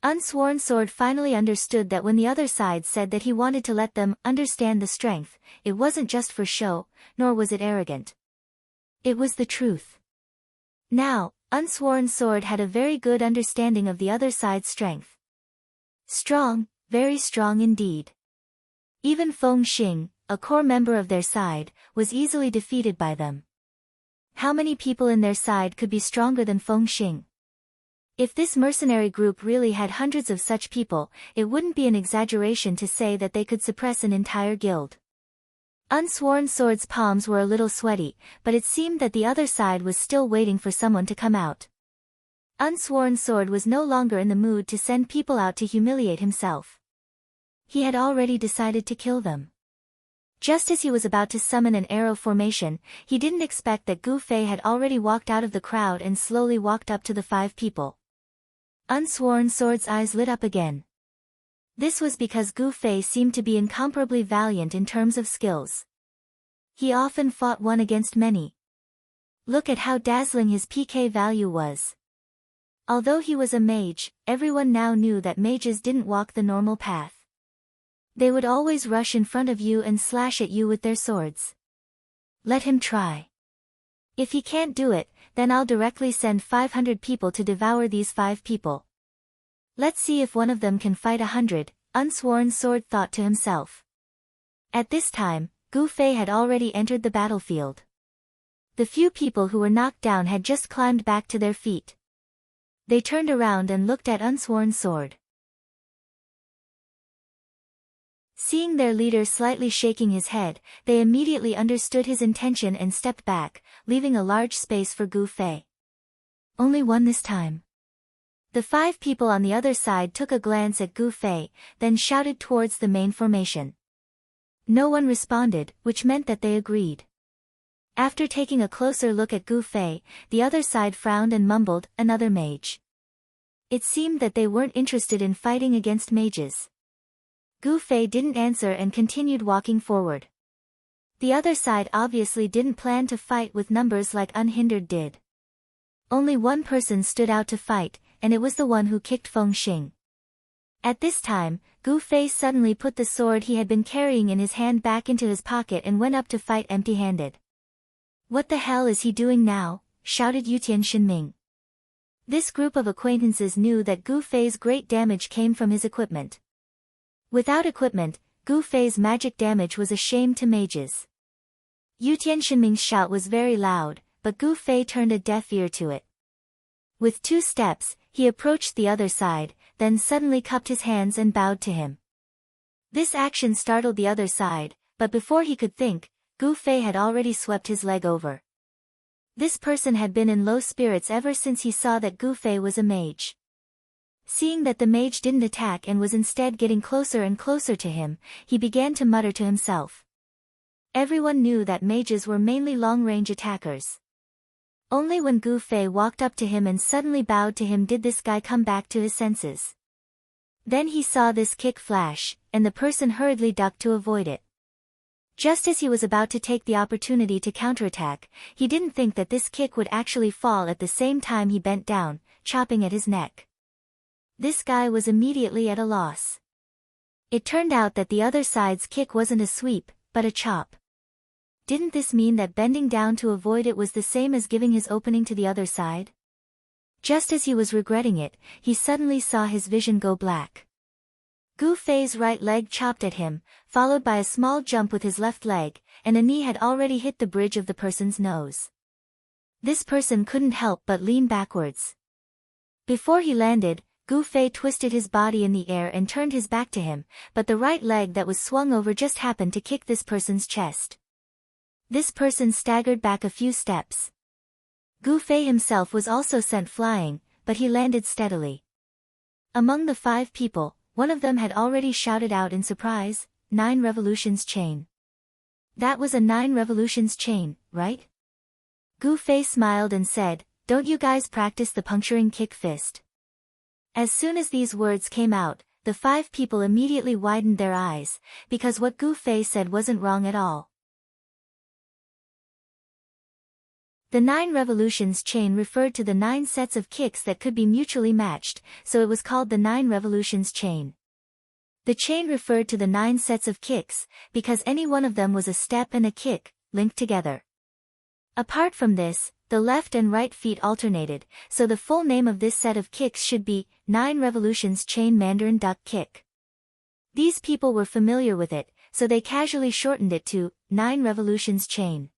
Unsworn Sword finally understood that when the other side said that he wanted to let them understand the strength, it wasn't just for show, nor was it arrogant. It was the truth. Now, Unsworn Sword had a very good understanding of the other side's strength. Strong, very strong indeed. Even Feng Xing, a core member of their side, was easily defeated by them. How many people in their side could be stronger than Feng Xing? If this mercenary group really had hundreds of such people, it wouldn't be an exaggeration to say that they could suppress an entire guild. Unsworn Sword's palms were a little sweaty, but it seemed that the other side was still waiting for someone to come out. Unsworn Sword was no longer in the mood to send people out to humiliate himself. He had already decided to kill them. Just as he was about to summon an arrow formation, he didn't expect that Gu Fei had already walked out of the crowd and slowly walked up to the 5 people. Unsworn Sword's eyes lit up again. This was because Gu Fei seemed to be incomparably valiant in terms of skills. He often fought one against many. Look at how dazzling his PK value was. Although he was a mage, everyone now knew that mages didn't walk the normal path. They would always rush in front of you and slash at you with their swords. Let him try. If he can't do it, then I'll directly send 500 people to devour these 5 people. Let's see if one of them can fight 100, Unsworn Sword thought to himself. At this time, Gu Fei had already entered the battlefield. The few people who were knocked down had just climbed back to their feet. They turned around and looked at Unsworn Sword. Seeing their leader slightly shaking his head, they immediately understood his intention and stepped back, leaving a large space for Gu Fei. Only one this time. The 5 people on the other side took a glance at Gu Fei, then shouted towards the main formation. No one responded, which meant that they agreed. After taking a closer look at Gu Fei, the other side frowned and mumbled, "Another mage." It seemed that they weren't interested in fighting against mages. Gu Fei didn't answer and continued walking forward. The other side obviously didn't plan to fight with numbers like Unhindered did. Only one person stood out to fight, and it was the one who kicked Feng Xing. At this time, Gu Fei suddenly put the sword he had been carrying in his hand back into his pocket and went up to fight empty-handed. "What the hell is he doing now?" shouted Yutian Shinming. This group of acquaintances knew that Gu Fei's great damage came from his equipment. Without equipment, Gu Fei's magic damage was a shame to mages. Yutian Shinming's shout was very loud, but Gu Fei turned a deaf ear to it. With 2 steps, he approached the other side, then suddenly cupped his hands and bowed to him. This action startled the other side, but before he could think, Gu Fei had already swept his leg over. This person had been in low spirits ever since he saw that Gu Fei was a mage. Seeing that the mage didn't attack and was instead getting closer and closer to him, he began to mutter to himself. Everyone knew that mages were mainly long-range attackers. Only when Gu Fei walked up to him and suddenly bowed to him did this guy come back to his senses. Then he saw this kick flash, and the person hurriedly ducked to avoid it. Just as he was about to take the opportunity to counterattack, he didn't think that this kick would actually fall at the same time he bent down, chopping at his neck. This guy was immediately at a loss. It turned out that the other side's kick wasn't a sweep, but a chop. Didn't this mean that bending down to avoid it was the same as giving his opening to the other side? Just as he was regretting it, he suddenly saw his vision go black. Gu Fei's right leg chopped at him, followed by a small jump with his left leg, and a knee had already hit the bridge of the person's nose. This person couldn't help but lean backwards. Before he landed, Gu Fei twisted his body in the air and turned his back to him, but the right leg that was swung over just happened to kick this person's chest. This person staggered back a few steps. Gu Fei himself was also sent flying, but he landed steadily. Among the 5 people, one of them had already shouted out in surprise, 9 revolutions chain. That was a 9 revolutions chain, right? Gu Fei smiled and said, don't you guys practice the puncturing kick fist? As soon as these words came out, the 5 people immediately widened their eyes, because what Gu Fei said wasn't wrong at all. The 9 revolutions chain referred to the 9 sets of kicks that could be mutually matched, so it was called the 9 revolutions chain. The chain referred to the 9 sets of kicks, because any one of them was a step and a kick, linked together. Apart from this, the left and right feet alternated, so the full name of this set of kicks should be 9 revolutions chain Mandarin duck kick. These people were familiar with it, so they casually shortened it to 9 revolutions chain.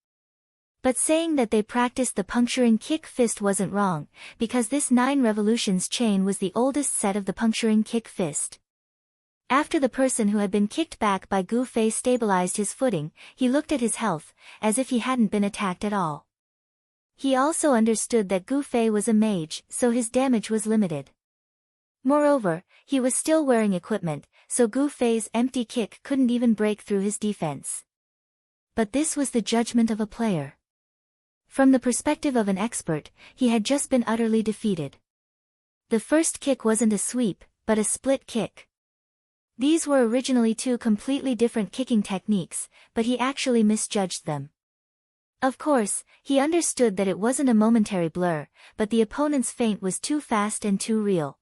But saying that they practiced the puncturing kick fist wasn't wrong, because this 9 revolutions chain was the oldest set of the puncturing kick fist. After the person who had been kicked back by Gu Fei stabilized his footing, he looked at his health, as if he hadn't been attacked at all. He also understood that Gu Fei was a mage, so his damage was limited. Moreover, he was still wearing equipment, so Gu Fei's empty kick couldn't even break through his defense. But this was the judgment of a player. From the perspective of an expert, he had just been utterly defeated. The first kick wasn't a sweep, but a split kick. These were originally 2 completely different kicking techniques, but he actually misjudged them. Of course, he understood that it wasn't a momentary blur, but the opponent's feint was too fast and too real.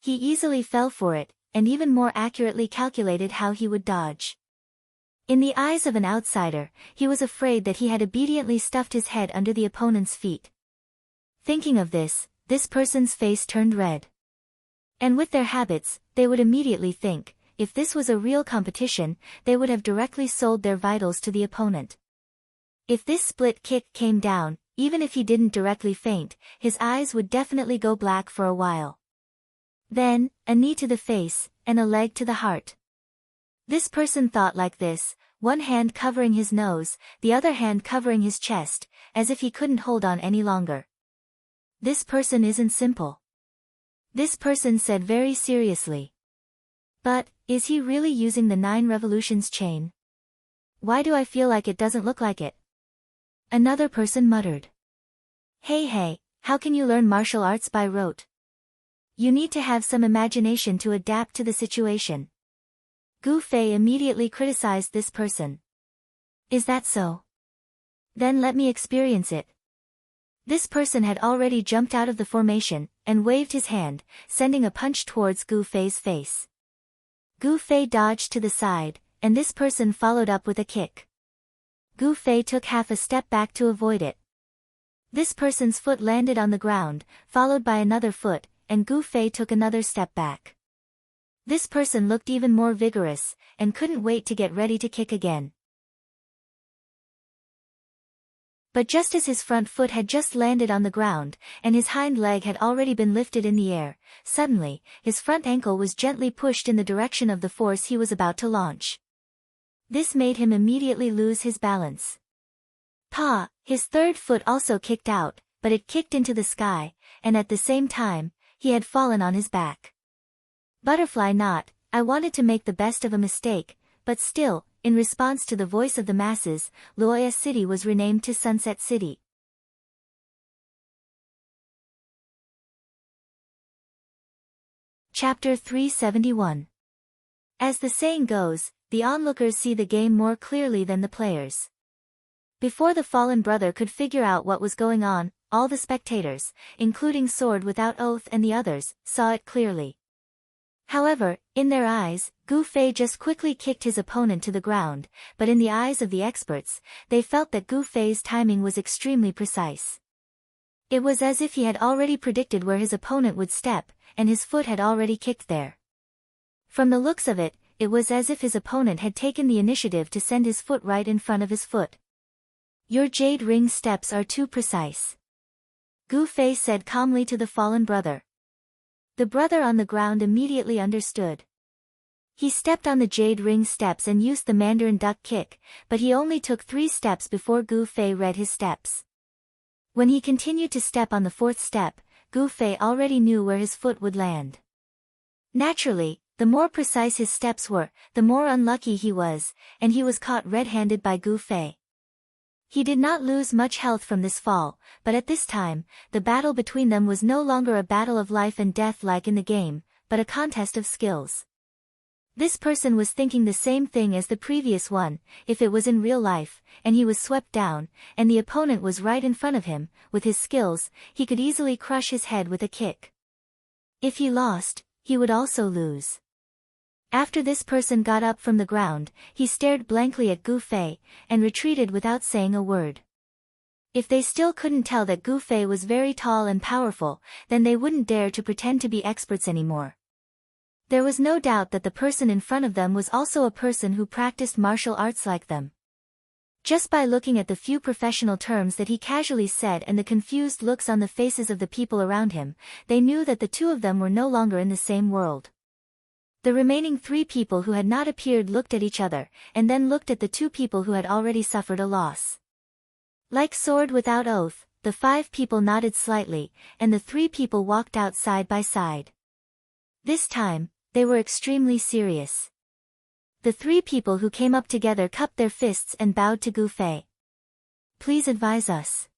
He easily fell for it, and even more accurately calculated how he would dodge. In the eyes of an outsider, he was afraid that he had obediently stuffed his head under the opponent's feet. Thinking of this person's face turned red. And with their habits, they would immediately think, if this was a real competition, they would have directly sold their vitals to the opponent. If this split kick came down, even if he didn't directly faint, his eyes would definitely go black for a while. Then, a knee to the face, and a leg to the heart. This person thought like this, one hand covering his nose, the other hand covering his chest, as if he couldn't hold on any longer. This person isn't simple. This person said very seriously. But, is he really using the 9 revolutions chain? Why do I feel like it doesn't look like it? Another person muttered. Hey, how can you learn martial arts by rote? You need to have some imagination to adapt to the situation. Gu Fei immediately criticized this person. Is that so? Then let me experience it. This person had already jumped out of the formation, and waved his hand, sending a punch towards Gu Fei's face. Gu Fei dodged to the side, and this person followed up with a kick. Gu Fei took half a step back to avoid it. This person's foot landed on the ground, followed by another foot, and Gu Fei took another step back. This person looked even more vigorous, and couldn't wait to get ready to kick again. But just as his front foot had just landed on the ground, and his hind leg had already been lifted in the air, suddenly, his front ankle was gently pushed in the direction of the force he was about to launch. This made him immediately lose his balance. His third foot also kicked out, but it kicked into the sky, and at the same time, he had fallen on his back. Butterfly knot, I wanted to make the best of a mistake, but still, in response to the voice of the masses, Luoya City was renamed to Sunset City. Chapter 371. As the saying goes, the onlookers see the game more clearly than the players. Before the fallen brother could figure out what was going on, all the spectators, including Sword Without Oath and the others, saw it clearly. However, in their eyes, Gu Fei just quickly kicked his opponent to the ground, but in the eyes of the experts, they felt that Gu Fei's timing was extremely precise. It was as if he had already predicted where his opponent would step, and his foot had already kicked there. From the looks of it, it was as if his opponent had taken the initiative to send his foot right in front of his foot. Your jade ring steps are too precise, Gu Fei said calmly to the fallen brother. The brother on the ground immediately understood. He stepped on the jade ring steps and used the Mandarin duck kick, but he only took 3 steps before Gu Fei read his steps. When he continued to step on the 4th step, Gu Fei already knew where his foot would land. Naturally, the more precise his steps were, the more unlucky he was, and he was caught red-handed by Gu Fei. He did not lose much health from this fall, but at this time, the battle between them was no longer a battle of life and death like in the game, but a contest of skills. This person was thinking the same thing as the previous one, if it was in real life, and he was swept down, and the opponent was right in front of him, with his skills, he could easily crush his head with a kick. If he lost, he would also lose. After this person got up from the ground, he stared blankly at Gu Fei, and retreated without saying a word. If they still couldn't tell that Gu Fei was very tall and powerful, then they wouldn't dare to pretend to be experts anymore. There was no doubt that the person in front of them was also a person who practiced martial arts like them. Just by looking at the few professional terms that he casually said and the confused looks on the faces of the people around him, they knew that the two of them were no longer in the same world. The remaining 3 people who had not appeared looked at each other, and then looked at the 2 people who had already suffered a loss. Like Sword Without Oath, the 5 people nodded slightly, and the 3 people walked out side by side. This time, they were extremely serious. The 3 people who came up together cupped their fists and bowed to Gu Fei. Please advise us.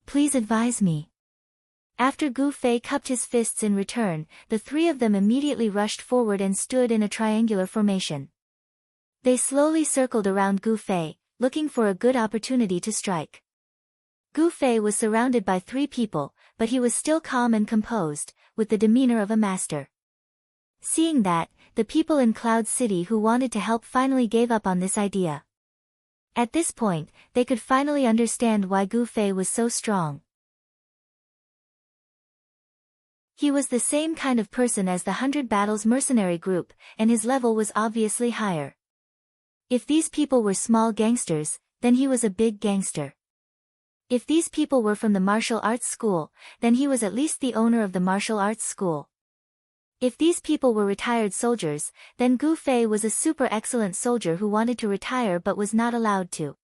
Please advise me. After Gu Fei cupped his fists in return, the 3 of them immediately rushed forward and stood in a triangular formation. They slowly circled around Gu Fei, looking for a good opportunity to strike. Gu Fei was surrounded by 3 people, but he was still calm and composed, with the demeanor of a master. Seeing that, the people in Cloud City who wanted to help finally gave up on this idea. At this point, they could finally understand why Gu Fei was so strong. He was the same kind of person as the 100 Battles mercenary group, and his level was obviously higher. If these people were small gangsters, then he was a big gangster. If these people were from the martial arts school, then he was at least the owner of the martial arts school. If these people were retired soldiers, then Gu Fei was a super excellent soldier who wanted to retire but was not allowed to.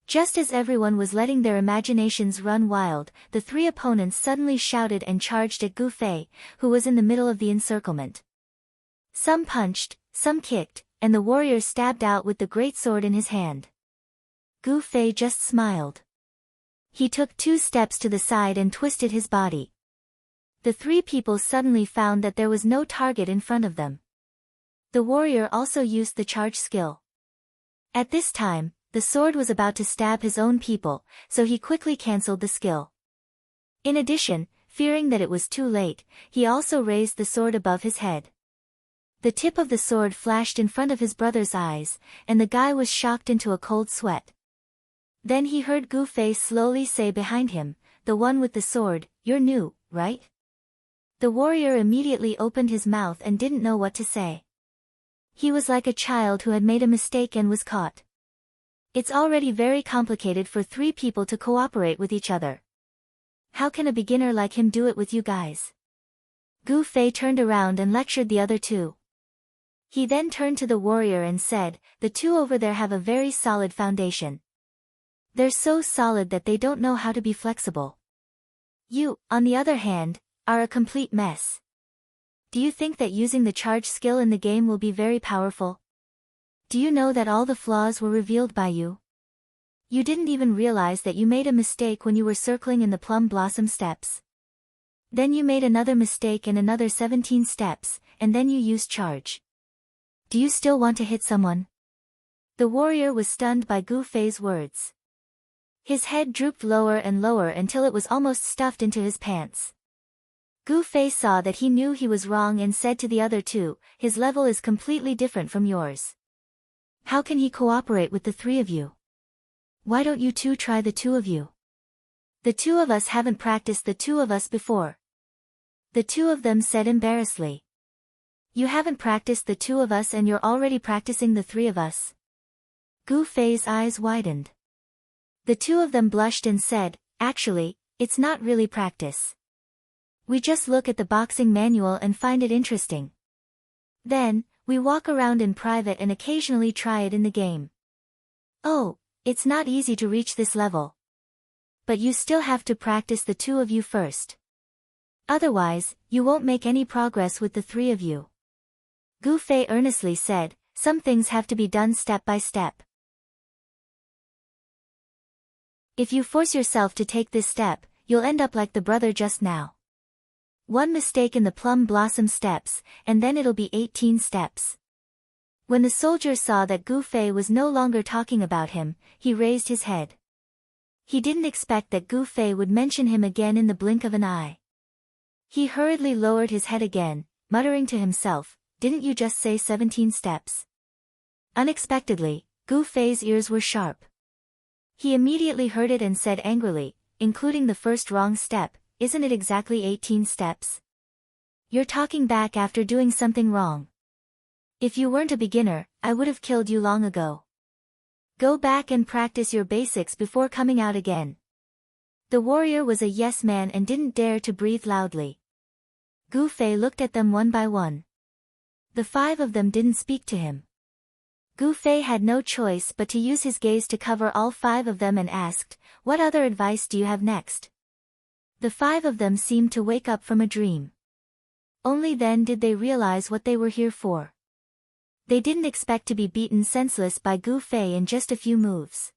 Just as everyone was letting their imaginations run wild, the 3 opponents suddenly shouted and charged at Gu Fei, who was in the middle of the encirclement. Some punched, some kicked, and the warrior stabbed out with the great sword in his hand. Gu Fei just smiled. He took 2 steps to the side and twisted his body. The 3 people suddenly found that there was no target in front of them. The warrior also used the charge skill. At this time, the sword was about to stab his own people, so he quickly cancelled the skill. In addition, fearing that it was too late, he also raised the sword above his head. The tip of the sword flashed in front of his brother's eyes, and the guy was shocked into a cold sweat. Then he heard Gu Fei slowly say behind him, "The one with the sword, you're new, right?" The warrior immediately opened his mouth and didn't know what to say. He was like a child who had made a mistake and was caught. It's already very complicated for 3 people to cooperate with each other. How can a beginner like him do it with you guys? Gu Fei turned around and lectured the other 2. He then turned to the warrior and said, "The 2 over there have a very solid foundation. They're so solid that they don't know how to be flexible. You, on the other hand, are a complete mess. Do you think that using the charge skill in the game will be very powerful? Do you know that all the flaws were revealed by you? You didn't even realize that you made a mistake when you were circling in the plum blossom steps. Then you made another mistake and another 17 steps, and then you used charge. Do you still want to hit someone?" The warrior was stunned by Gu Fei's words. His head drooped lower and lower until it was almost stuffed into his pants. Gu Fei saw that he knew he was wrong and said to the other two, his level is completely different from yours. How can he cooperate with the three of you? Why don't you two try the two of you? The two of us haven't practiced the two of us before. The two of them said embarrassedly. You haven't practiced the two of us and you're already practicing the three of us. Gu Fei's eyes widened. The two of them blushed and said, actually, it's not really practice. We just look at the boxing manual and find it interesting. Then, we walk around in private and occasionally try it in the game. Oh, it's not easy to reach this level. But you still have to practice the two of you first. Otherwise, you won't make any progress with the three of you. Gu Fei earnestly said, some things have to be done step by step. If you force yourself to take this step, you'll end up like the brother just now. One mistake in the plum blossom steps, and then it'll be 18 steps. When the soldier saw that Gu Fei was no longer talking about him, he raised his head. He didn't expect that Gu Fei would mention him again in the blink of an eye. He hurriedly lowered his head again, muttering to himself, didn't you just say 17 steps? Unexpectedly, Gu Fei's ears were sharp. He immediately heard it and said angrily, including the first wrong step, isn't it exactly 18 steps? You're talking back after doing something wrong. If you weren't a beginner, I would have killed you long ago. Go back and practice your basics before coming out again. The warrior was a yes man and didn't dare to breathe loudly. Gu Fei looked at them one by one. The five of them didn't speak to him. Gu Fei had no choice but to use his gaze to cover all five of them and asked, what other advice do you have next? The five of them seemed to wake up from a dream. Only then did they realize what they were here for. They didn't expect to be beaten senseless by Gu Fei in just a few moves.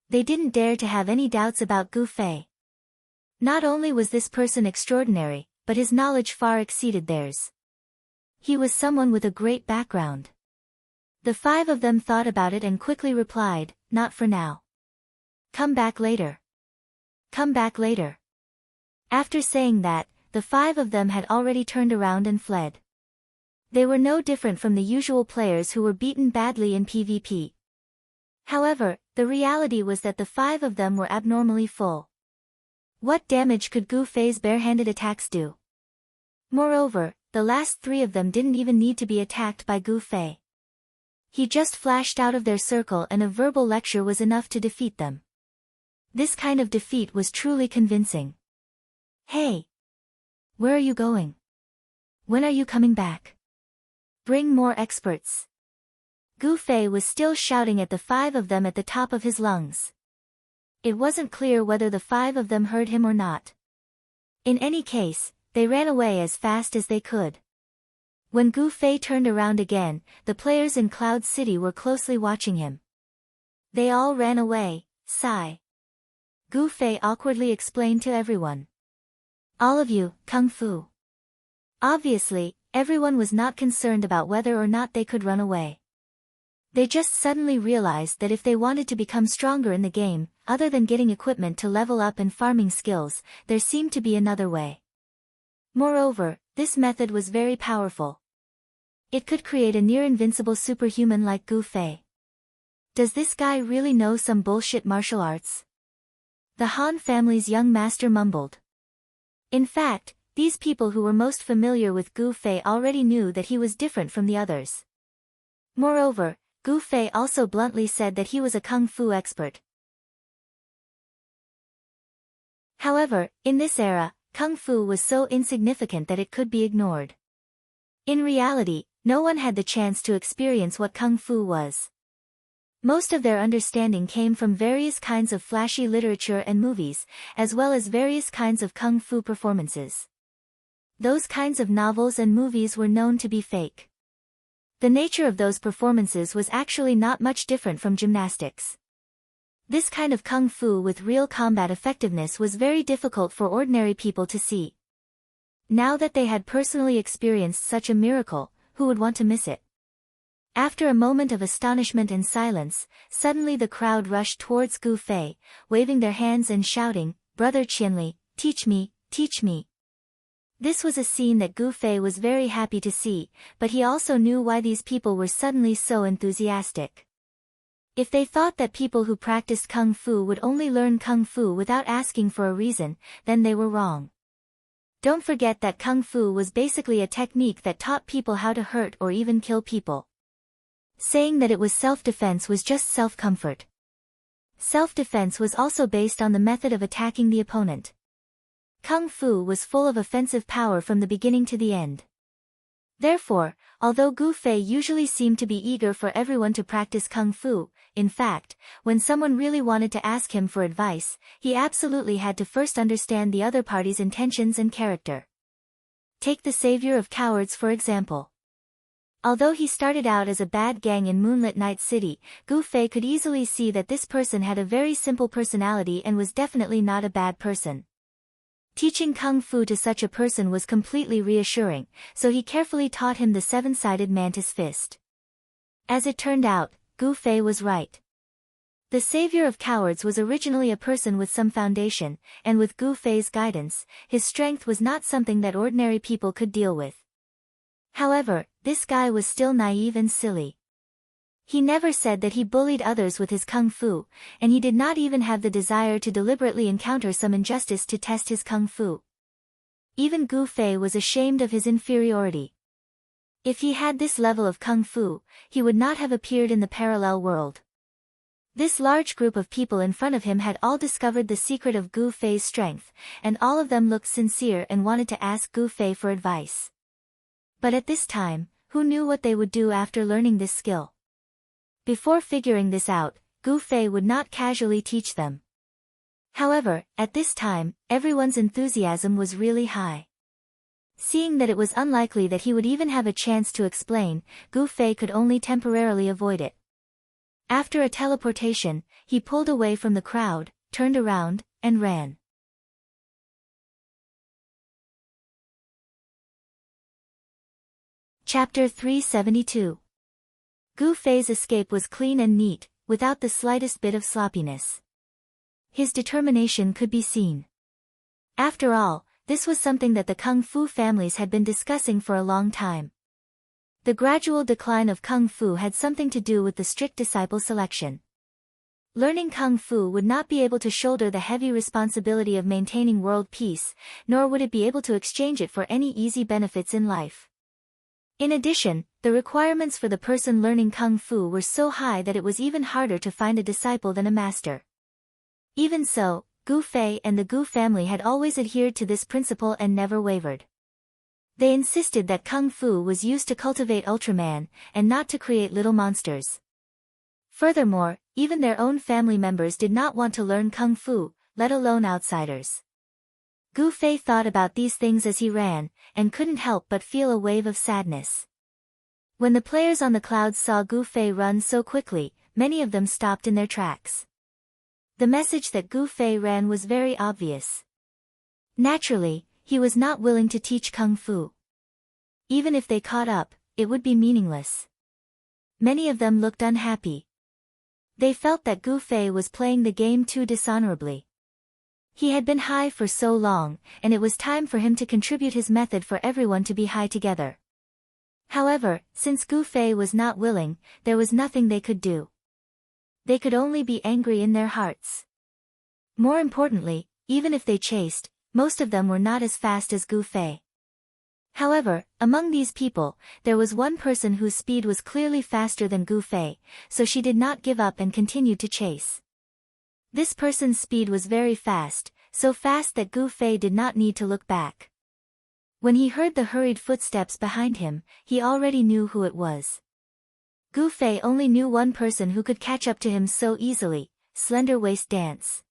They didn't dare to have any doubts about Gu Fei. Not only was this person extraordinary, but his knowledge far exceeded theirs. He was someone with a great background. The five of them thought about it and quickly replied, not for now. Come back later. Come back later. After saying that, the five of them had already turned around and fled. They were no different from the usual players who were beaten badly in PvP. However, the reality was that the five of them were abnormally full. What damage could Gu Fei's barehanded attacks do? Moreover, the last three of them didn't even need to be attacked by Gu Fei. He just flashed out of their circle and a verbal lecture was enough to defeat them. This kind of defeat was truly convincing. Hey! Where are you going? When are you coming back? Bring more experts. Gu Fei was still shouting at the five of them at the top of his lungs. It wasn't clear whether the five of them heard him or not. In any case, they ran away as fast as they could. When Gu Fei turned around again, the players in Cloud City were closely watching him. They all ran away, sigh. Gu Fei awkwardly explained to everyone. All of you, Kung Fu. Obviously, everyone was not concerned about whether or not they could run away. They just suddenly realized that if they wanted to become stronger in the game, other than getting equipment to level up and farming skills, there seemed to be another way. Moreover, this method was very powerful. It could create a near-invincible superhuman like Gu Fei. Does this guy really know some bullshit martial arts? The Han family's young master mumbled. In fact, these people who were most familiar with Gu Fei already knew that he was different from the others. Moreover, Gu Fei also bluntly said that he was a kung fu expert. However, in this era, kung fu was so insignificant that it could be ignored. In reality, no one had the chance to experience what kung fu was. Most of their understanding came from various kinds of flashy literature and movies, as well as various kinds of kung fu performances. Those kinds of novels and movies were known to be fake. The nature of those performances was actually not much different from gymnastics. This kind of kung fu with real combat effectiveness was very difficult for ordinary people to see. Now that they had personally experienced such a miracle, who would want to miss it? After a moment of astonishment and silence, suddenly the crowd rushed towards Gu Fei, waving their hands and shouting, "Brother Qianli, teach me, teach me." This was a scene that Gu Fei was very happy to see, but he also knew why these people were suddenly so enthusiastic. If they thought that people who practiced Kung Fu would only learn Kung Fu without asking for a reason, then they were wrong. Don't forget that Kung Fu was basically a technique that taught people how to hurt or even kill people. Saying that it was self-defense was just self-comfort. Self-defense was also based on the method of attacking the opponent. Kung Fu was full of offensive power from the beginning to the end. Therefore, although Gu Fei usually seemed to be eager for everyone to practice Kung Fu, in fact, when someone really wanted to ask him for advice, he absolutely had to first understand the other party's intentions and character. Take the savior of cowards for example. Although he started out as a bad gang in Moonlit Night City, Gu Fei could easily see that this person had a very simple personality and was definitely not a bad person. Teaching Kung Fu to such a person was completely reassuring, so he carefully taught him the seven-sided mantis fist. As it turned out, Gu Fei was right. The savior of cowards was originally a person with some foundation, and with Gu Fei's guidance, his strength was not something that ordinary people could deal with. However, this guy was still naive and silly. He never said that he bullied others with his Kung Fu, and he did not even have the desire to deliberately encounter some injustice to test his Kung Fu. Even Gu Fei was ashamed of his inferiority. If he had this level of Kung Fu, he would not have appeared in the parallel world. This large group of people in front of him had all discovered the secret of Gu Fei's strength, and all of them looked sincere and wanted to ask Gu Fei for advice. But at this time, who knew what they would do after learning this skill? Before figuring this out, Gu Fei would not casually teach them. However, at this time, everyone's enthusiasm was really high. Seeing that it was unlikely that he would even have a chance to explain, Gu Fei could only temporarily avoid it. After a teleportation, he pulled away from the crowd, turned around, and ran. Chapter 372. Gu Fei's escape was clean and neat, without the slightest bit of sloppiness. His determination could be seen. After all, this was something that the Kung Fu families had been discussing for a long time. The gradual decline of Kung Fu had something to do with the strict disciple selection. Learning Kung Fu would not be able to shoulder the heavy responsibility of maintaining world peace, nor would it be able to exchange it for any easy benefits in life. In addition, the requirements for the person learning Kung Fu were so high that it was even harder to find a disciple than a master. Even so, Gu Fei and the Gu family had always adhered to this principle and never wavered. They insisted that Kung Fu was used to cultivate Ultraman, and not to create little monsters. Furthermore, even their own family members did not want to learn Kung Fu, let alone outsiders. Gu Fei thought about these things as he ran, and couldn't help but feel a wave of sadness. When the players on the clouds saw Gu Fei run so quickly, many of them stopped in their tracks. The message that Gu Fei ran was very obvious. Naturally, he was not willing to teach Kung Fu. Even if they caught up, it would be meaningless. Many of them looked unhappy. They felt that Gu Fei was playing the game too dishonorably. He had been high for so long, and it was time for him to contribute his method for everyone to be high together. However, since Gu Fei was not willing, there was nothing they could do. They could only be angry in their hearts. More importantly, even if they chased, most of them were not as fast as Gu Fei. However, among these people, there was one person whose speed was clearly faster than Gu Fei, so she did not give up and continued to chase. This person's speed was very fast, so fast that Gu Fei did not need to look back. When he heard the hurried footsteps behind him, he already knew who it was. Gu Fei only knew one person who could catch up to him so easily, Slender Waist Dance.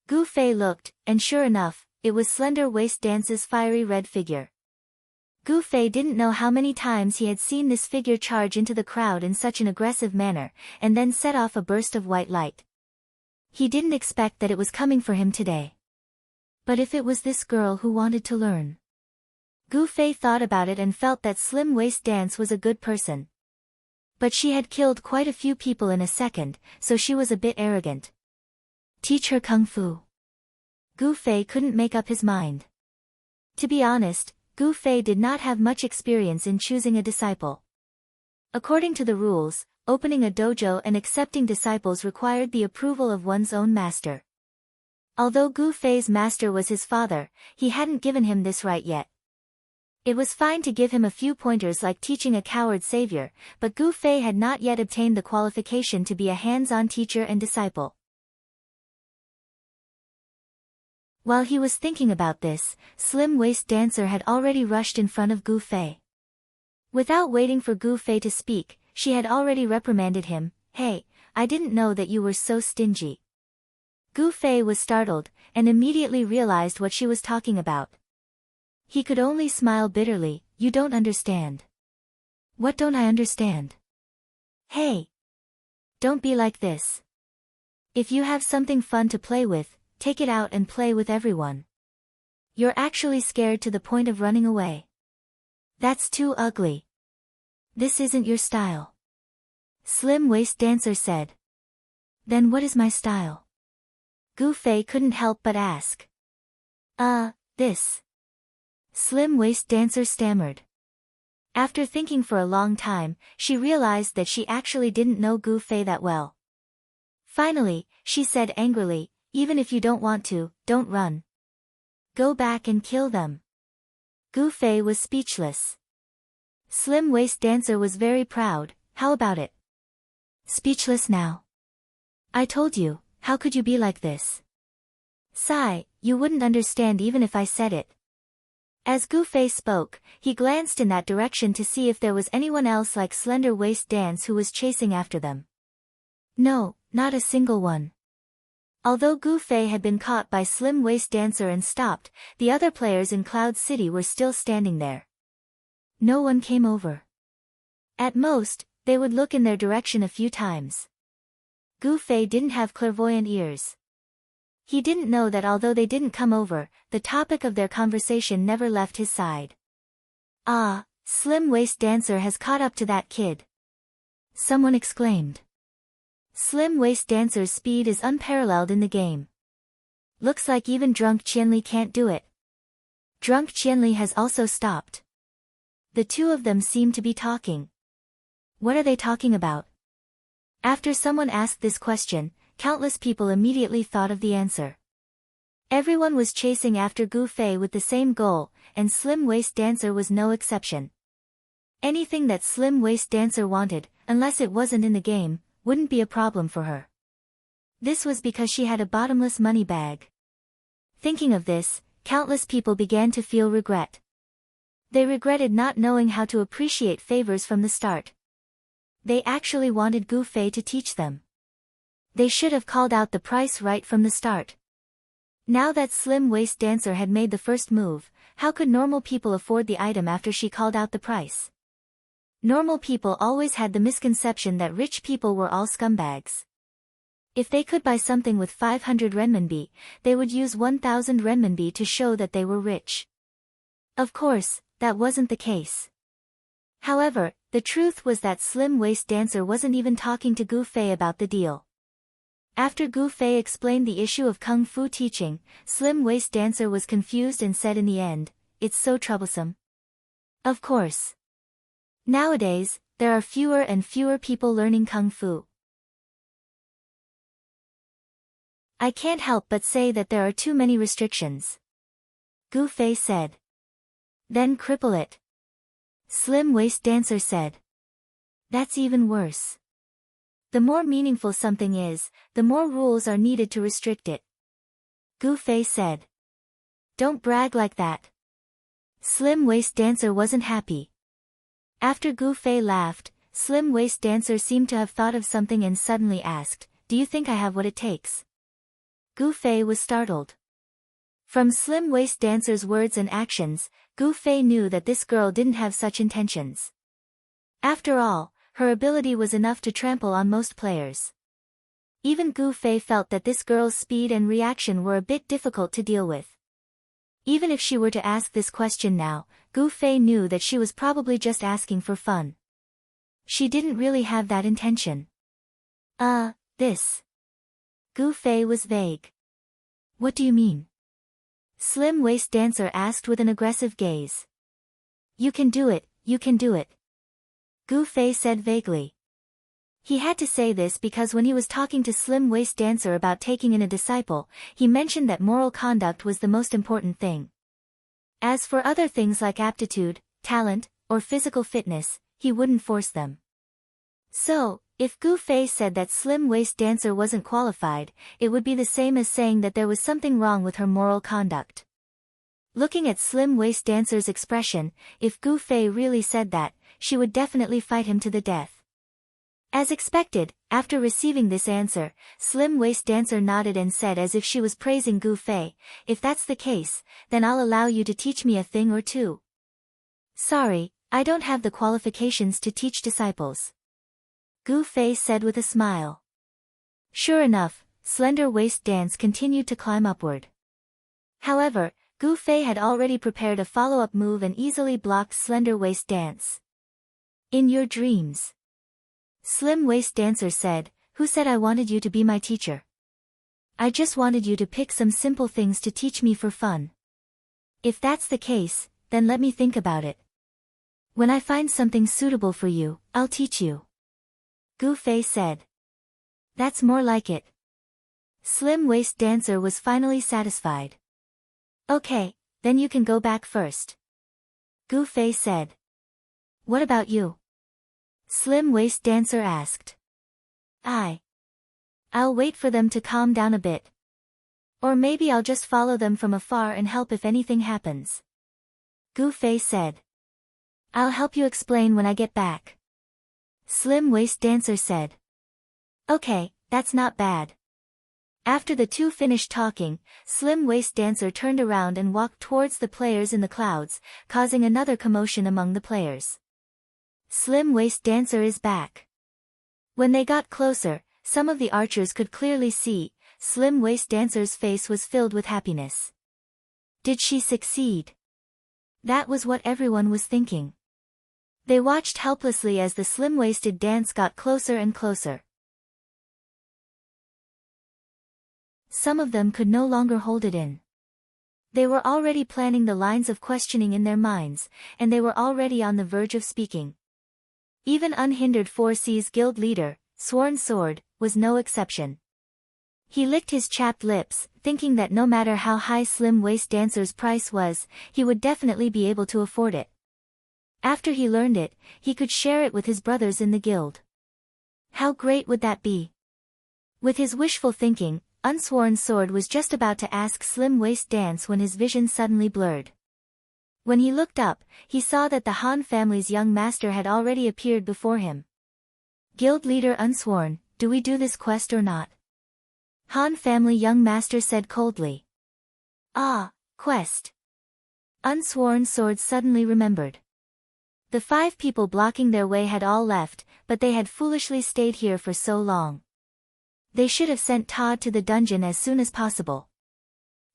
Gu Fei looked, and sure enough, it was Slender Waist Dance's fiery red figure. Gu Fei didn't know how many times he had seen this figure charge into the crowd in such an aggressive manner, and then set off a burst of white light. He didn't expect that it was coming for him today. But if it was this girl who wanted to learn? Gu Fei thought about it and felt that Slim Waist Dance was a good person. But she had killed quite a few people in a second, so she was a bit arrogant. Teach her kung fu. Gu Fei couldn't make up his mind. To be honest, Gu Fei did not have much experience in choosing a disciple. According to the rules, opening a dojo and accepting disciples required the approval of one's own master. Although Gu Fei's master was his father, he hadn't given him this right yet. It was fine to give him a few pointers like teaching a coward savior, but Gu Fei had not yet obtained the qualification to be a hands-on teacher and disciple. While he was thinking about this, Slim Waist Dancer had already rushed in front of Gu Fei. Without waiting for Gu Fei to speak, she had already reprimanded him. Hey, I didn't know that you were so stingy. Gu Fei was startled, and immediately realized what she was talking about. He could only smile bitterly. You don't understand. What don't I understand? Hey! Don't be like this. If you have something fun to play with, take it out and play with everyone. You're actually scared to the point of running away. That's too ugly. This isn't your style. Slim Waist Dancer said. Then what is my style? Gu Fei couldn't help but ask. This. Slim Waist Dancer stammered. After thinking for a long time, she realized that she actually didn't know Gu Fei that well. Finally, she said angrily, even if you don't want to, don't run. Go back and kill them. Gu Fei was speechless. Slim Waist Dancer was very proud. How about it? Speechless now. I told you, how could you be like this? Sigh, you wouldn't understand even if I said it. As Gu Fei spoke, he glanced in that direction to see if there was anyone else like Slender Waist Dance who was chasing after them. No, not a single one. Although Gu Fei had been caught by Slim Waist Dancer and stopped, the other players in Cloud City were still standing there. No one came over. At most, they would look in their direction a few times. Gu Fei didn't have clairvoyant ears. He didn't know that although they didn't come over, the topic of their conversation never left his side. Ah, Slim Waist Dancer has caught up to that kid. Someone exclaimed. Slim Waist Dancer's speed is unparalleled in the game. Looks like even Drunk Qianli can't do it. Drunk Qianli has also stopped. The two of them seem to be talking. What are they talking about? After someone asked this question, countless people immediately thought of the answer. Everyone was chasing after Gu Fei with the same goal, and Slim Waist Dancer was no exception. Anything that Slim Waist Dancer wanted, unless it wasn't in the game, wouldn't be a problem for her. This was because she had a bottomless money bag. Thinking of this, countless people began to feel regret. They regretted not knowing how to appreciate favors from the start. They actually wanted Gu Fei to teach them. They should have called out the price right from the start. Now that Slim Waist Dancer had made the first move, how could normal people afford the item after she called out the price? Normal people always had the misconception that rich people were all scumbags. If they could buy something with 500 renminbi, they would use 1,000 renminbi to show that they were rich. Of course, that wasn't the case. However, the truth was that Slim Waist Dancer wasn't even talking to Gu Fei about the deal. After Gu Fei explained the issue of Kung Fu teaching, Slim Waist Dancer was confused and said in the end, "It's so troublesome." Of course. Nowadays, there are fewer and fewer people learning Kung Fu. I can't help but say that there are too many restrictions. Gu Fei said. Then cripple it. Slim Waist Dancer said. That's even worse. The more meaningful something is, the more rules are needed to restrict it. Gu Fei said. Don't brag like that. Slim Waist Dancer wasn't happy. After Gu Fei laughed, Slim Waist Dancer seemed to have thought of something and suddenly asked, "Do you think I have what it takes?" Gu Fei was startled. From Slim Waist Dancer's words and actions, Gu Fei knew that this girl didn't have such intentions. After all, her ability was enough to trample on most players. Even Gu Fei felt that this girl's speed and reaction were a bit difficult to deal with. Even if she were to ask this question now, Gu Fei knew that she was probably just asking for fun. She didn't really have that intention. This. Gu Fei was vague. What do you mean? Slim Waist Dancer asked with an aggressive gaze. You can do it, you can do it. Gu Fei said vaguely. He had to say this because when he was talking to Slim Waist Dancer about taking in a disciple, he mentioned that moral conduct was the most important thing. As for other things like aptitude, talent, or physical fitness, he wouldn't force them. So, if Gu Fei said that Slim Waist Dancer wasn't qualified, it would be the same as saying that there was something wrong with her moral conduct. Looking at Slim Waist Dancer's expression, if Gu Fei really said that, she would definitely fight him to the death. As expected, after receiving this answer, Slim Waist Dancer nodded and said as if she was praising Gu Fei, if that's the case, then I'll allow you to teach me a thing or two. Sorry, I don't have the qualifications to teach disciples. Gu Fei said with a smile. Sure enough, Slender Waist Dance continued to climb upward. However, Gu Fei had already prepared a follow-up move and easily blocked Slender Waist Dance. In your dreams. Slim Waist Dancer said, who said I wanted you to be my teacher? I just wanted you to pick some simple things to teach me for fun. If that's the case, then let me think about it. When I find something suitable for you, I'll teach you. Gu Fei said. That's more like it. Slim Waist Dancer was finally satisfied. Okay, then you can go back first. Gu Fei said. What about you? Slim Waist Dancer asked. I'll wait for them to calm down a bit. Or maybe I'll just follow them from afar and help if anything happens. Gu Fei said. I'll help you explain when I get back. Slim Waist Dancer said. Okay, that's not bad. After the two finished talking, Slim Waist Dancer turned around and walked towards the players in the clouds, causing another commotion among the players. Slim Waist Dancer is back. When they got closer, some of the archers could clearly see, Slim Waist Dancer's face was filled with happiness. Did she succeed? That was what everyone was thinking. They watched helplessly as the slim-waisted dance got closer and closer. Some of them could no longer hold it in. They were already planning the lines of questioning in their minds, and they were already on the verge of speaking. Even Unhindered 4C's guild leader, Sworn Sword, was no exception. He licked his chapped lips, thinking that no matter how high Slim Waist Dancer's price was, he would definitely be able to afford it. After he learned it, he could share it with his brothers in the guild. How great would that be? With his wishful thinking, Unsworn Sword was just about to ask Slim Waist Dance when his vision suddenly blurred. When he looked up, he saw that the Han family's young master had already appeared before him. Guild leader Unsworn, do we do this quest or not? Han family young master said coldly. Quest. Unsworn Sword suddenly remembered. The 5 people blocking their way had all left, but they had foolishly stayed here for so long. They should have sent Todd to the dungeon as soon as possible.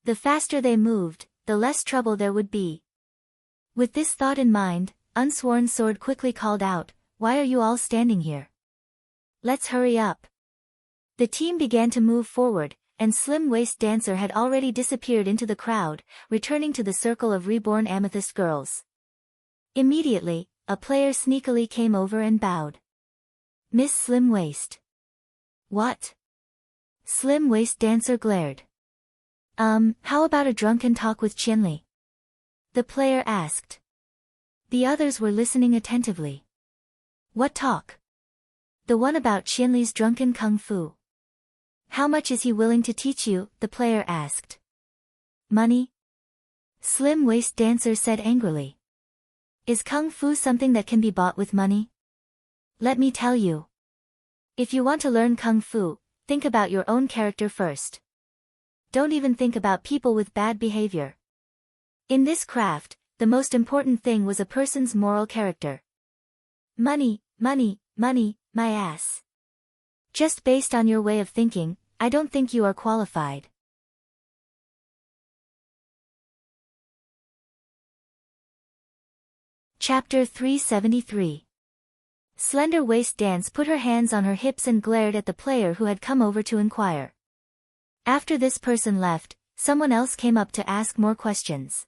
The faster they moved, the less trouble there would be. With this thought in mind, Unsworn Sword quickly called out, "Why are you all standing here? Let's hurry up." The team began to move forward, and Slim Waist Dancer had already disappeared into the crowd, returning to the circle of reborn amethyst girls. Immediately, a player sneakily came over and bowed. Miss Slim Waist. What? Slim Waist Dancer glared. How about a drunken talk with Qianli? The player asked. The others were listening attentively. What talk? The one about Qianli's drunken kung fu. How much is he willing to teach you? The player asked. Money? Slim Waist Dancer said angrily. Is kung fu something that can be bought with money? Let me tell you. If you want to learn kung fu, think about your own character first. Don't even think about people with bad behavior. In this craft, the most important thing was a person's moral character. Money, money, money, my ass. Just based on your way of thinking, I don't think you are qualified. Chapter 373. Slender Waist Dance put her hands on her hips and glared at the player who had come over to inquire. After this person left, someone else came up to ask more questions.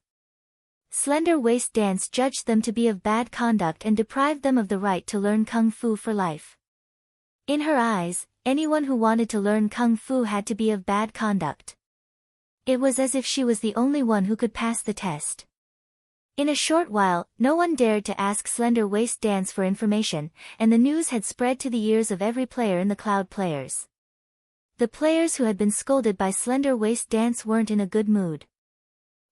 Slender Waist Dance judged them to be of bad conduct and deprived them of the right to learn Kung Fu for life. In her eyes, anyone who wanted to learn Kung Fu had to be of bad conduct. It was as if she was the only one who could pass the test. In a short while, no one dared to ask Slender Waist Dance for information, and the news had spread to the ears of every player in the Cloud Players. The players who had been scolded by Slender Waist Dance weren't in a good mood.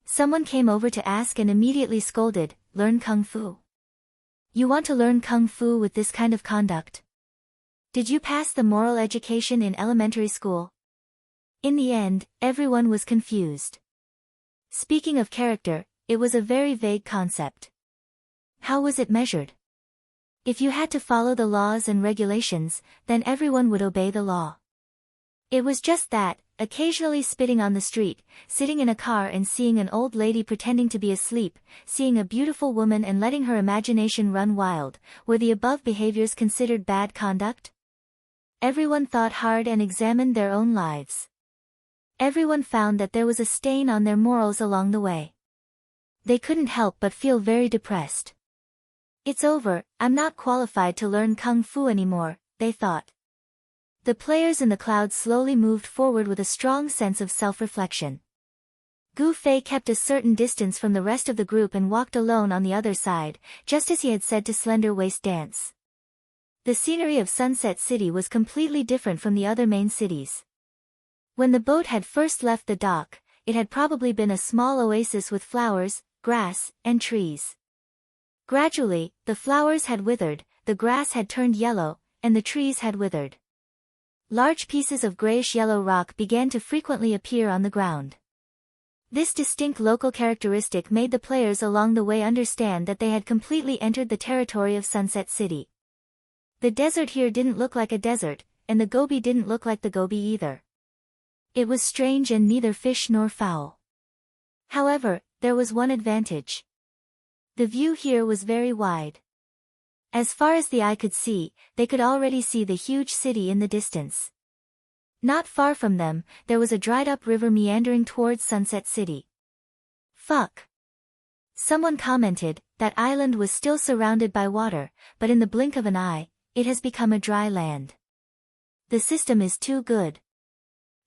Someone came over to ask and immediately scolded, "Learn Kung Fu? You want to learn Kung Fu with this kind of conduct? Did you pass the moral education in elementary school?" In the end, everyone was confused. Speaking of character, it was a very vague concept. How was it measured? If you had to follow the laws and regulations, then everyone would obey the law. It was just that, occasionally spitting on the street, sitting in a car and seeing an old lady pretending to be asleep, seeing a beautiful woman and letting her imagination run wild, were the above behaviors considered bad conduct? Everyone thought hard and examined their own lives. Everyone found that there was a stain on their morals along the way. They couldn't help but feel very depressed. "It's over, I'm not qualified to learn Kung Fu anymore," they thought. The players in the clouds slowly moved forward with a strong sense of self-reflection. Gu Fei kept a certain distance from the rest of the group and walked alone on the other side, just as he had said to Slender Waist Dance. The scenery of Sunset City was completely different from the other main cities. When the boat had first left the dock, it had probably been a small oasis with flowers, grass, and trees. Gradually, the flowers had withered, the grass had turned yellow, and the trees had withered. Large pieces of grayish-yellow rock began to frequently appear on the ground. This distinct local characteristic made the players along the way understand that they had completely entered the territory of Sunset City. The desert here didn't look like a desert, and the Gobi didn't look like the Gobi either. It was strange and neither fish nor fowl. However, there was one advantage. The view here was very wide. As far as the eye could see, they could already see the huge city in the distance. Not far from them, there was a dried-up river meandering towards Sunset City. "Fuck." Someone commented, that island was still surrounded by water, but in the blink of an eye, it has become a dry land. The system is too good.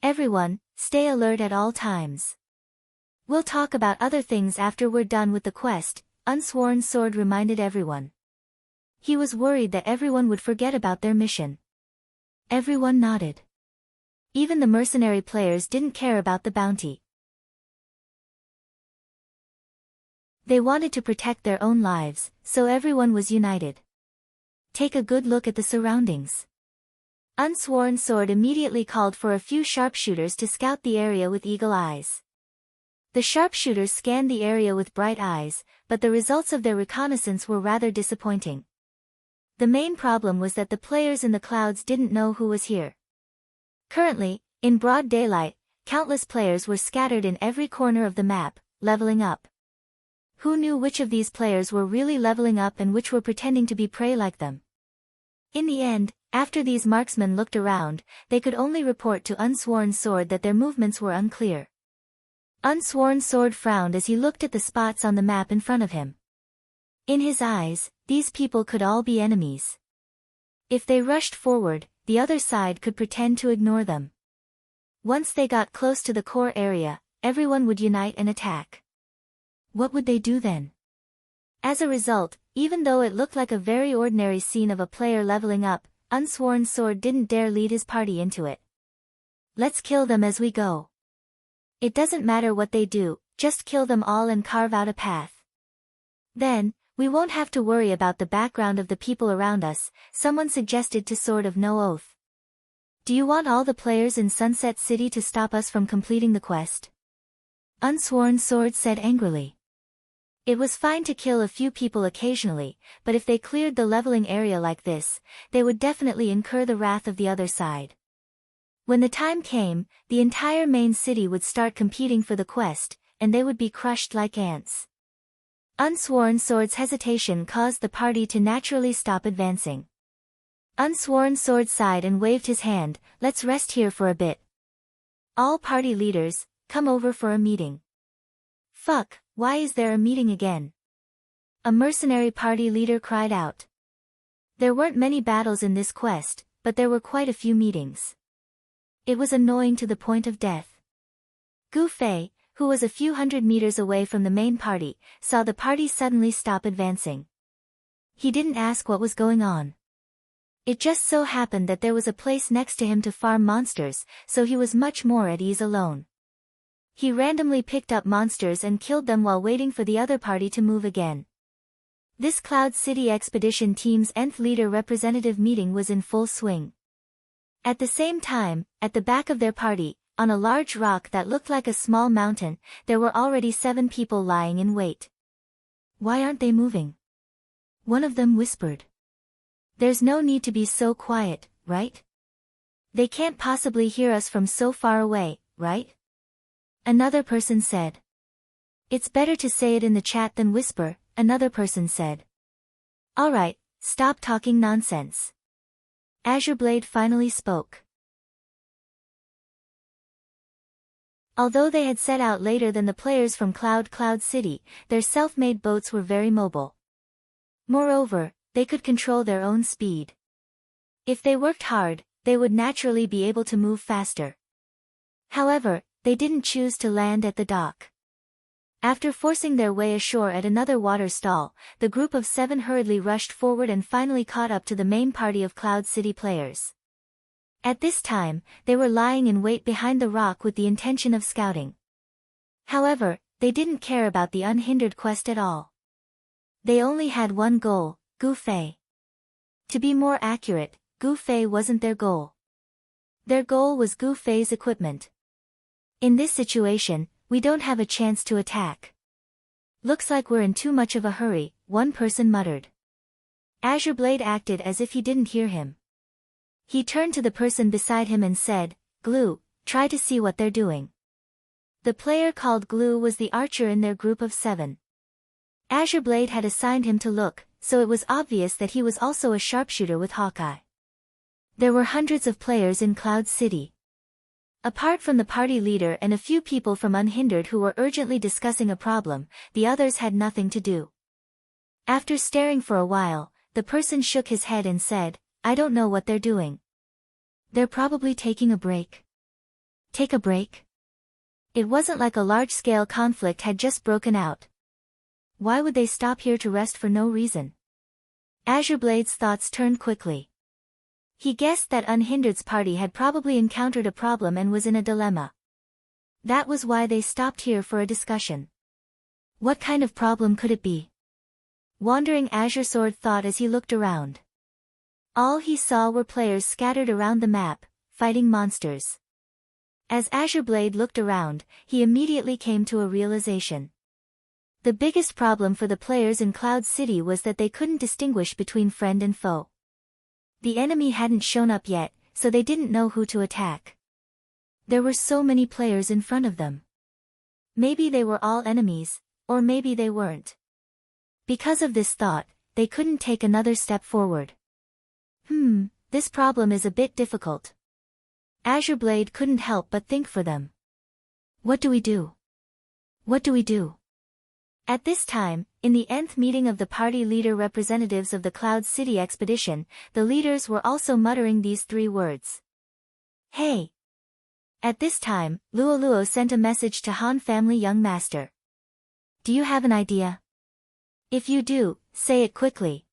Everyone, stay alert at all times. "We'll talk about other things after we're done with the quest," Unsworn Sword reminded everyone. He was worried that everyone would forget about their mission. Everyone nodded. Even the mercenary players didn't care about the bounty. They wanted to protect their own lives, so everyone was united. Take a good look at the surroundings. Unsworn Sword immediately called for a few sharpshooters to scout the area with eagle eyes. The sharpshooters scanned the area with bright eyes, but the results of their reconnaissance were rather disappointing. The main problem was that the players in the clouds didn't know who was here. Currently, in broad daylight, countless players were scattered in every corner of the map, leveling up. Who knew which of these players were really leveling up and which were pretending to be prey like them? In the end, after these marksmen looked around, they could only report to Unsworn Sword that their movements were unclear. Unsworn Sword frowned as he looked at the spots on the map in front of him. In his eyes, these people could all be enemies. If they rushed forward, the other side could pretend to ignore them. Once they got close to the core area, everyone would unite and attack. What would they do then? As a result, even though it looked like a very ordinary scene of a player leveling up, Unsworn Sword didn't dare lead his party into it. "Let's kill them as we go. It doesn't matter what they do, just kill them all and carve out a path. Then, we won't have to worry about the background of the people around us," someone suggested to Sword of No Oath. "Do you want all the players in Sunset City to stop us from completing the quest?" Unsworn Sword said angrily. It was fine to kill a few people occasionally, but if they cleared the leveling area like this, they would definitely incur the wrath of the other side. When the time came, the entire main city would start competing for the quest, and they would be crushed like ants. Unsworn Sword's hesitation caused the party to naturally stop advancing. Unsworn Sword sighed and waved his hand. Let's rest here for a bit. All party leaders, come over for a meeting. Fuck, why is there a meeting again? A mercenary party leader cried out. There weren't many battles in this quest, but there were quite a few meetings. It was annoying to the point of death. Gu Fei, who was a few hundred meters away from the main party, saw the party suddenly stop advancing. He didn't ask what was going on. It just so happened that there was a place next to him to farm monsters, so he was much more at ease alone. He randomly picked up monsters and killed them while waiting for the other party to move again. This Cloud City Expedition team's nth leader representative meeting was in full swing. At the same time, at the back of their party, on a large rock that looked like a small mountain, there were already 7 people lying in wait. Why aren't they moving? One of them whispered. There's no need to be so quiet, right? They can't possibly hear us from so far away, right? Another person said. It's better to say it in the chat than whisper, another person said. Alright, stop talking nonsense. Azure Blade finally spoke. Although they had set out later than the players from Cloud City, their self-made boats were very mobile. Moreover, they could control their own speed. If they worked hard, they would naturally be able to move faster. However, they didn't choose to land at the dock. After forcing their way ashore at another water stall, the group of 7 hurriedly rushed forward and finally caught up to the main party of Cloud City players. At this time, they were lying in wait behind the rock with the intention of scouting. However, they didn't care about the unhindered quest at all. They only had one goal, Gu Fei. To be more accurate, Gu Fei wasn't their goal. Their goal was Gu Fei's equipment. In this situation, we don't have a chance to attack. Looks like we're in too much of a hurry, one person muttered. Azure Blade acted as if he didn't hear him. He turned to the person beside him and said, Glue, try to see what they're doing. The player called Glue was the archer in their group of 7. Azure Blade had assigned him to look, so it was obvious that he was also a sharpshooter with Hawkeye. There were hundreds of players in Cloud City. Apart from the party leader and a few people from Unhindered who were urgently discussing a problem, the others had nothing to do. After staring for a while, the person shook his head and said, I don't know what they're doing. They're probably taking a break. Take a break? It wasn't like a large-scale conflict had just broken out. Why would they stop here to rest for no reason? Azure Blade's thoughts turned quickly. He guessed that Unhindered's party had probably encountered a problem and was in a dilemma. That was why they stopped here for a discussion. What kind of problem could it be? Wandering Azure Sword thought as he looked around. All he saw were players scattered around the map, fighting monsters. As Azure Blade looked around, he immediately came to a realization. The biggest problem for the players in Cloud City was that they couldn't distinguish between friend and foe. The enemy hadn't shown up yet, so they didn't know who to attack. There were so many players in front of them. Maybe they were all enemies, or maybe they weren't. Because of this thought, they couldn't take another step forward. This problem is a bit difficult. Azure Blade couldn't help but think for them. What do we do? What do we do? At this time, in the nth meeting of the party leader representatives of the Cloud City expedition, the leaders were also muttering these 3 words. Hey! At this time, Luo sent a message to Han Family Young Master. Do you have an idea? If you do, say it quickly.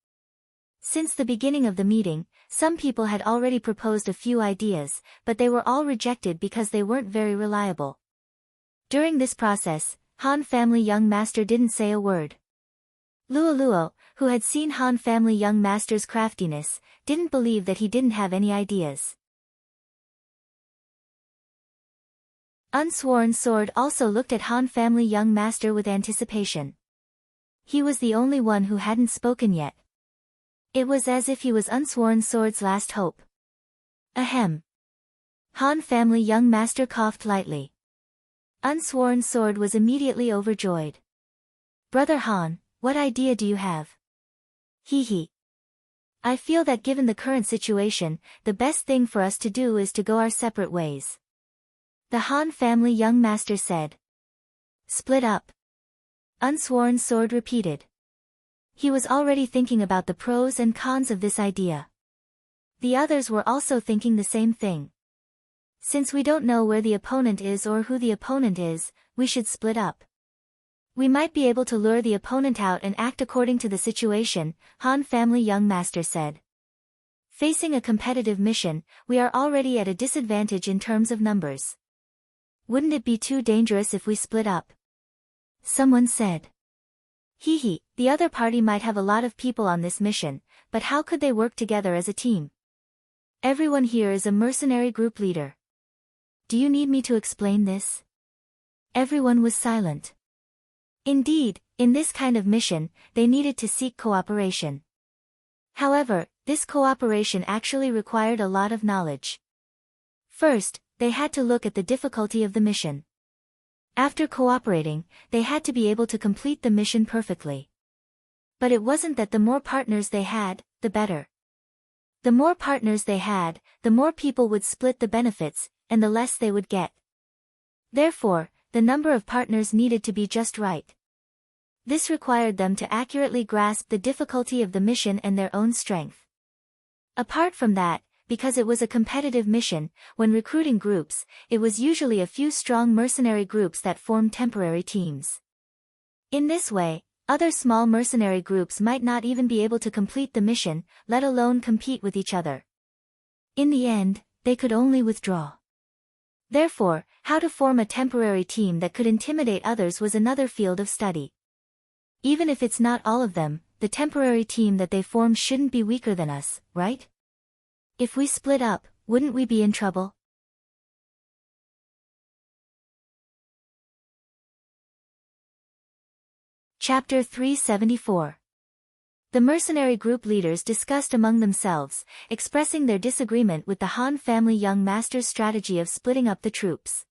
Since the beginning of the meeting, some people had already proposed a few ideas, but they were all rejected because they weren't very reliable. During this process, Han Family Young Master didn't say a word. Luo, who had seen Han Family Young Master's craftiness, didn't believe that he didn't have any ideas. Unsworn Sword also looked at Han Family Young Master with anticipation. He was the only one who hadn't spoken yet. It was as if he was Unsworn Sword's last hope. Ahem. Han Family Young Master coughed lightly. Unsworn Sword was immediately overjoyed. Brother Han, what idea do you have? Hee hee. I feel that given the current situation, the best thing for us to do is to go our separate ways. The Han family young master said. Split up. Unsworn Sword repeated. He was already thinking about the pros and cons of this idea. The others were also thinking the same thing. Since we don't know where the opponent is or who the opponent is, we should split up. We might be able to lure the opponent out and act according to the situation, Han family young master said. Facing a competitive mission, we are already at a disadvantage in terms of numbers. Wouldn't it be too dangerous if we split up? Someone said. Hee, the other party might have a lot of people on this mission, but how could they work together as a team? Everyone here is a mercenary group leader. Do you need me to explain this? Everyone was silent. Indeed, in this kind of mission, they needed to seek cooperation. However, this cooperation actually required a lot of knowledge. First, they had to look at the difficulty of the mission. After cooperating, they had to be able to complete the mission perfectly. But it wasn't that the more partners they had, the better. The more partners they had, the more people would split the benefits, and the less they would get. Therefore, the number of partners needed to be just right. This required them to accurately grasp the difficulty of the mission and their own strength. Apart from that, because it was a competitive mission, when recruiting groups, it was usually a few strong mercenary groups that formed temporary teams. In this way, other small mercenary groups might not even be able to complete the mission, let alone compete with each other. In the end, they could only withdraw. Therefore, how to form a temporary team that could intimidate others was another field of study. Even if it's not all of them, the temporary team that they formed shouldn't be weaker than us, right? If we split up, wouldn't we be in trouble? Chapter 374. The mercenary group leaders discussed among themselves, expressing their disagreement with the Han family young master's strategy of splitting up the troops.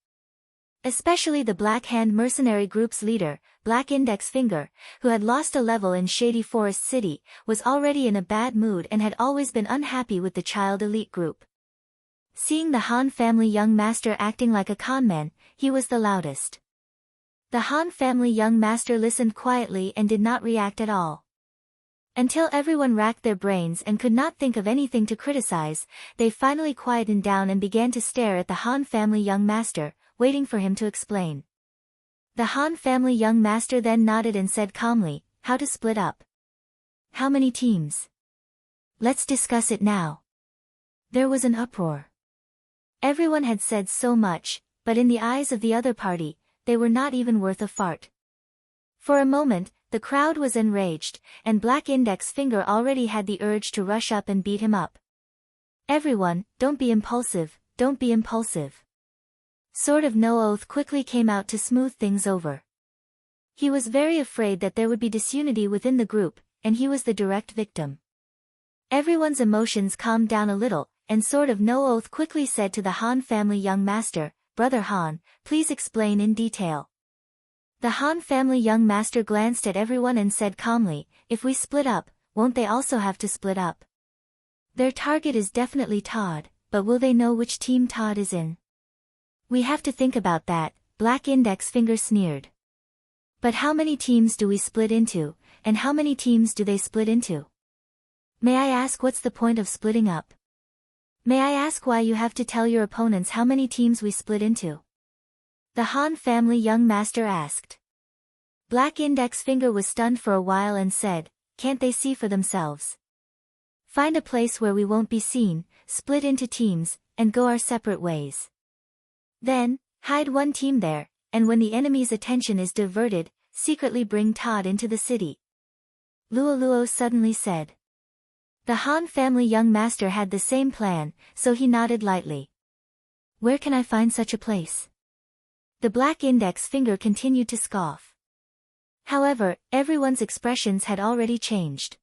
Especially the Black Hand mercenary group's leader, Black Index Finger, who had lost a level in Shady Forest City, was already in a bad mood and had always been unhappy with the child elite group. Seeing the Han family young master acting like a conman, he was the loudest. The Han family young master listened quietly and did not react at all. Until everyone racked their brains and could not think of anything to criticize, they finally quietened down and began to stare at the Han family young master, waiting for him to explain. The Han family young master then nodded and said calmly, "How to split up? How many teams? Let's discuss it now." There was an uproar. Everyone had said so much, but in the eyes of the other party, they were not even worth a fart. For a moment, the crowd was enraged, and Black Index Finger already had the urge to rush up and beat him up. "Everyone, don't be impulsive, don't be impulsive." Sword of No Oath quickly came out to smooth things over. He was very afraid that there would be disunity within the group, and he was the direct victim. Everyone's emotions calmed down a little, and Sword of No Oath quickly said to the Han family young master, "Brother Han, please explain in detail." The Han family young master glanced at everyone and said calmly, "If we split up, won't they also have to split up? Their target is definitely Todd, but will they know which team Todd is in? We have to think about that," Black Index Finger sneered. "But how many teams do we split into, and how many teams do they split into? May I ask what's the point of splitting up? May I ask why you have to tell your opponents how many teams we split into?" The Han family young master asked. Black Index Finger was stunned for a while and said, "Can't they see for themselves? Find a place where we won't be seen, split into teams, and go our separate ways. Then, hide one team there, and when the enemy's attention is diverted, secretly bring Todd into the city." Luo suddenly said. The Han family young master had the same plan, so he nodded lightly. "Where can I find such a place?" The Black Index Finger continued to scoff. However, everyone's expressions had already changed.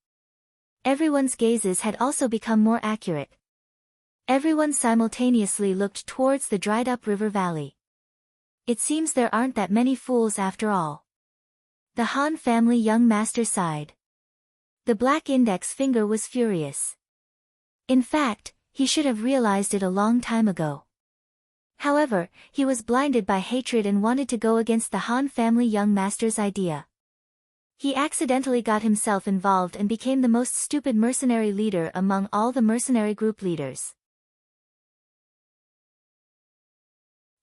Everyone's gazes had also become more accurate. Everyone simultaneously looked towards the dried-up river valley. It seems there aren't that many fools after all. The Han family young master sighed. The black index finger was furious. In fact, he should have realized it a long time ago. However, he was blinded by hatred and wanted to go against the Han family young master's idea. He accidentally got himself involved and became the most stupid mercenary leader among all the mercenary group leaders.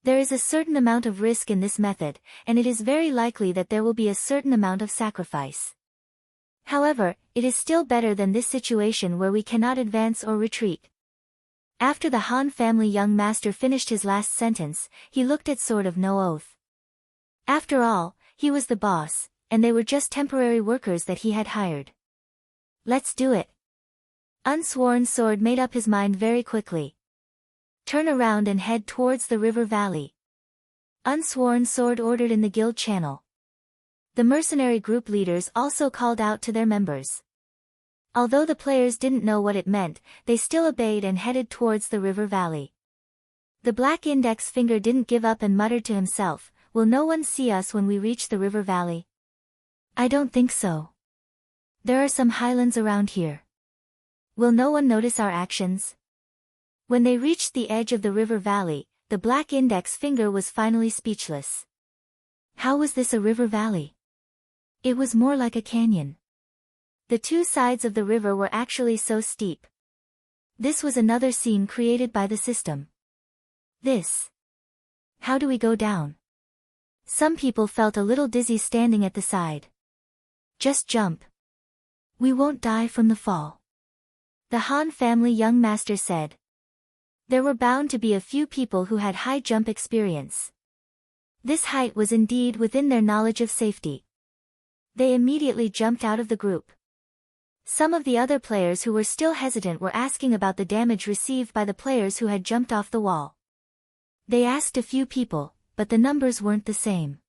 There is a certain amount of risk in this method, and it is very likely that there will be a certain amount of sacrifice. However, it is still better than this situation where we cannot advance or retreat. After the Han family young master finished his last sentence, he looked at Sword of No Oath. After all, he was the boss, and they were just temporary workers that he had hired. Let's do it. Unsworn Sword made up his mind very quickly. Turn around and head towards the river valley. Unsworn Sword ordered in the guild channel. The mercenary group leaders also called out to their members. Although the players didn't know what it meant, they still obeyed and headed towards the river valley. The black index finger didn't give up and muttered to himself, "Will no one see us when we reach the river valley? I don't think so. There are some highlands around here. Will no one notice our actions?" When they reached the edge of the river valley, the black index finger was finally speechless. How was this a river valley? It was more like a canyon. The two sides of the river were actually so steep. This was another scene created by the system. How do we go down? Some people felt a little dizzy standing at the side. Just jump. We won't die from the fall. The Han family young master said. There were bound to be a few people who had high jump experience. This height was indeed within their knowledge of safety. They immediately jumped out of the group. Some of the other players who were still hesitant were asking about the damage received by the players who had jumped off the wall. They asked a few people, but the numbers weren't the same.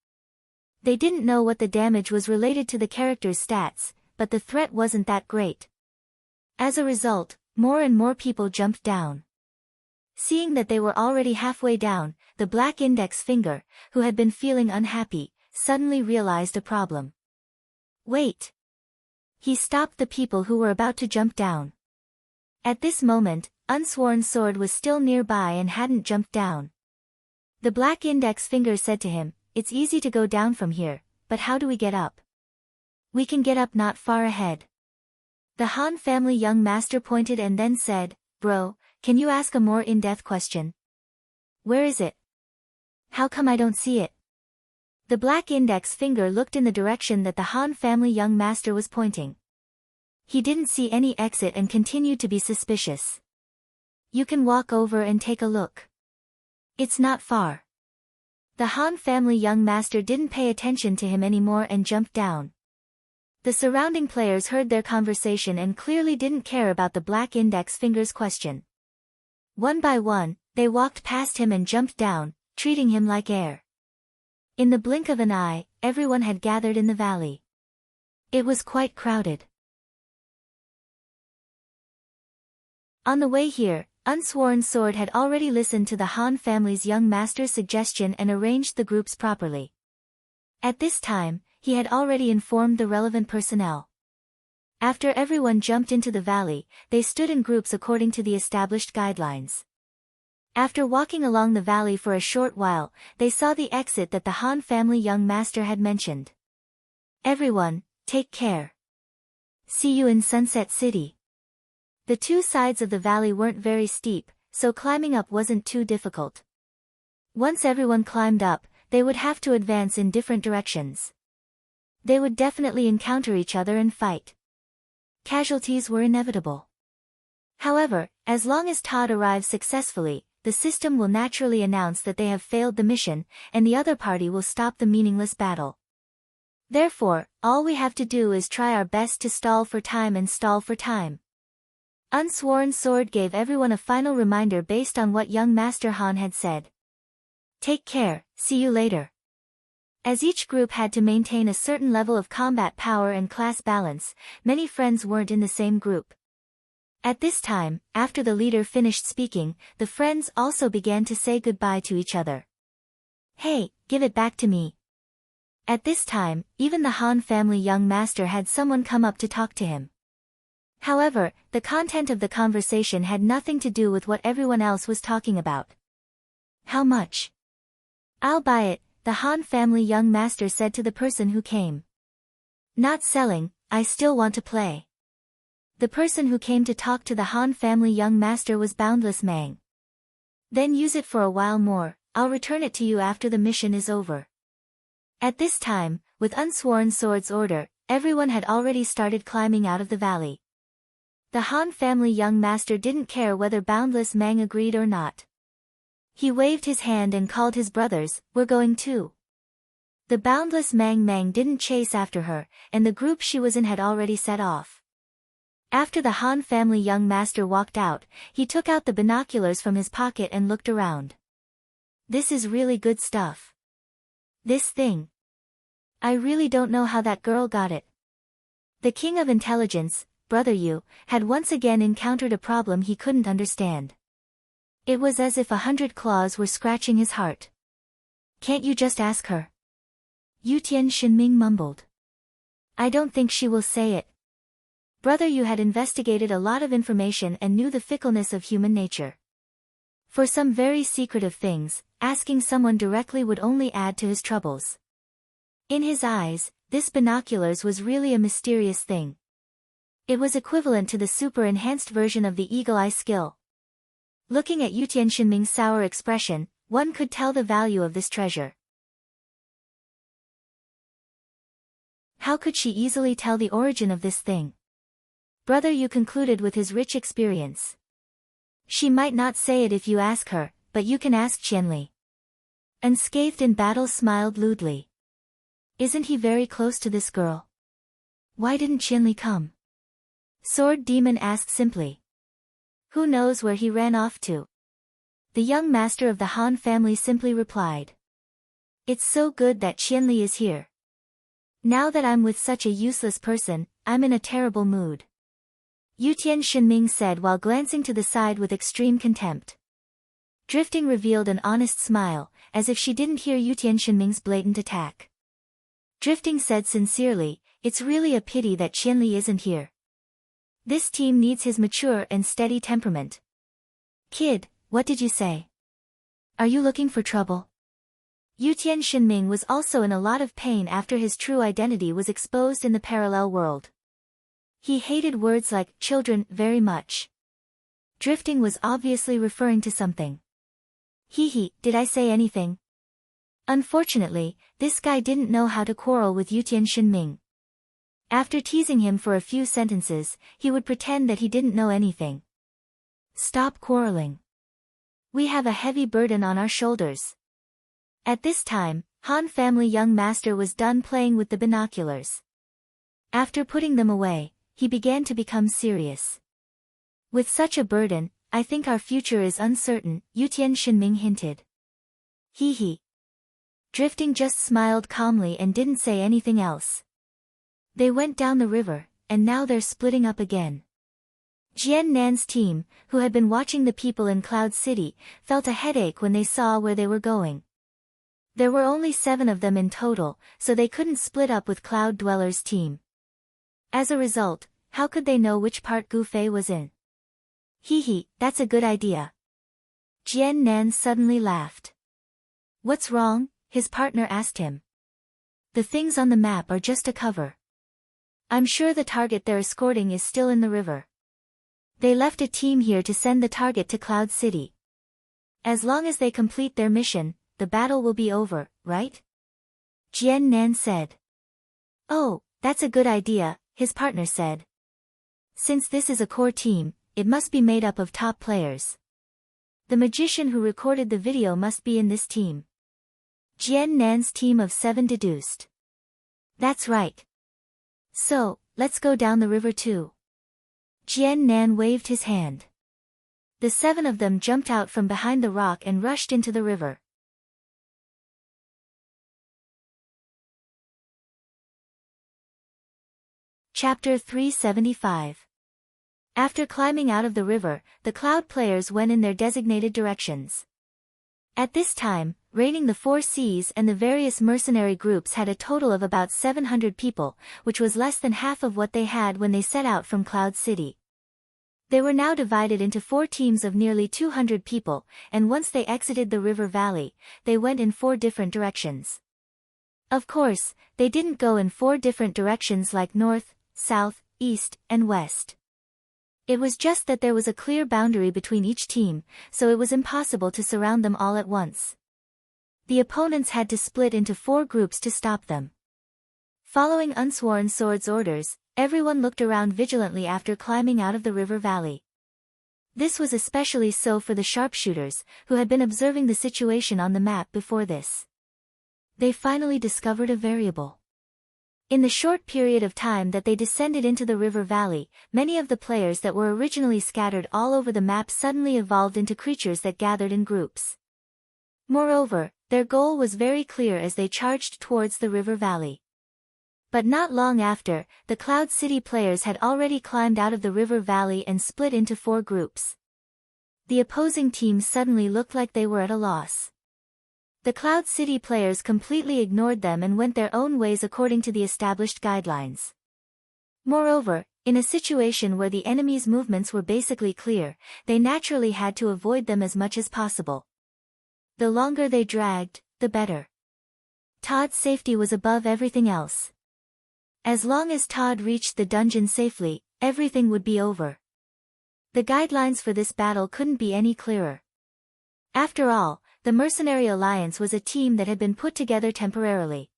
They didn't know what the damage was related to the character's stats, but the threat wasn't that great. As a result, more and more people jumped down. Seeing that they were already halfway down, the black index finger, who had been feeling unhappy, suddenly realized a problem. Wait! He stopped the people who were about to jump down. At this moment, Unsworn Sword was still nearby and hadn't jumped down. The black index finger said to him, "It's easy to go down from here, but how do we get up?" "We can get up not far ahead." The Han family young master pointed and then said, "Bro, can you ask a more in-depth question?" "Where is it? How come I don't see it?" The black index finger looked in the direction that the Han family young master was pointing. He didn't see any exit and continued to be suspicious. "You can walk over and take a look. It's not far." The Han family young master didn't pay attention to him anymore and jumped down. The surrounding players heard their conversation and clearly didn't care about the black index finger's question. One by one, they walked past him and jumped down, treating him like air. In the blink of an eye, everyone had gathered in the valley. It was quite crowded. On the way here, Unsworn Sword had already listened to the Han family's young master's suggestion and arranged the groups properly. At this time, he had already informed the relevant personnel. After everyone jumped into the valley, they stood in groups according to the established guidelines. After walking along the valley for a short while, they saw the exit that the Han family young master had mentioned. "Everyone, take care. See you in Sunset City." The two sides of the valley weren't very steep, so climbing up wasn't too difficult. Once everyone climbed up, they would have to advance in different directions. They would definitely encounter each other and fight. Casualties were inevitable. However, as long as Todd arrives successfully, the system will naturally announce that they have failed the mission, and the other party will stop the meaningless battle. Therefore, all we have to do is try our best to stall for time and stall for time. Unsworn Sword gave everyone a final reminder based on what young Master Han had said. "Take care, see you later." As each group had to maintain a certain level of combat power and class balance, many friends weren't in the same group. At this time, after the leader finished speaking, the friends also began to say goodbye to each other. "Hey, give it back to me." At this time, even the Han family young master had someone come up to talk to him. However, the content of the conversation had nothing to do with what everyone else was talking about. How much? I'll buy it, the Han family young master said to the person who came. Not selling, I still want to play. The person who came to talk to the Han family young master was Boundless Mang. Then use it for a while more, I'll return it to you after the mission is over. At this time, with unsworn sword's order, everyone had already started climbing out of the valley. The Han family young master didn't care whether Boundless Mang agreed or not. He waved his hand and called his brothers, we're going too. The Boundless Mang didn't chase after her, and the group she was in had already set off. After the Han family young master walked out, he took out the binoculars from his pocket and looked around. This is really good stuff. This thing. I really don't know how that girl got it. The King of Intelligence, Brother Yu, had once again encountered a problem he couldn't understand. It was as if 100 claws were scratching his heart. Can't you just ask her? Yu Tianxinming mumbled. I don't think she will say it. Brother Yu had investigated a lot of information and knew the fickleness of human nature. For some very secretive things, asking someone directly would only add to his troubles. In his eyes, this binoculars was really a mysterious thing. It was equivalent to the super-enhanced version of the eagle eye skill. Looking at Yu Tianxinming's sour expression, one could tell the value of this treasure. How could she easily tell the origin of this thing? Brother Yu concluded with his rich experience. She might not say it if you ask her, but you can ask Qianli. Unscathed in battle smiled lewdly. Isn't he very close to this girl? Why didn't Qianli come? Sword Demon asked simply. Who knows where he ran off to? The young master of the Han family simply replied. It's so good that Qianli is here. Now that I'm with such a useless person, I'm in a terrible mood. Yu Tianxinming said while glancing to the side with extreme contempt. Drifting revealed an honest smile, as if she didn't hear Yu Tianxinming's blatant attack. Drifting said sincerely, it's really a pity that Qianli isn't here. This team needs his mature and steady temperament. Kid, what did you say? Are you looking for trouble? Yu Tianxinming was also in a lot of pain after his true identity was exposed in the parallel world. He hated words like children very much. Drifting was obviously referring to something. Hee, did I say anything? Unfortunately, this guy didn't know how to quarrel with Yu Tianxinming. After teasing him for a few sentences, he would pretend that he didn't know anything. Stop quarreling. We have a heavy burden on our shoulders. At this time, Han family young master was done playing with the binoculars. After putting them away, he began to become serious. With such a burden, I think our future is uncertain, Yu Tianxinming hinted. Hee. Drifting just smiled calmly and didn't say anything else. They went down the river, and now they're splitting up again. Jian Nan's team, who had been watching the people in Cloud City, felt a headache when they saw where they were going. There were only 7 of them in total, so they couldn't split up with Cloud Dweller's team. As a result, how could they know which part Gu Fei was in? Hee, that's a good idea. Jian Nan suddenly laughed. What's wrong? His partner asked him. The things on the map are just a cover. I'm sure the target they're escorting is still in the river. They left a team here to send the target to Cloud City. As long as they complete their mission, the battle will be over, right? Jian Nan said. Oh, that's a good idea, his partner said. Since this is a core team, it must be made up of top players. The magician who recorded the video must be in this team. Jian Nan's team of 7 deduced. That's right. So, let's go down the river too. Jian Nan waved his hand. The 7 of them jumped out from behind the rock and rushed into the river. Chapter 375. After climbing out of the river, the Cloud players went in their designated directions. At this time, reigning the four seas, and the various mercenary groups had a total of about 700 people, which was less than half of what they had when they set out from Cloud City. They were now divided into 4 teams of nearly 200 people, and once they exited the river valley, they went in 4 different directions. Of course, they didn't go in 4 different directions like north, south, east, and west. It was just that there was a clear boundary between each team, so it was impossible to surround them all at once. The opponents had to split into 4 groups to stop them. Following Unsworn Sword's orders, everyone looked around vigilantly after climbing out of the river valley. This was especially so for the sharpshooters, who had been observing the situation on the map before this. They finally discovered a variable. In the short period of time that they descended into the river valley, many of the players that were originally scattered all over the map suddenly evolved into creatures that gathered in groups. Moreover, their goal was very clear as they charged towards the river valley. But not long after, the Cloud City players had already climbed out of the river valley and split into 4 groups. The opposing teams suddenly looked like they were at a loss. The Cloud City players completely ignored them and went their own ways according to the established guidelines. Moreover, in a situation where the enemy's movements were basically clear, they naturally had to avoid them as much as possible. The longer they dragged, the better. Todd's safety was above everything else. As long as Todd reached the dungeon safely, everything would be over. The guidelines for this battle couldn't be any clearer. After all, the Mercenary Alliance was a team that had been put together temporarily.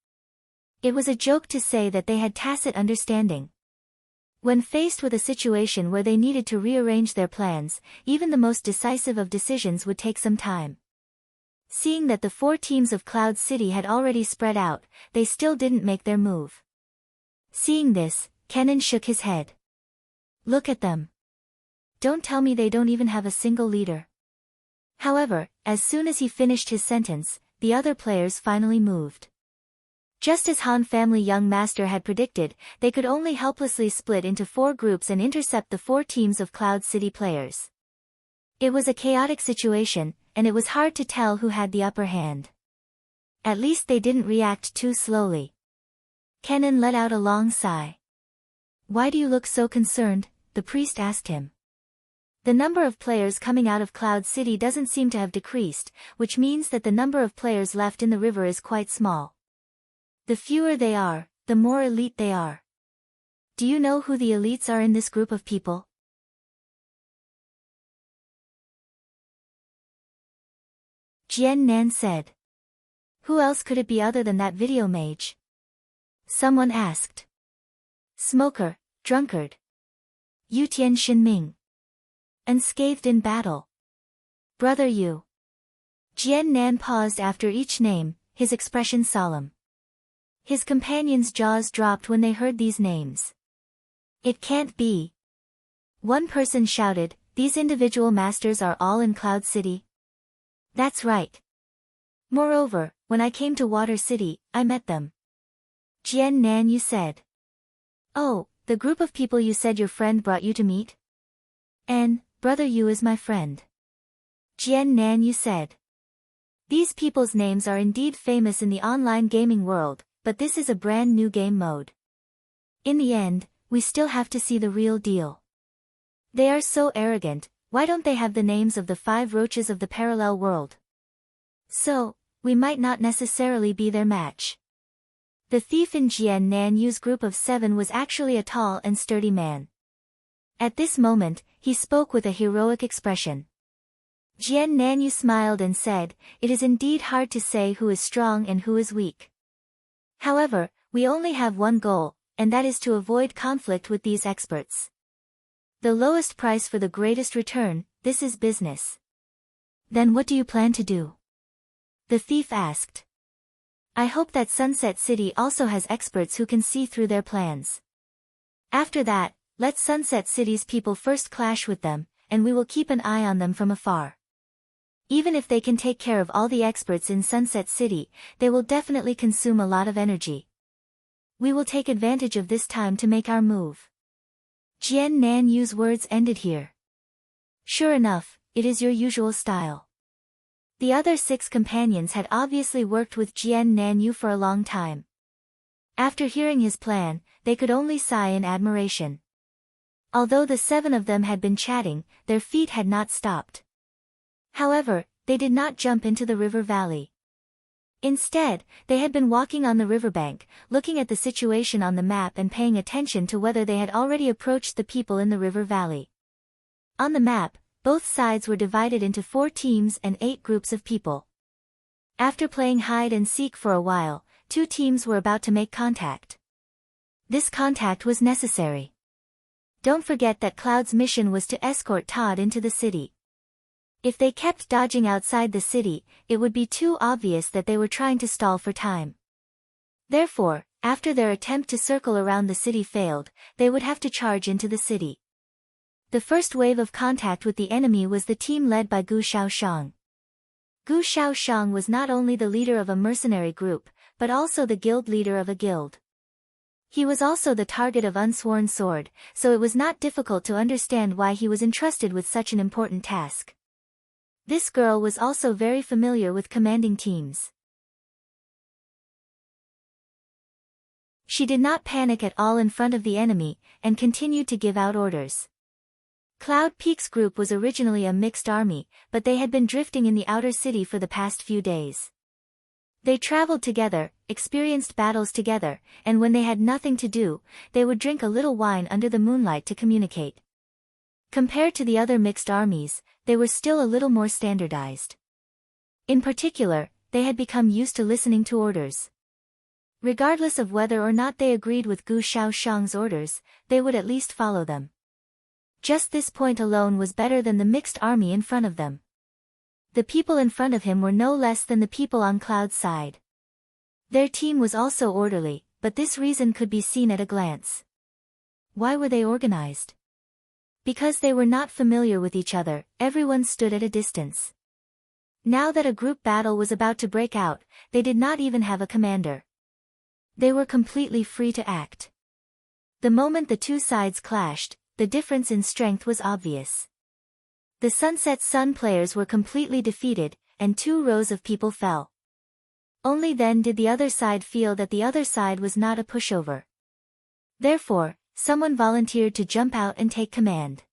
It was a joke to say that they had tacit understanding. When faced with a situation where they needed to rearrange their plans, even the most decisive of decisions would take some time. Seeing that the 4 teams of Cloud City had already spread out, they still didn't make their move. Seeing this, Kenan shook his head. Look at them. Don't tell me they don't even have a single leader. However, as soon as he finished his sentence, the other players finally moved. Just as Han family young master had predicted, they could only helplessly split into 4 groups and intercept the 4 teams of Cloud City players. It was a chaotic situation, and it was hard to tell who had the upper hand. At least they didn't react too slowly. Kenan let out a long sigh. Why do you look so concerned? The priest asked him. The number of players coming out of Cloud City doesn't seem to have decreased, which means that the number of players left in the river is quite small. The fewer they are, the more elite they are. Do you know who the elites are in this group of people? Jian Nan said. Who else could it be other than that video mage? Someone asked. Smoker, drunkard. Yutian Shinming. Unscathed in battle. Brother Yu. Jian Nan paused after each name, his expression solemn. His companions' jaws dropped when they heard these names. It can't be. One person shouted, these individual masters are all in Cloud City? That's right. Moreover, when I came to Water City, I met them. Jian Nan, you said. Oh, the group of people you said your friend brought you to meet? And, Brother Yu is my friend. Jian Nan, you said. These people's names are indeed famous in the online gaming world, but this is a brand new game mode. In the end, we still have to see the real deal. They are so arrogant, why don't they have the names of the 5 roaches of the parallel world? So, we might not necessarily be their match. The thief in Jian Nan Yu's group of 7 was actually a tall and sturdy man. At this moment, he spoke with a heroic expression. Jian Nan Yu smiled and said, it is indeed hard to say who is strong and who is weak. However, we only have one goal, and that is to avoid conflict with these experts. The lowest price for the greatest return, this is business. Then what do you plan to do? The thief asked. I hope that Sunset City also has experts who can see through their plans. After that, let Sunset City's people first clash with them, and we will keep an eye on them from afar. Even if they can take care of all the experts in Sunset City, they will definitely consume a lot of energy. We will take advantage of this time to make our move. Jian Nan Yu's words ended here. Sure enough, it is your usual style. The other 6 companions had obviously worked with Jian Nanyu for a long time. After hearing his plan, they could only sigh in admiration. Although the 7 of them had been chatting, their feet had not stopped. However, they did not jump into the river valley. Instead, they had been walking on the riverbank, looking at the situation on the map and paying attention to whether they had already approached the people in the river valley. On the map, both sides were divided into 4 teams and 8 groups of people. After playing hide and seek for a while, 2 teams were about to make contact. This contact was necessary. Don't forget that Cloud's mission was to escort Todd into the city. If they kept dodging outside the city, it would be too obvious that they were trying to stall for time. Therefore, after their attempt to circle around the city failed, they would have to charge into the city. The first wave of contact with the enemy was the team led by Gu Xiaoshang. Gu Xiaoshang was not only the leader of a mercenary group, but also the guild leader of a guild. He was also the target of Unsworn Sword, so it was not difficult to understand why he was entrusted with such an important task. This girl was also very familiar with commanding teams. She did not panic at all in front of the enemy, and continued to give out orders. Cloud Peak's group was originally a mixed army, but they had been drifting in the outer city for the past few days. They traveled together, experienced battles together, and when they had nothing to do, they would drink a little wine under the moonlight to communicate. Compared to the other mixed armies, they were still a little more standardized. In particular, they had become used to listening to orders. Regardless of whether or not they agreed with Gu Xiaoshang's orders, they would at least follow them. Just this point alone was better than the mixed army in front of them. The people in front of him were no less than the people on Cloud's side. Their team was also orderly, but this reason could be seen at a glance. Why were they organized? Because they were not familiar with each other, everyone stood at a distance. Now that a group battle was about to break out, they did not even have a commander. They were completely free to act. The moment the 2 sides clashed, the difference in strength was obvious. The Sunset Sun players were completely defeated, and 2 rows of people fell. Only then did the other side feel that the other side was not a pushover. Therefore, someone volunteered to jump out and take command.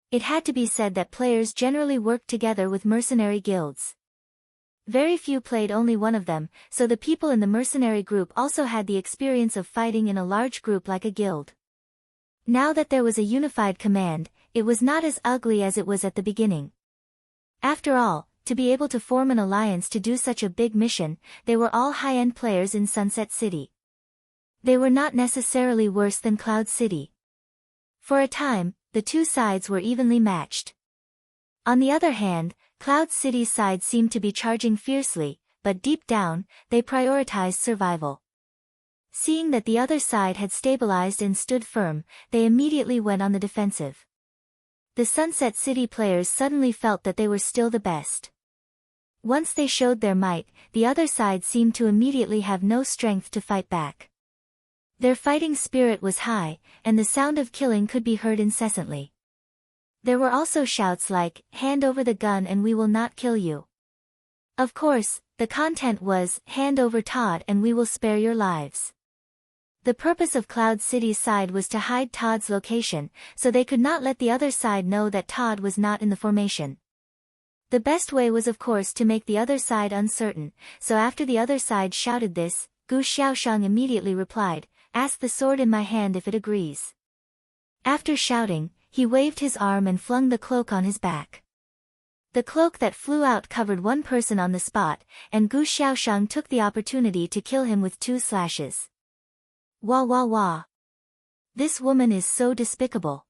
It had to be said that players generally worked together with mercenary guilds. Very few played only one of them, so the people in the mercenary group also had the experience of fighting in a large group like a guild. Now that there was a unified command, it was not as ugly as it was at the beginning. After all, to be able to form an alliance to do such a big mission, they were all high-end players in Sunset City. They were not necessarily worse than Cloud City. For a time, the 2 sides were evenly matched. On the other hand, Cloud City's side seemed to be charging fiercely, but deep down, they prioritized survival. Seeing that the other side had stabilized and stood firm, they immediately went on the defensive. The Sunset City players suddenly felt that they were still the best. Once they showed their might, the other side seemed to immediately have no strength to fight back. Their fighting spirit was high, and the sound of killing could be heard incessantly. There were also shouts like, "Hand over the gun and we will not kill you." Of course, the content was, "Hand over Todd and we will spare your lives." The purpose of Cloud City's side was to hide Todd's location, so they could not let the other side know that Todd was not in the formation. The best way was of course to make the other side uncertain, so after the other side shouted this, Gu Xiaoshang immediately replied, "Ask the sword in my hand if it agrees." After shouting, he waved his arm and flung the cloak on his back. The cloak that flew out covered one person on the spot, and Gu Xiaoshang took the opportunity to kill him with 2 slashes. Wah wah wah. This woman is so despicable.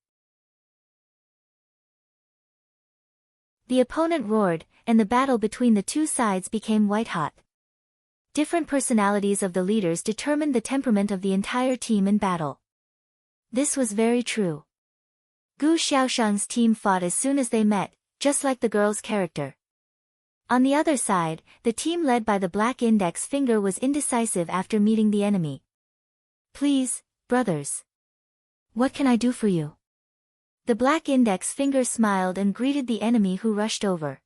The opponent roared, and the battle between the 2 sides became white-hot. Different personalities of the leaders determined the temperament of the entire team in battle. This was very true. Gu Xiaoshang's team fought as soon as they met, just like the girl's character. On the other side, the team led by the Black Index Finger was indecisive after meeting the enemy. "Please, brothers. What can I do for you?" The Black Index Finger smiled and greeted the enemy who rushed over.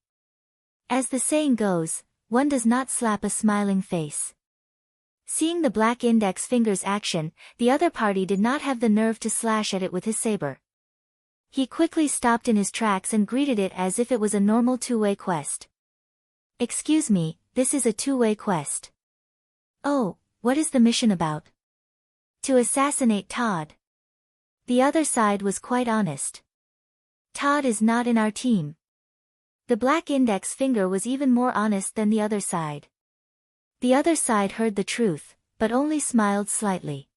As the saying goes, one does not slap a smiling face. Seeing the black index finger's action, the other party did not have the nerve to slash at it with his saber. He quickly stopped in his tracks and greeted it as if it was a normal two-way quest. "Excuse me, this is a two-way quest." "Oh, what is the mission about?" "To assassinate Todd." The other side was quite honest. "Todd is not in our team." The black index finger was even more honest than the other side. The other side heard the truth, but only smiled slightly.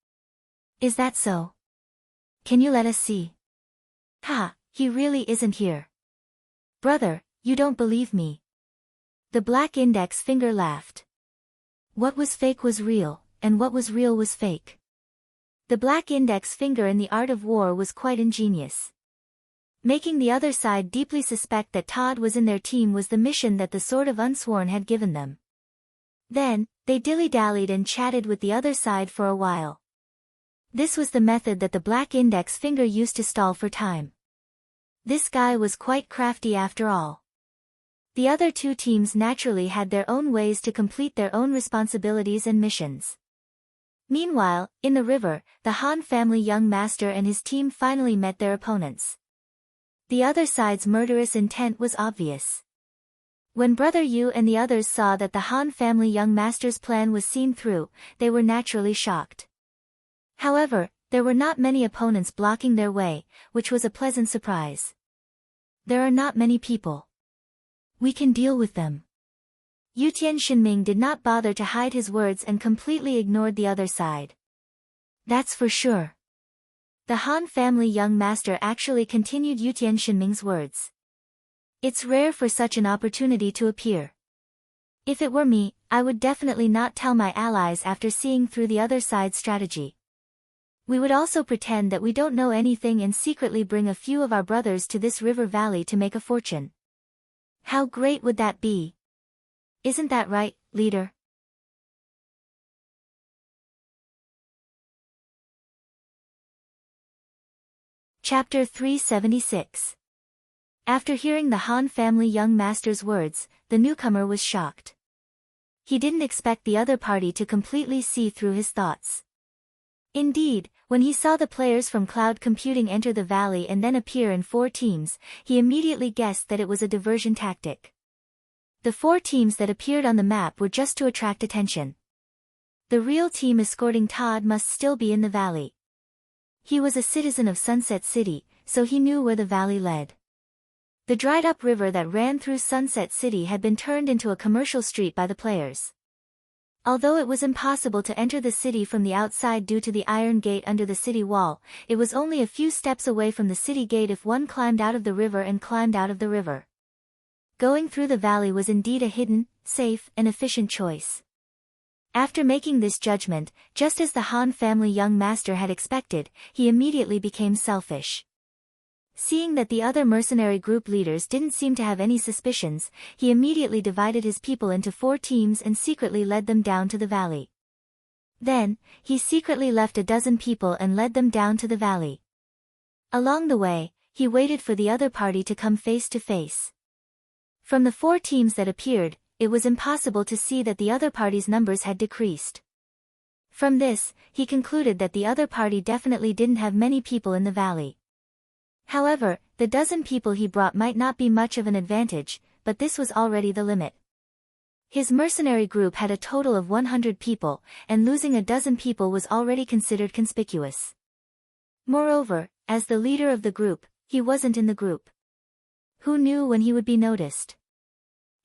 "Is that so? Can you let us see?" "Ha, he really isn't here." "Brother, you don't believe me." The black index finger laughed. What was fake was real, and what was real was fake. The black index finger in the art of war was quite ingenious. Making the other side deeply suspect that Todd was in their team was the mission that the Sword of Unsworn had given them. Then, they dilly-dallied and chatted with the other side for a while. This was the method that the black index finger used to stall for time. This guy was quite crafty after all. The other two teams naturally had their own ways to complete their own responsibilities and missions. Meanwhile, in the river, the Han family young master and his team finally met their opponents. The other side's murderous intent was obvious. When Brother Yu and the others saw that the Han family young master's plan was seen through, they were naturally shocked. However, there were not many opponents blocking their way, which was a pleasant surprise. "There are not many people. We can deal with them." Yutian Shinming did not bother to hide his words and completely ignored the other side. "That's for sure." The Han family young master actually continued Yutian Shinming's words. "It's rare for such an opportunity to appear. If it were me, I would definitely not tell my allies after seeing through the other side's strategy. We would also pretend that we don't know anything and secretly bring a few of our brothers to this river valley to make a fortune. How great would that be? Isn't that right, leader?" Chapter 376. After hearing the Han family young master's words, the newcomer was shocked. He didn't expect the other party to completely see through his thoughts. Indeed, when he saw the players from cloud computing enter the valley and then appear in 4 teams, he immediately guessed that it was a diversion tactic. The 4 teams that appeared on the map were just to attract attention. The real team escorting Todd must still be in the valley. He was a citizen of Sunset City, so he knew where the valley led. The dried-up river that ran through Sunset City had been turned into a commercial street by the players. Although it was impossible to enter the city from the outside due to the iron gate under the city wall, it was only a few steps away from the city gate if one climbed out of the river and climbed out of the river. Going through the valley was indeed a hidden, safe, and efficient choice. After making this judgment, just as the Han family young master had expected, he immediately became selfish. Seeing that the other mercenary group leaders didn't seem to have any suspicions, he immediately divided his people into 4 teams and secretly led them down to the valley. Then, he secretly left a dozen people and led them down to the valley. Along the way, he waited for the other party to come face to face. From the 4 teams that appeared, it was impossible to see that the other party's numbers had decreased. From this, he concluded that the other party definitely didn't have many people in the valley. However, the dozen people he brought might not be much of an advantage, but this was already the limit. His mercenary group had a total of 100 people, and losing a dozen people was already considered conspicuous. Moreover, as the leader of the group, he wasn't in the group. Who knew when he would be noticed?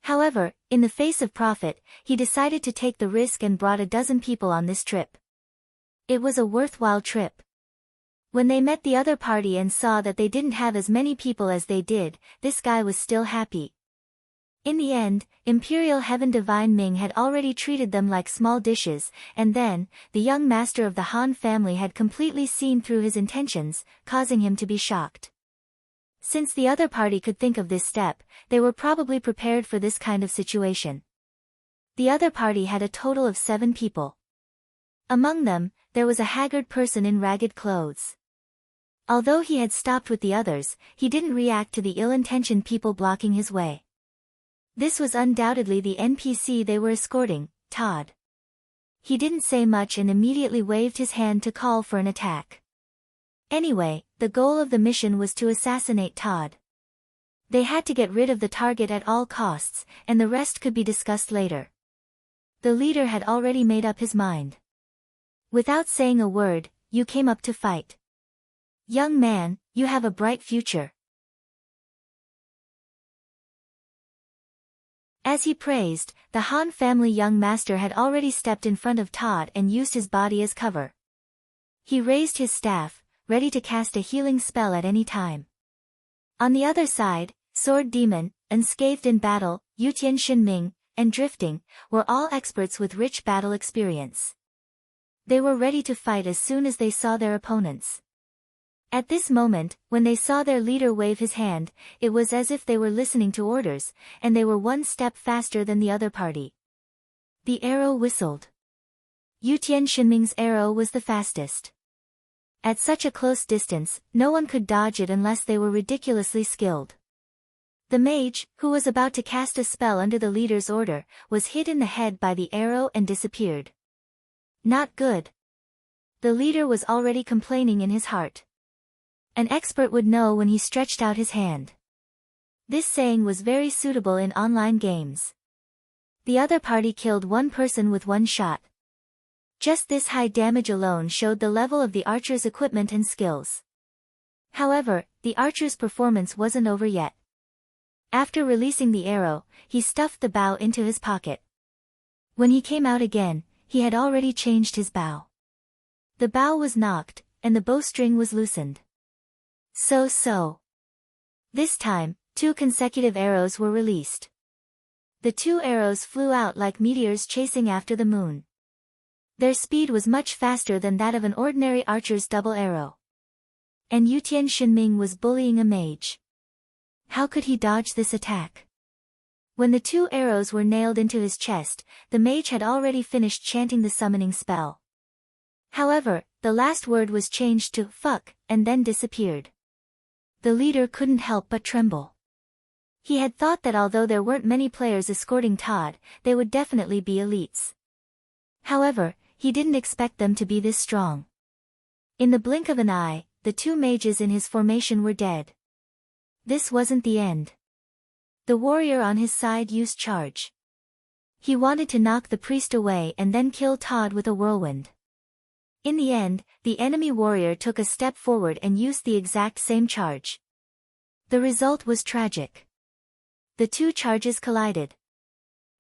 However, in the face of profit, he decided to take the risk and brought a dozen people on this trip. It was a worthwhile trip. When they met the other party and saw that they didn't have as many people as they did, this guy was still happy. In the end, Imperial Heaven Divine Ming had already treated them like small dishes, and then, the young master of the Han family had completely seen through his intentions, causing him to be shocked. Since the other party could think of this step, they were probably prepared for this kind of situation. The other party had a total of 7 people. Among them, there was a haggard person in ragged clothes. Although he had stopped with the others, he didn't react to the ill-intentioned people blocking his way. This was undoubtedly the NPC they were escorting, Todd. He didn't say much and immediately waved his hand to call for an attack. Anyway, the goal of the mission was to assassinate Todd. They had to get rid of the target at all costs, and the rest could be discussed later. The leader had already made up his mind. Without saying a word, you came up to fight. Young man, you have a bright future. As he praised, the Han family young master had already stepped in front of Todd and used his body as cover. He raised his staff, ready to cast a healing spell at any time. On the other side, Sword Demon, Unscathed in Battle, Yutian Shinming, and Drifting, were all experts with rich battle experience. They were ready to fight as soon as they saw their opponents. At this moment, when they saw their leader wave his hand, it was as if they were listening to orders, and they were one step faster than the other party. The arrow whistled. Yutian Shinming's arrow was the fastest. At such a close distance, no one could dodge it unless they were ridiculously skilled. The mage, who was about to cast a spell under the leader's order, was hit in the head by the arrow and disappeared. Not good. The leader was already complaining in his heart. An expert would know when he stretched out his hand. This saying was very suitable in online games. The other party killed one person with one shot. Just this high damage alone showed the level of the archer's equipment and skills. However, the archer's performance wasn't over yet. After releasing the arrow, he stuffed the bow into his pocket. When he came out again, he had already changed his bow. The bow was knocked, and the bowstring was loosened. So. This time, 2 consecutive arrows were released. The 2 arrows flew out like meteors chasing after the moon. Their speed was much faster than that of an ordinary archer's double arrow. And Yutian Shinming was bullying a mage. How could he dodge this attack? When the 2 arrows were nailed into his chest, the mage had already finished chanting the summoning spell. However, the last word was changed to fuck, and then disappeared. The leader couldn't help but tremble. He had thought that although there weren't many players escorting Todd, they would definitely be elites. However, he didn't expect them to be this strong. In the blink of an eye, the 2 mages in his formation were dead. This wasn't the end. The warrior on his side used charge. He wanted to knock the priest away and then kill Todd with a whirlwind. In the end, the enemy warrior took a step forward and used the exact same charge. The result was tragic. The 2 charges collided.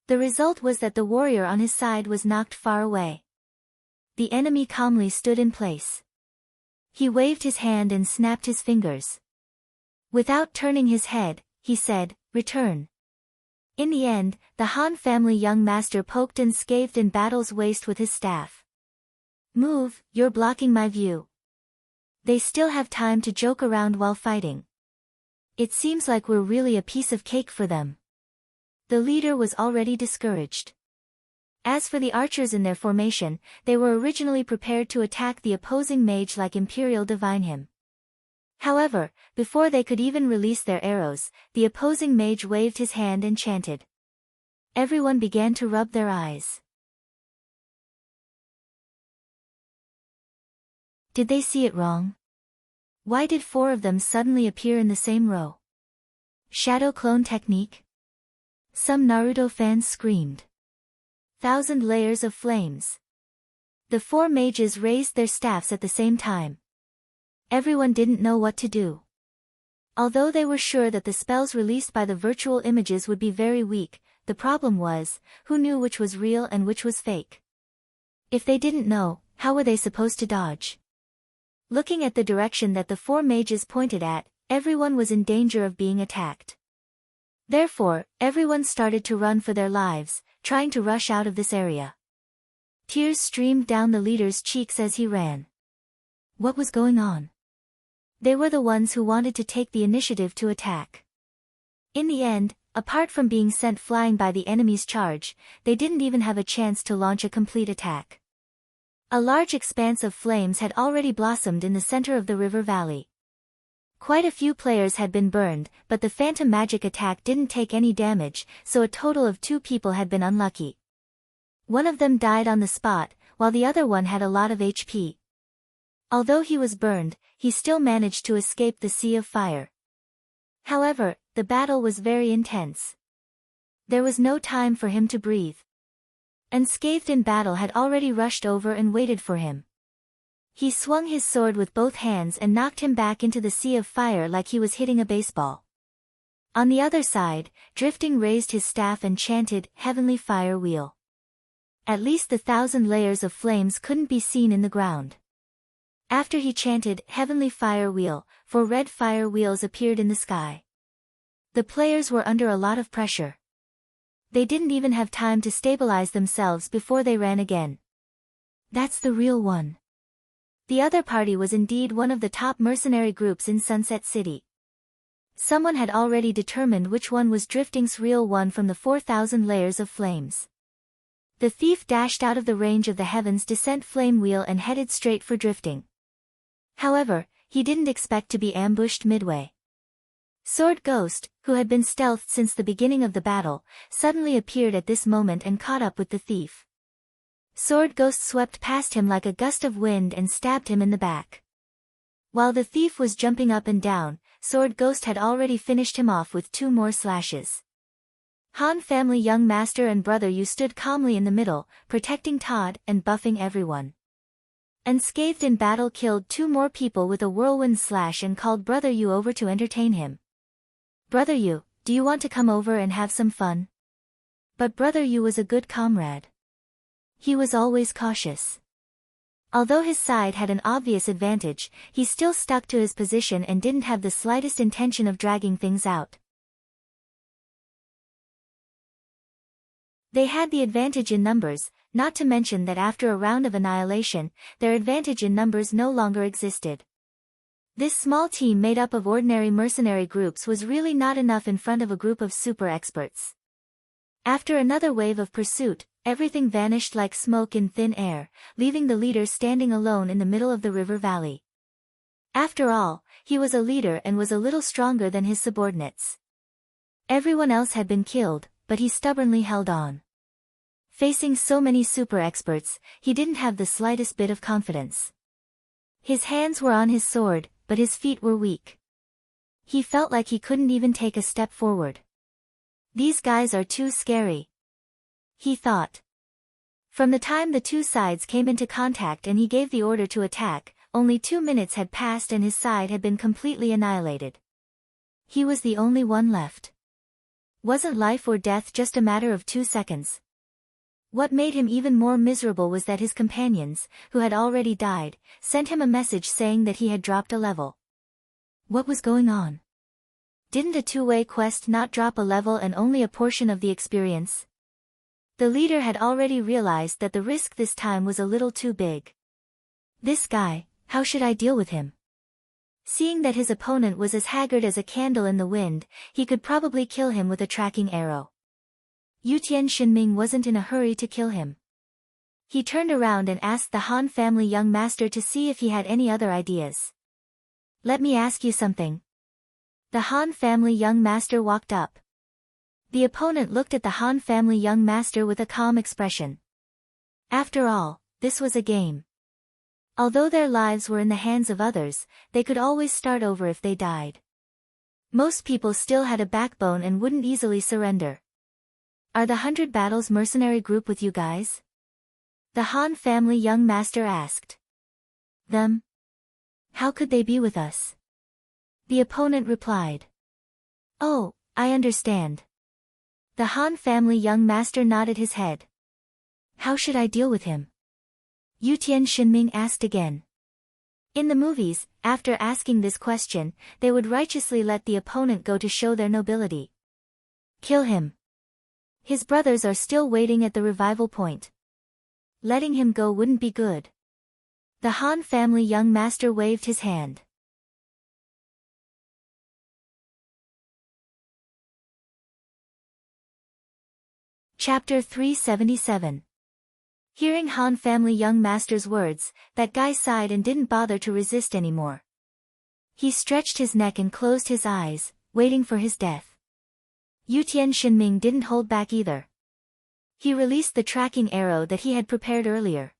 The result was that the warrior on his side was knocked far away. The enemy calmly stood in place. He waved his hand and snapped his fingers. Without turning his head, he said, "Return." In the end, the Han family young master poked Unscathed in Battle's waist with his staff. "Move, you're blocking my view." They still have time to joke around while fighting. It seems like we're really a piece of cake for them. The leader was already discouraged. As for the archers in their formation, they were originally prepared to attack the opposing mage like Imperial Divine him. However, before they could even release their arrows, the opposing mage waved his hand and chanted. Everyone began to rub their eyes. Did they see it wrong? Why did 4 of them suddenly appear in the same row? Shadow clone technique? Some Naruto fans screamed. 1,000 layers of flames. The 4 mages raised their staffs at the same time. Everyone didn't know what to do. Although they were sure that the spells released by the virtual images would be very weak, the problem was, who knew which was real and which was fake? If they didn't know, how were they supposed to dodge? Looking at the direction that the 4 mages pointed at, everyone was in danger of being attacked. Therefore, everyone started to run for their lives, trying to rush out of this area. Tears streamed down the leader's cheeks as he ran. What was going on? They were the ones who wanted to take the initiative to attack. In the end, apart from being sent flying by the enemy's charge, they didn't even have a chance to launch a complete attack. A large expanse of flames had already blossomed in the center of the river valley. Quite a few players had been burned, but the phantom magic attack didn't take any damage, so a total of 2 people had been unlucky. One of them died on the spot, while the other one had a lot of HP. Although he was burned, he still managed to escape the sea of fire. However, the battle was very intense. There was no time for him to breathe. Unscathed in battle had already rushed over and waited for him. He swung his sword with both hands and knocked him back into the sea of fire like he was hitting a baseball. On the other side, Drifting raised his staff and chanted, "Heavenly Fire Wheel." At least the 1,000 layers of flames couldn't be seen in the ground. After he chanted, "Heavenly Fire Wheel," 4 red fire wheels appeared in the sky. The players were under a lot of pressure. They didn't even have time to stabilize themselves before they ran again. That's the real one. The other party was indeed one of the top mercenary groups in Sunset City. Someone had already determined which one was Drifting's real one from the 4,000 layers of flames. The thief dashed out of the range of the Heaven's Descent flame wheel and headed straight for Drifting. However, he didn't expect to be ambushed midway. Sword Ghost, who had been stealthed since the beginning of the battle, suddenly appeared at this moment and caught up with the thief. Sword Ghost swept past him like a gust of wind and stabbed him in the back. While the thief was jumping up and down, Sword Ghost had already finished him off with 2 more slashes. Han family young master and brother Yu stood calmly in the middle, protecting Todd and buffing everyone. Unscathed in battle killed 2 more people with a whirlwind slash and called brother Yu over to entertain him. "Brother Yu, do you want to come over and have some fun?" But brother Yu was a good comrade. He was always cautious. Although his side had an obvious advantage, he still stuck to his position and didn't have the slightest intention of dragging things out. They had the advantage in numbers, not to mention that after a round of annihilation, their advantage in numbers no longer existed. This small team made up of ordinary mercenary groups was really not enough in front of a group of super experts. After another wave of pursuit, everything vanished like smoke in thin air, leaving the leader standing alone in the middle of the river valley. After all, he was a leader and was a little stronger than his subordinates. Everyone else had been killed, but he stubbornly held on. Facing so many super experts, he didn't have the slightest bit of confidence. His hands were on his sword, but his feet were weak. He felt like he couldn't even take a step forward. "These guys are too scary," he thought. From the time the 2 sides came into contact and he gave the order to attack, only 2 minutes had passed and his side had been completely annihilated. He was the only one left. Wasn't life or death just a matter of 2 seconds? What made him even more miserable was that his companions, who had already died, sent him a message saying that he had dropped a level. What was going on? Didn't a 2-way quest not drop a level and only a portion of the experience? The leader had already realized that the risk this time was a little too big. This guy, how should I deal with him? Seeing that his opponent was as haggard as a candle in the wind, he could probably kill him with a tracking arrow. Yutian Shinming wasn't in a hurry to kill him. He turned around and asked the Han family young master to see if he had any other ideas. "Let me ask you something." The Han family young master walked up. The opponent looked at the Han family young master with a calm expression. After all, this was a game. Although their lives were in the hands of others, they could always start over if they died. Most people still had a backbone and wouldn't easily surrender. "Are the 100 Battles mercenary group with you guys?" The Han family young master asked. "Them? How could they be with us?" The opponent replied. "Oh, I understand." The Han family young master nodded his head. "How should I deal with him?" Yutian Shinming asked again. In the movies, after asking this question, they would righteously let the opponent go to show their nobility. "Kill him. His brothers are still waiting at the revival point. Letting him go wouldn't be good." The Han family young master waved his hand. Chapter 377. Hearing Han family young master's words, that guy sighed and didn't bother to resist anymore. He stretched his neck and closed his eyes, waiting for his death. Yutian Shinming didn't hold back either. He released the tracking arrow that he had prepared earlier.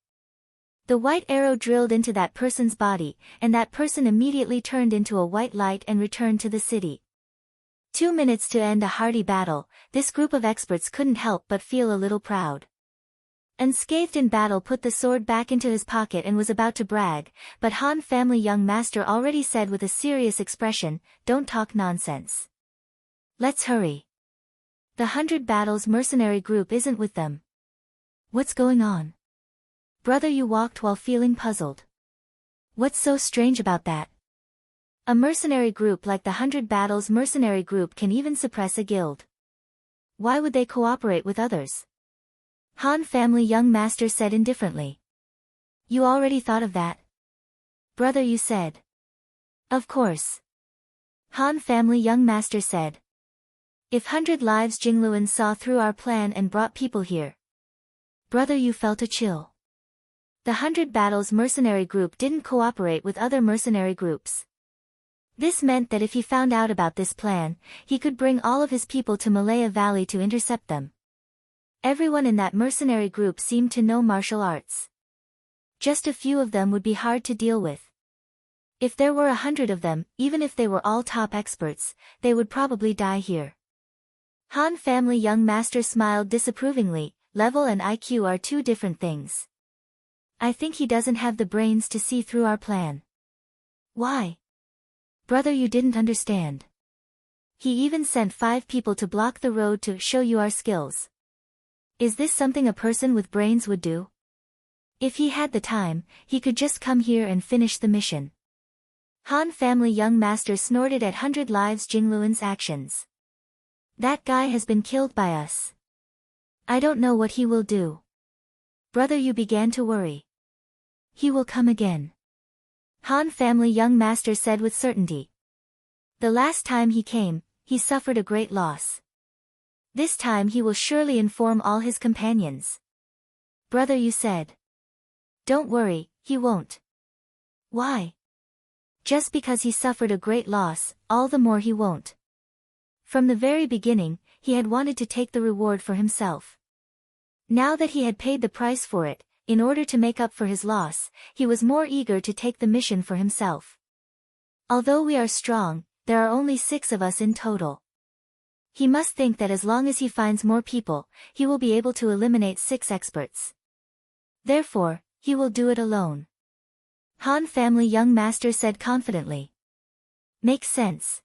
The white arrow drilled into that person's body, and that person immediately turned into a white light and returned to the city. 2 minutes to end a hearty battle. This group of experts couldn't help but feel a little proud. Unscathed in battle put the sword back into his pocket and was about to brag, but Han family young master already said with a serious expression, "Don't talk nonsense. Let's hurry. The 100 Battles mercenary group isn't with them." "What's going on?" Brother Yu walked while feeling puzzled. "What's so strange about that? A mercenary group like the 100 Battles mercenary group can even suppress a guild. Why would they cooperate with others?" Han family young master said indifferently. "You already thought of that?" Brother Yu said. "Of course." Han family young master said. "If 100 Lives Jingluan saw through our plan and brought people here." Brother Yu felt a chill. The 100 Battles mercenary group didn't cooperate with other mercenary groups. This meant that if he found out about this plan, he could bring all of his people to Malaya Valley to intercept them. Everyone in that mercenary group seemed to know martial arts. Just a few of them would be hard to deal with. If there were 100 of them, even if they were all top experts, they would probably die here. Han family young master smiled disapprovingly. Level and IQ are two different things. I think he doesn't have the brains to see through our plan. Why? Brother, you didn't understand. He even sent 5 people to block the road to show you our skills. Is this something a person with brains would do? If he had the time, he could just come here and finish the mission. Han family young master snorted at 100 Lives Jingluan's actions. That guy has been killed by us. I don't know what he will do. Brother, you began to worry. He will come again. Han family young master said with certainty. The last time he came, he suffered a great loss. This time he will surely inform all his companions. Brother, you said. Don't worry, he won't. Why? Just because he suffered a great loss, all the more he won't. From the very beginning, he had wanted to take the reward for himself. Now that he had paid the price for it, in order to make up for his loss, he was more eager to take the mission for himself. Although we are strong, there are only 6 of us in total. He must think that as long as he finds more people, he will be able to eliminate 6 experts. Therefore, he will do it alone. Han family young master said confidently. Makes sense.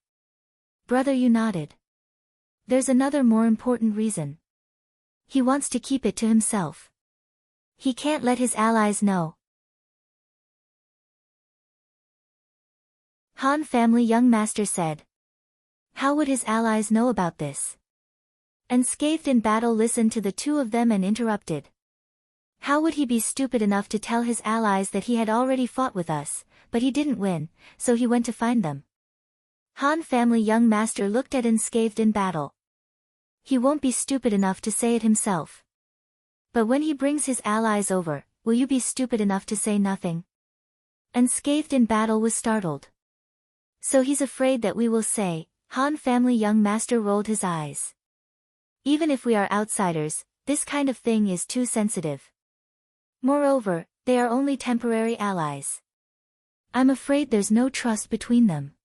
Brother, you nodded. There's another more important reason. He wants to keep it to himself. He can't let his allies know. Han family young master said. How would his allies know about this? Unscathed in battle listened to the 2 of them and interrupted. How would he be stupid enough to tell his allies that he had already fought with us, but he didn't win, so he went to find them? Han family young master looked at Unscathed in battle. He won't be stupid enough to say it himself. But when he brings his allies over, will you be stupid enough to say nothing? Unscathed in battle was startled. So he's afraid that we will say. Han family young master rolled his eyes. Even if we are outsiders, this kind of thing is too sensitive. Moreover, they are only temporary allies. I'm afraid there's no trust between them.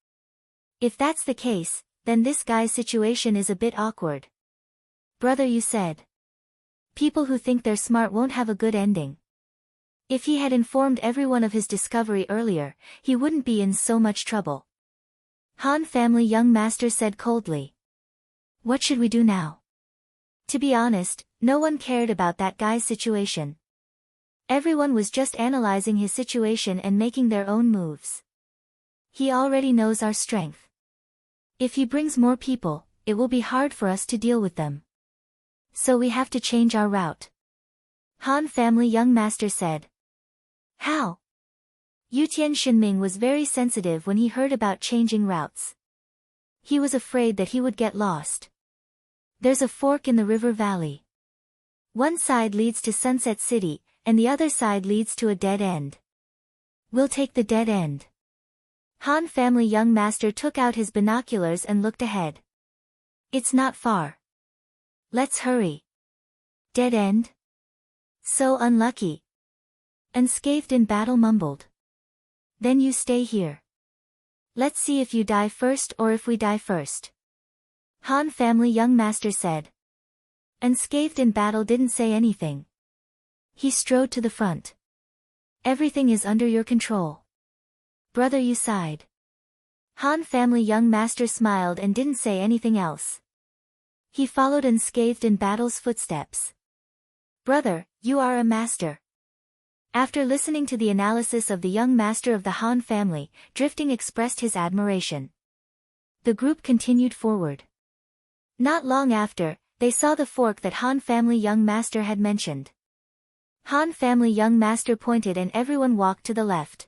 If that's the case, then this guy's situation is a bit awkward. Brother, you said. People who think they're smart won't have a good ending. If he had informed everyone of his discovery earlier, he wouldn't be in so much trouble. Han family young master said coldly. What should we do now? To be honest, no one cared about that guy's situation. Everyone was just analyzing his situation and making their own moves. He already knows our strength. If he brings more people, it will be hard for us to deal with them. So we have to change our route. Han family young master said. How? Yutian Shinming was very sensitive when he heard about changing routes. He was afraid that he would get lost. There's a fork in the river valley. One side leads to Sunset City, and the other side leads to a dead end. We'll take the dead end. Han family young master took out his binoculars and looked ahead. It's not far. Let's hurry. Dead end? So unlucky. Unscathed in battle mumbled. Then you stay here. Let's see if you die first or if we die first. Han family young master said. Unscathed in battle didn't say anything. He strode to the front. Everything is under your control. Brother, you sighed. Han family young master smiled and didn't say anything else. He followed unscathed in battle's footsteps. Brother, you are a master. After listening to the analysis of the young master of the Han family, Drifting expressed his admiration. The group continued forward. Not long after, they saw the fork that Han family young master had mentioned. Han family young master pointed and everyone walked to the left.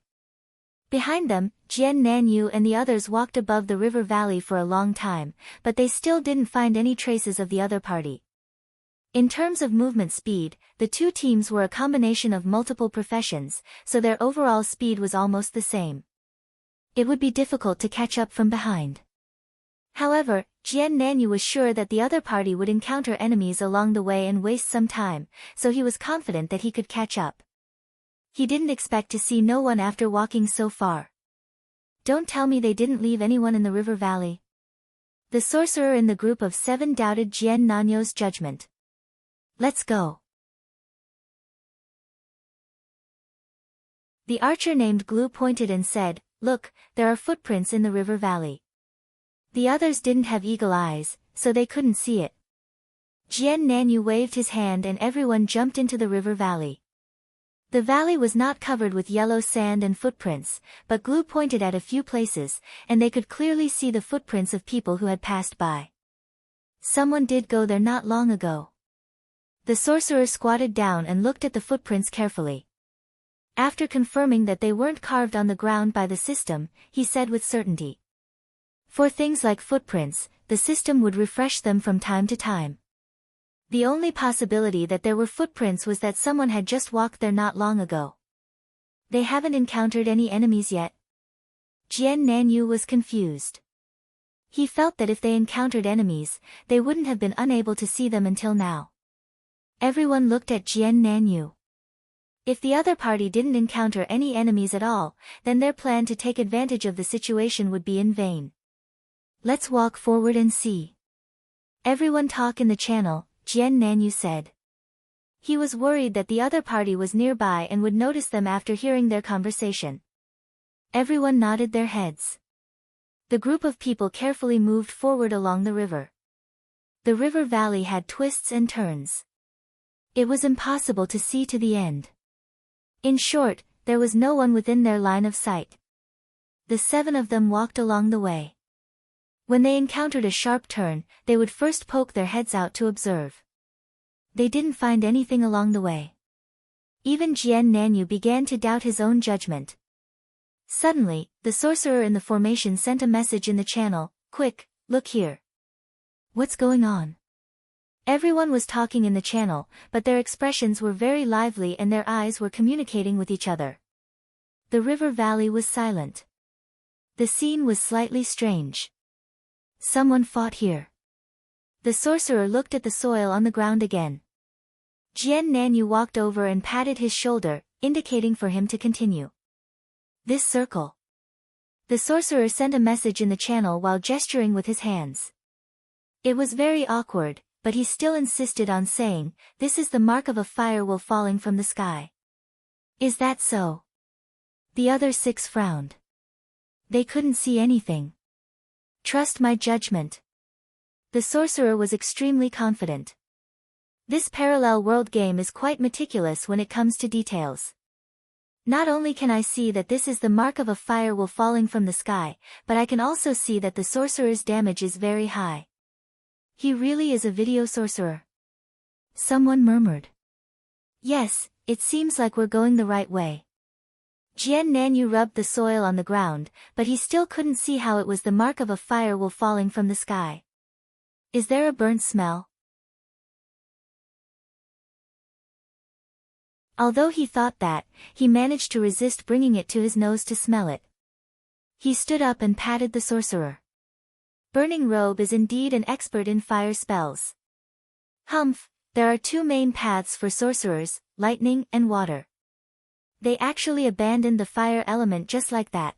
Behind them, Jian Nanyu and the others walked above the river valley for a long time, but they still didn't find any traces of the other party. In terms of movement speed, the two teams were a combination of multiple professions, so their overall speed was almost the same. It would be difficult to catch up from behind. However, Jian Nanyu was sure that the other party would encounter enemies along the way and waste some time, so he was confident that he could catch up. He didn't expect to see no one after walking so far. Don't tell me they didn't leave anyone in the river valley. The sorcerer in the group of 7 doubted Jian Nanyu's judgment. Let's go. The archer named Glue pointed and said, Look, there are footprints in the river valley. The others didn't have eagle eyes, so they couldn't see it. Jian Nanyu waved his hand and everyone jumped into the river valley. The valley was not covered with yellow sand and footprints, but Glue pointed at a few places, and they could clearly see the footprints of people who had passed by. Someone did go there not long ago. The sorcerer squatted down and looked at the footprints carefully. After confirming that they weren't carved on the ground by the system, he said with certainty. For things like footprints, the system would refresh them from time to time. The only possibility that there were footprints was that someone had just walked there not long ago. They haven't encountered any enemies yet. Jian Nanyu was confused. He felt that if they encountered enemies, they wouldn't have been unable to see them until now. Everyone looked at Jian Nanyu. If the other party didn't encounter any enemies at all, then their plan to take advantage of the situation would be in vain. Let's walk forward and see. Everyone talk in the channel, Jian Nanyu said. He was worried that the other party was nearby and would notice them after hearing their conversation. Everyone nodded their heads. The group of people carefully moved forward along the river. The river valley had twists and turns. It was impossible to see to the end. In short, there was no one within their line of sight. The 7 of them walked along the way. When they encountered a sharp turn, they would first poke their heads out to observe. They didn't find anything along the way. Even Jian Nanyu began to doubt his own judgment. Suddenly, the sorcerer in the formation sent a message in the channel, Quick, look here. What's going on? Everyone was talking in the channel, but their expressions were very lively and their eyes were communicating with each other. The river valley was silent. The scene was slightly strange. Someone fought here. The sorcerer looked at the soil on the ground again. Jian Nanyu walked over and patted his shoulder, indicating for him to continue. This circle. The sorcerer sent a message in the channel while gesturing with his hands. It was very awkward, but he still insisted on saying, This is the mark of a firewall falling from the sky. Is that so? The other 6 frowned. They couldn't see anything. Trust my judgment. The sorcerer was extremely confident. This parallel world game is quite meticulous when it comes to details. Not only can I see that this is the mark of a firewall falling from the sky, but I can also see that the sorcerer's damage is very high. He really is a video sorcerer. Someone murmured. Yes, it seems like we're going the right way. Jian Nanyu rubbed the soil on the ground, but he still couldn't see how it was the mark of a firewall falling from the sky. Is there a burnt smell? Although he thought that, he managed to resist bringing it to his nose to smell it. He stood up and patted the sorcerer. Burning Robe is indeed an expert in fire spells. Humph, there are two main paths for sorcerers, lightning and water. They actually abandoned the fire element just like that.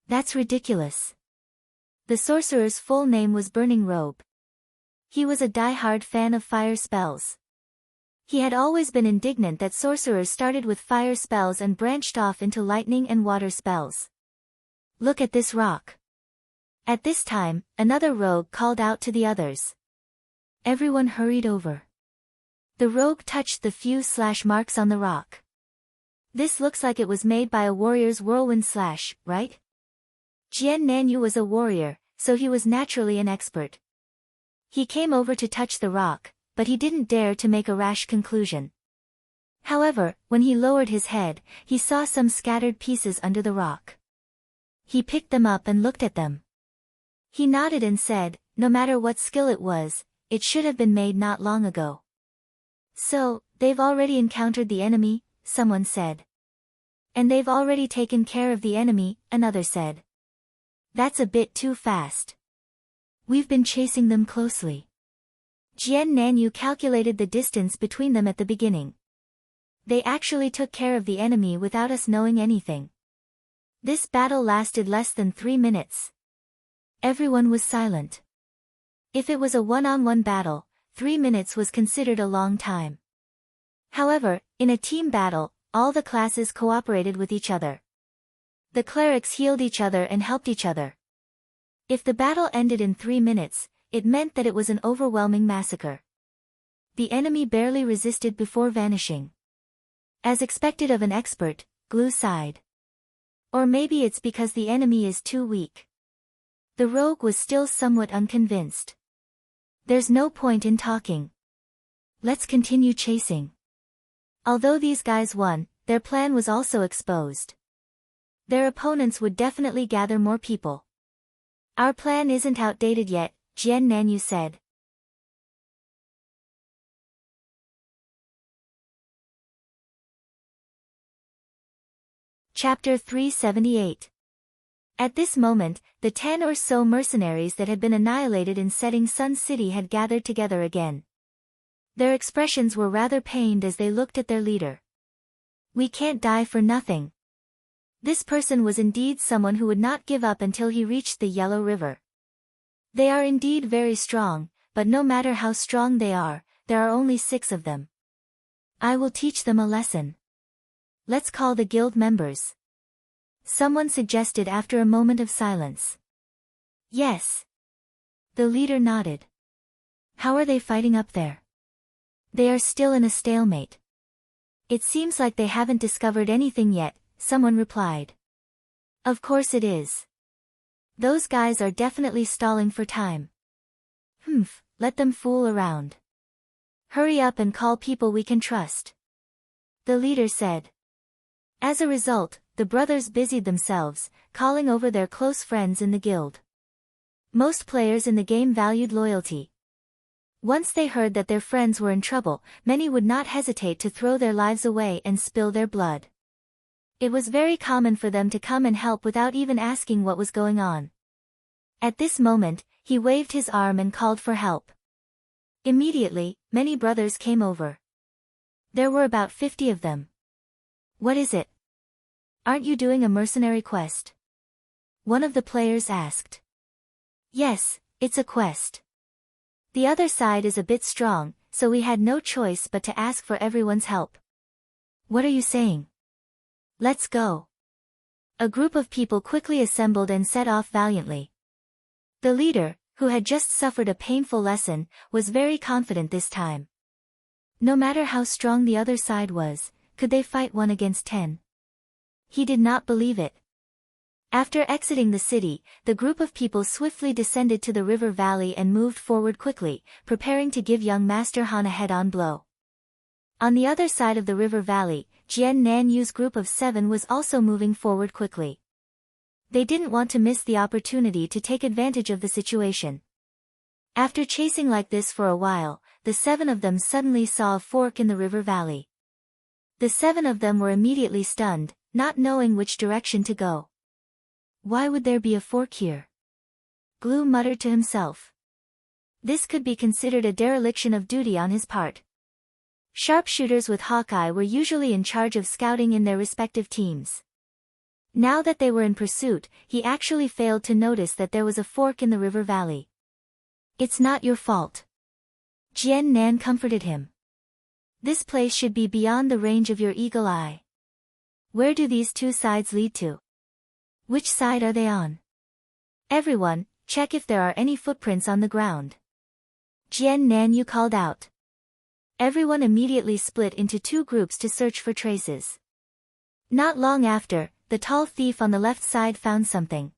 That's ridiculous. The sorcerer's full name was Burning Robe. He was a die-hard fan of fire spells. He had always been indignant that sorcerers started with fire spells and branched off into lightning and water spells. Look at this rock. At this time, another rogue called out to the others. Everyone hurried over. The rogue touched the few slash marks on the rock. This looks like it was made by a warrior's whirlwind slash, right? Jian Nanyu was a warrior, so he was naturally an expert. He came over to touch the rock, but he didn't dare to make a rash conclusion. However, when he lowered his head, he saw some scattered pieces under the rock. He picked them up and looked at them. He nodded and said, no matter what skill it was, it should have been made not long ago. So, they've already encountered the enemy, someone said. And they've already taken care of the enemy, another said. That's a bit too fast. We've been chasing them closely. Jian Nanyu calculated the distance between them at the beginning. They actually took care of the enemy without us knowing anything. This battle lasted less than 3 minutes. Everyone was silent. If it was a one-on-one battle, 3 minutes was considered a long time. However, in a team battle, all the classes cooperated with each other. The clerics healed each other and helped each other. If the battle ended in 3 minutes, it meant that it was an overwhelming massacre. The enemy barely resisted before vanishing. As expected of an expert, Glue sighed. Or maybe it's because the enemy is too weak. The rogue was still somewhat unconvinced. There's no point in talking. Let's continue chasing. Although these guys won, their plan was also exposed. Their opponents would definitely gather more people. Our plan isn't outdated yet, Jian Nanyu said. Chapter 378. At this moment, the 10 or so mercenaries that had been annihilated in Setting Sun City had gathered together again. Their expressions were rather pained as they looked at their leader. We can't die for nothing. This person was indeed someone who would not give up until he reached the Yellow River. They are indeed very strong, but no matter how strong they are, there are only 6 of them. I will teach them a lesson. Let's call the guild members. Someone suggested after a moment of silence. Yes. The leader nodded. How are they fighting up there? They are still in a stalemate. It seems like they haven't discovered anything yet, someone replied. Of course it is. Those guys are definitely stalling for time. Let them fool around. Hurry up and call people we can trust. The leader said. As a result, the brothers busied themselves, calling over their close friends in the guild. Most players in the game valued loyalty. Once they heard that their friends were in trouble, many would not hesitate to throw their lives away and spill their blood. It was very common for them to come and help without even asking what was going on. At this moment, he waved his arm and called for help. Immediately, many brothers came over. There were about 50 of them. What is it? Aren't you doing a mercenary quest? One of the players asked. Yes, it's a quest. The other side is a bit strong, so we had no choice but to ask for everyone's help. What are you saying? Let's go. A group of people quickly assembled and set off valiantly. The leader, who had just suffered a painful lesson, was very confident this time. No matter how strong the other side was, could they fight 1 against 10? He did not believe it. After exiting the city, the group of people swiftly descended to the river valley and moved forward quickly, preparing to give young Master Han a head-on blow. On the other side of the river valley, Jian Nanyu's group of 7 was also moving forward quickly. They didn't want to miss the opportunity to take advantage of the situation. After chasing like this for a while, the 7 of them suddenly saw a fork in the river valley. The 7 of them were immediately stunned, not knowing which direction to go. Why would there be a fork here? Glue muttered to himself. This could be considered a dereliction of duty on his part. Sharpshooters with Hawkeye were usually in charge of scouting in their respective teams. Now that they were in pursuit, he actually failed to notice that there was a fork in the river valley. It's not your fault. Jian Nan comforted him. This place should be beyond the range of your eagle eye. Where do these two sides lead to? Which side are they on? Everyone, check if there are any footprints on the ground. Jian Nan called out. Everyone immediately split into two groups to search for traces. Not long after, the tall thief on the left side found something.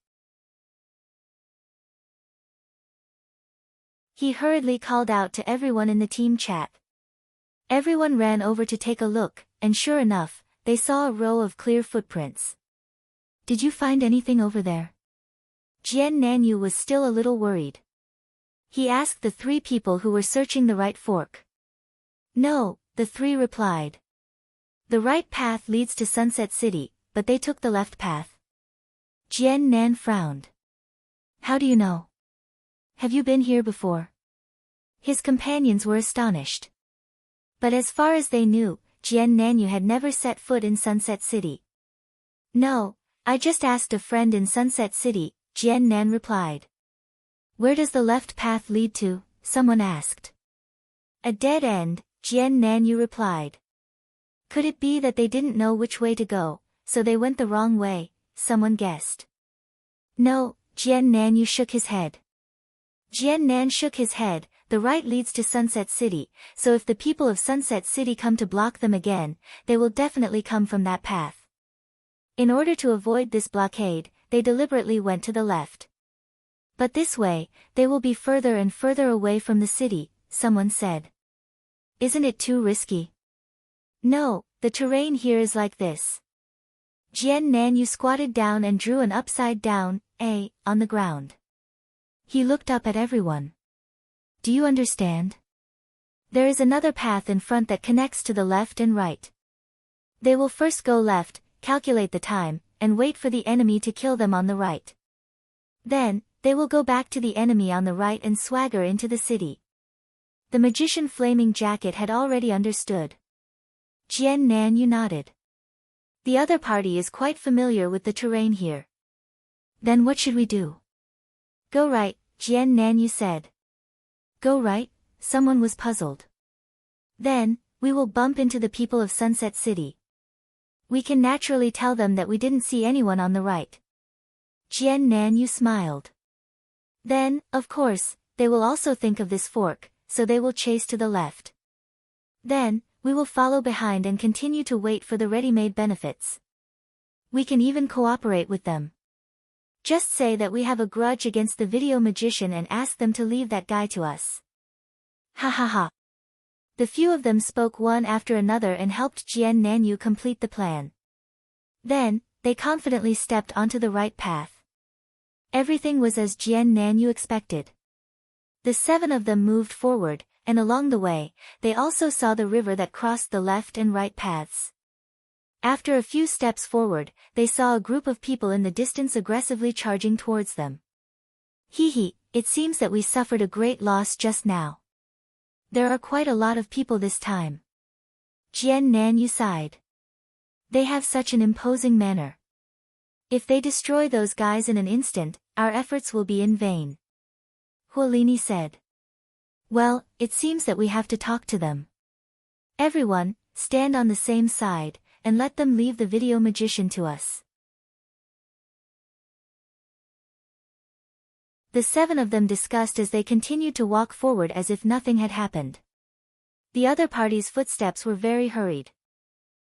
He hurriedly called out to everyone in the team chat. Everyone ran over to take a look, and sure enough, they saw a row of clear footprints. Did you find anything over there? Jian Nanyu was still a little worried. He asked the three people who were searching the right fork. No, the three replied. The right path leads to Sunset City, but they took the left path. Jian Nan frowned. How do you know? Have you been here before? His companions were astonished. But as far as they knew, Jian Nanyu had never set foot in Sunset City. No, I just asked a friend in Sunset City, Jian Nan replied. Where does the left path lead to? Someone asked. A dead end, Jian Nanyu replied. Could it be that they didn't know which way to go, so they went the wrong way? Someone guessed. No, Jian Nanyu shook his head. Jian Nan shook his head. The right leads to Sunset City, so if the people of Sunset City come to block them again, they will definitely come from that path. In order to avoid this blockade, they deliberately went to the left. But this way, they will be further and further away from the city, someone said. Isn't it too risky? No, the terrain here is like this. Jian Nanyu squatted down and drew an upside-down A on the ground. He looked up at everyone. Do you understand? There is another path in front that connects to the left and right. They will first go left, calculate the time, and wait for the enemy to kill them on the right. Then, they will go back to the enemy on the right and swagger into the city. The magician Flaming Jacket had already understood. Jian Nan nodded. The other party is quite familiar with the terrain here. Then what should we do? Go right, Jian Nan said. Go right? Someone was puzzled. Then, we will bump into the people of Sunset City. We can naturally tell them that we didn't see anyone on the right. Jian Nan smiled. Then, of course, they will also think of this fork, so they will chase to the left. Then, we will follow behind and continue to wait for the ready-made benefits. We can even cooperate with them. Just say that we have a grudge against the video magician and ask them to leave that guy to us. Ha ha ha. The few of them spoke one after another and helped Jian Nanyu complete the plan. Then, they confidently stepped onto the right path. Everything was as Jian Nanyu expected. The seven of them moved forward, and along the way, they also saw the river that crossed the left and right paths. After a few steps forward, they saw a group of people in the distance aggressively charging towards them. Hee, it seems that we suffered a great loss just now. There are quite a lot of people this time. Jian Nanyu sighed. They have such an imposing manner. If they destroy those guys in an instant, our efforts will be in vain. Huolini said. Well, it seems that we have to talk to them. Everyone, stand on the same side, and let them leave the video magician to us. The seven of them discussed as they continued to walk forward as if nothing had happened. The other party's footsteps were very hurried.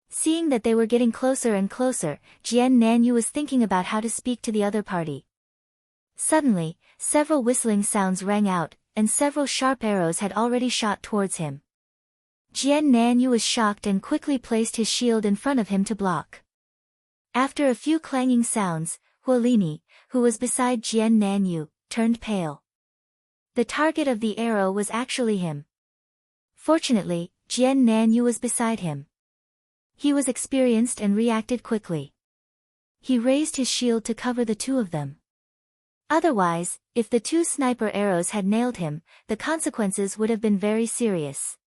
Seeing that they were getting closer and closer, Jian Nanyu was thinking about how to speak to the other party. Suddenly, several whistling sounds rang out, and several sharp arrows had already shot towards him. Jian Nanyu was shocked and quickly placed his shield in front of him to block. After a few clanging sounds, Huolini, who was beside Jian Nanyu, turned pale. The target of the arrow was actually him. Fortunately, Jian Nanyu was beside him. He was experienced and reacted quickly. he raised his shield to cover the two of them. Otherwise, if the two sniper arrows had nailed him, the consequences would have been very serious.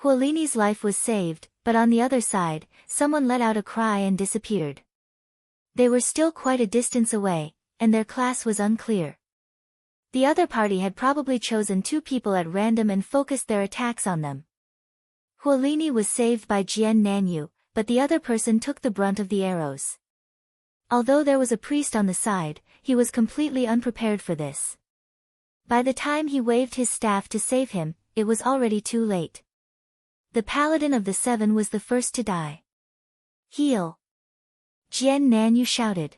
Huolini's life was saved, but on the other side, someone let out a cry and disappeared. They were still quite a distance away, and their class was unclear. The other party had probably chosen two people at random and focused their attacks on them. Huolini was saved by Jian Nanyu, but the other person took the brunt of the arrows. Although there was a priest on the side, he was completely unprepared for this. By the time he waved his staff to save him, it was already too late. The paladin of the seven was the first to die. Heal! Jian Nanyu shouted.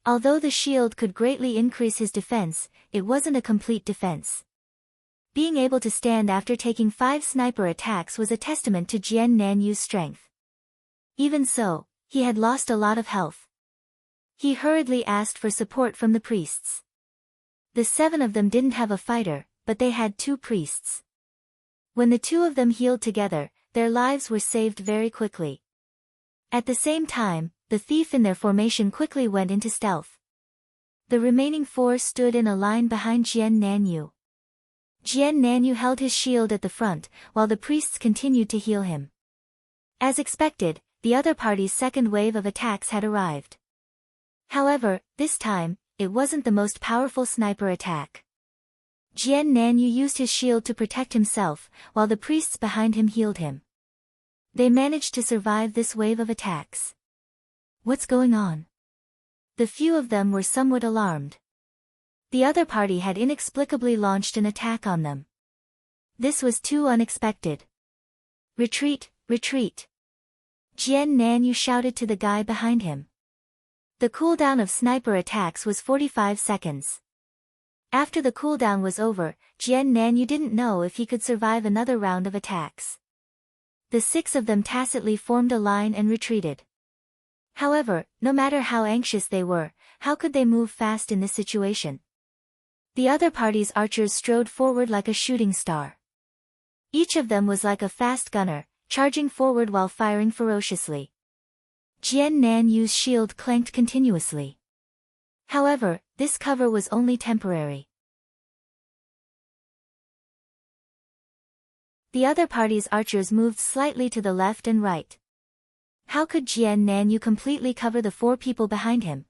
Although the shield could greatly increase his defense, it wasn't a complete defense. Being able to stand after taking 5 sniper attacks was a testament to Jian Nanyu's strength. Even so, he had lost a lot of health. He hurriedly asked for support from the priests. The 7 of them didn't have a fighter, but they had 2 priests. When the 2 of them healed together, their lives were saved very quickly. At the same time, the thief in their formation quickly went into stealth. The remaining 4 stood in a line behind Jian Nanyu. Jian Nanyu held his shield at the front, while the priests continued to heal him. As expected, the other party's second wave of attacks had arrived. However, this time, it wasn't the most powerful sniper attack. Jian Nanyu used his shield to protect himself, while the priests behind him healed him. They managed to survive this wave of attacks. What's going on? The few of them were somewhat alarmed. The other party had inexplicably launched an attack on them. This was too unexpected. Retreat, retreat! Jian Nanyu shouted to the guy behind him. The cooldown of sniper attacks was 45 seconds. After the cooldown was over, Jian Nanyu didn't know if he could survive another round of attacks. The 6 of them tacitly formed a line and retreated. However, no matter how anxious they were, how could they move fast in this situation? The other party's archers strode forward like a shooting star. Each of them was like a fast gunner, charging forward while firing ferociously. Jian Nanyu's shield clanked continuously. However, this cover was only temporary. The other party's archers moved slightly to the left and right. How could Jian Nanyu completely cover the 4 people behind him?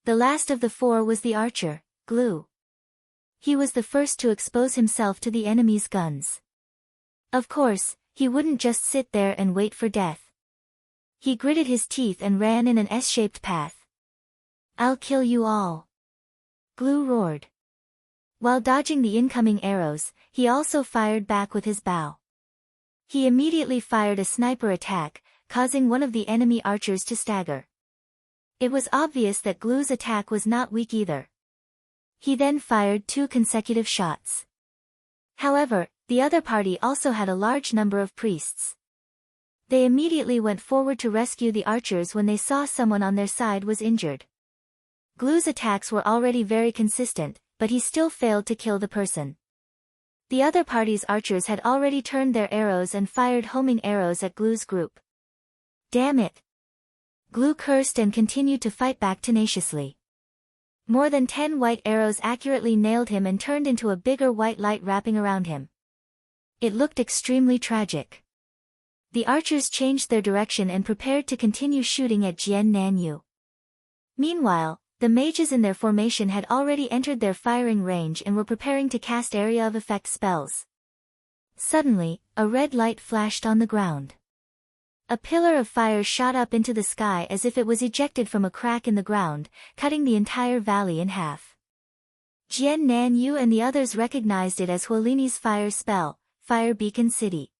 The last of the 4 was the archer, Glue. He was the first to expose himself to the enemy's guns. Of course, he wouldn't just sit there and wait for death. He gritted his teeth and ran in an S-shaped path. I'll kill you all! Glue roared. While dodging the incoming arrows, he also fired back with his bow. He immediately fired a sniper attack, causing one of the enemy archers to stagger. It was obvious that Glue's attack was not weak either. He then fired 2 consecutive shots. However, the other party also had a large number of priests. They immediately went forward to rescue the archers when they saw someone on their side was injured. Glue's attacks were already very consistent, but he still failed to kill the person. The other party's archers had already turned their arrows and fired homing arrows at Glue's group. Damn it! Glue cursed and continued to fight back tenaciously. More than 10 white arrows accurately nailed him and turned into a bigger white light wrapping around him. It looked extremely tragic. The archers changed their direction and prepared to continue shooting at Jian Nanyu. Meanwhile, the mages in their formation had already entered their firing range and were preparing to cast area of effect spells. Suddenly, a red light flashed on the ground. A pillar of fire shot up into the sky as if it was ejected from a crack in the ground, cutting the entire valley in half. Jian Nanyu and the others recognized it as Huolini's fire spell, Fire Beacon City.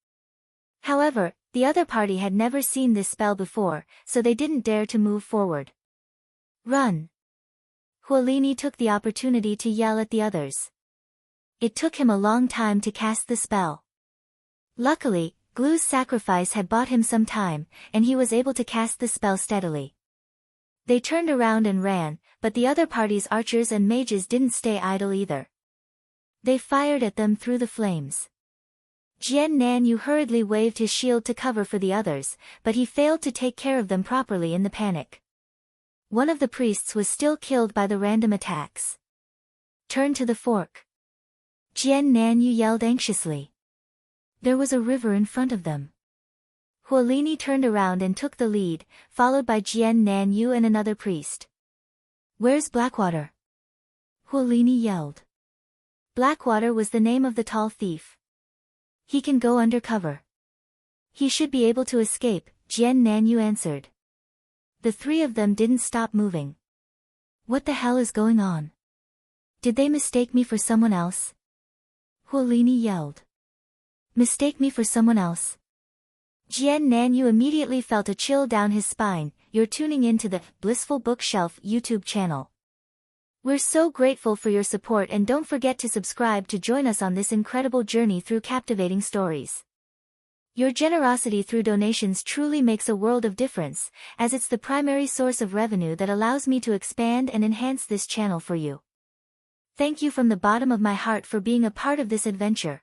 However, the other party had never seen this spell before, so they didn't dare to move forward. Run! Huolini took the opportunity to yell at the others. It took him a long time to cast the spell. Luckily, Glue's sacrifice had bought him some time, and he was able to cast the spell steadily. They turned around and ran, but the other party's archers and mages didn't stay idle either. They fired at them through the flames. Jian Nanyu hurriedly waved his shield to cover for the others, but he failed to take care of them properly in the panic. One of the priests was still killed by the random attacks. Turn to the fork. Jian Nanyu yelled anxiously. There was a river in front of them. Huolini turned around and took the lead, followed by Jian Nanyu and another priest. Where's Blackwater? Huolini yelled. Blackwater was the name of the tall thief. He can go under cover. He should be able to escape, Jian Nanyu answered. The three of them didn't stop moving. What the hell is going on? Did they mistake me for someone else? Huolini yelled. Mistake me for someone else? Jian Nanyu immediately felt a chill down his spine. You're tuning in to the Blissful Bookshelf YouTube channel. We're so grateful for your support, and don't forget to subscribe to join us on this incredible journey through captivating stories. Your generosity through donations truly makes a world of difference, as it's the primary source of revenue that allows me to expand and enhance this channel for you. Thank you from the bottom of my heart for being a part of this adventure.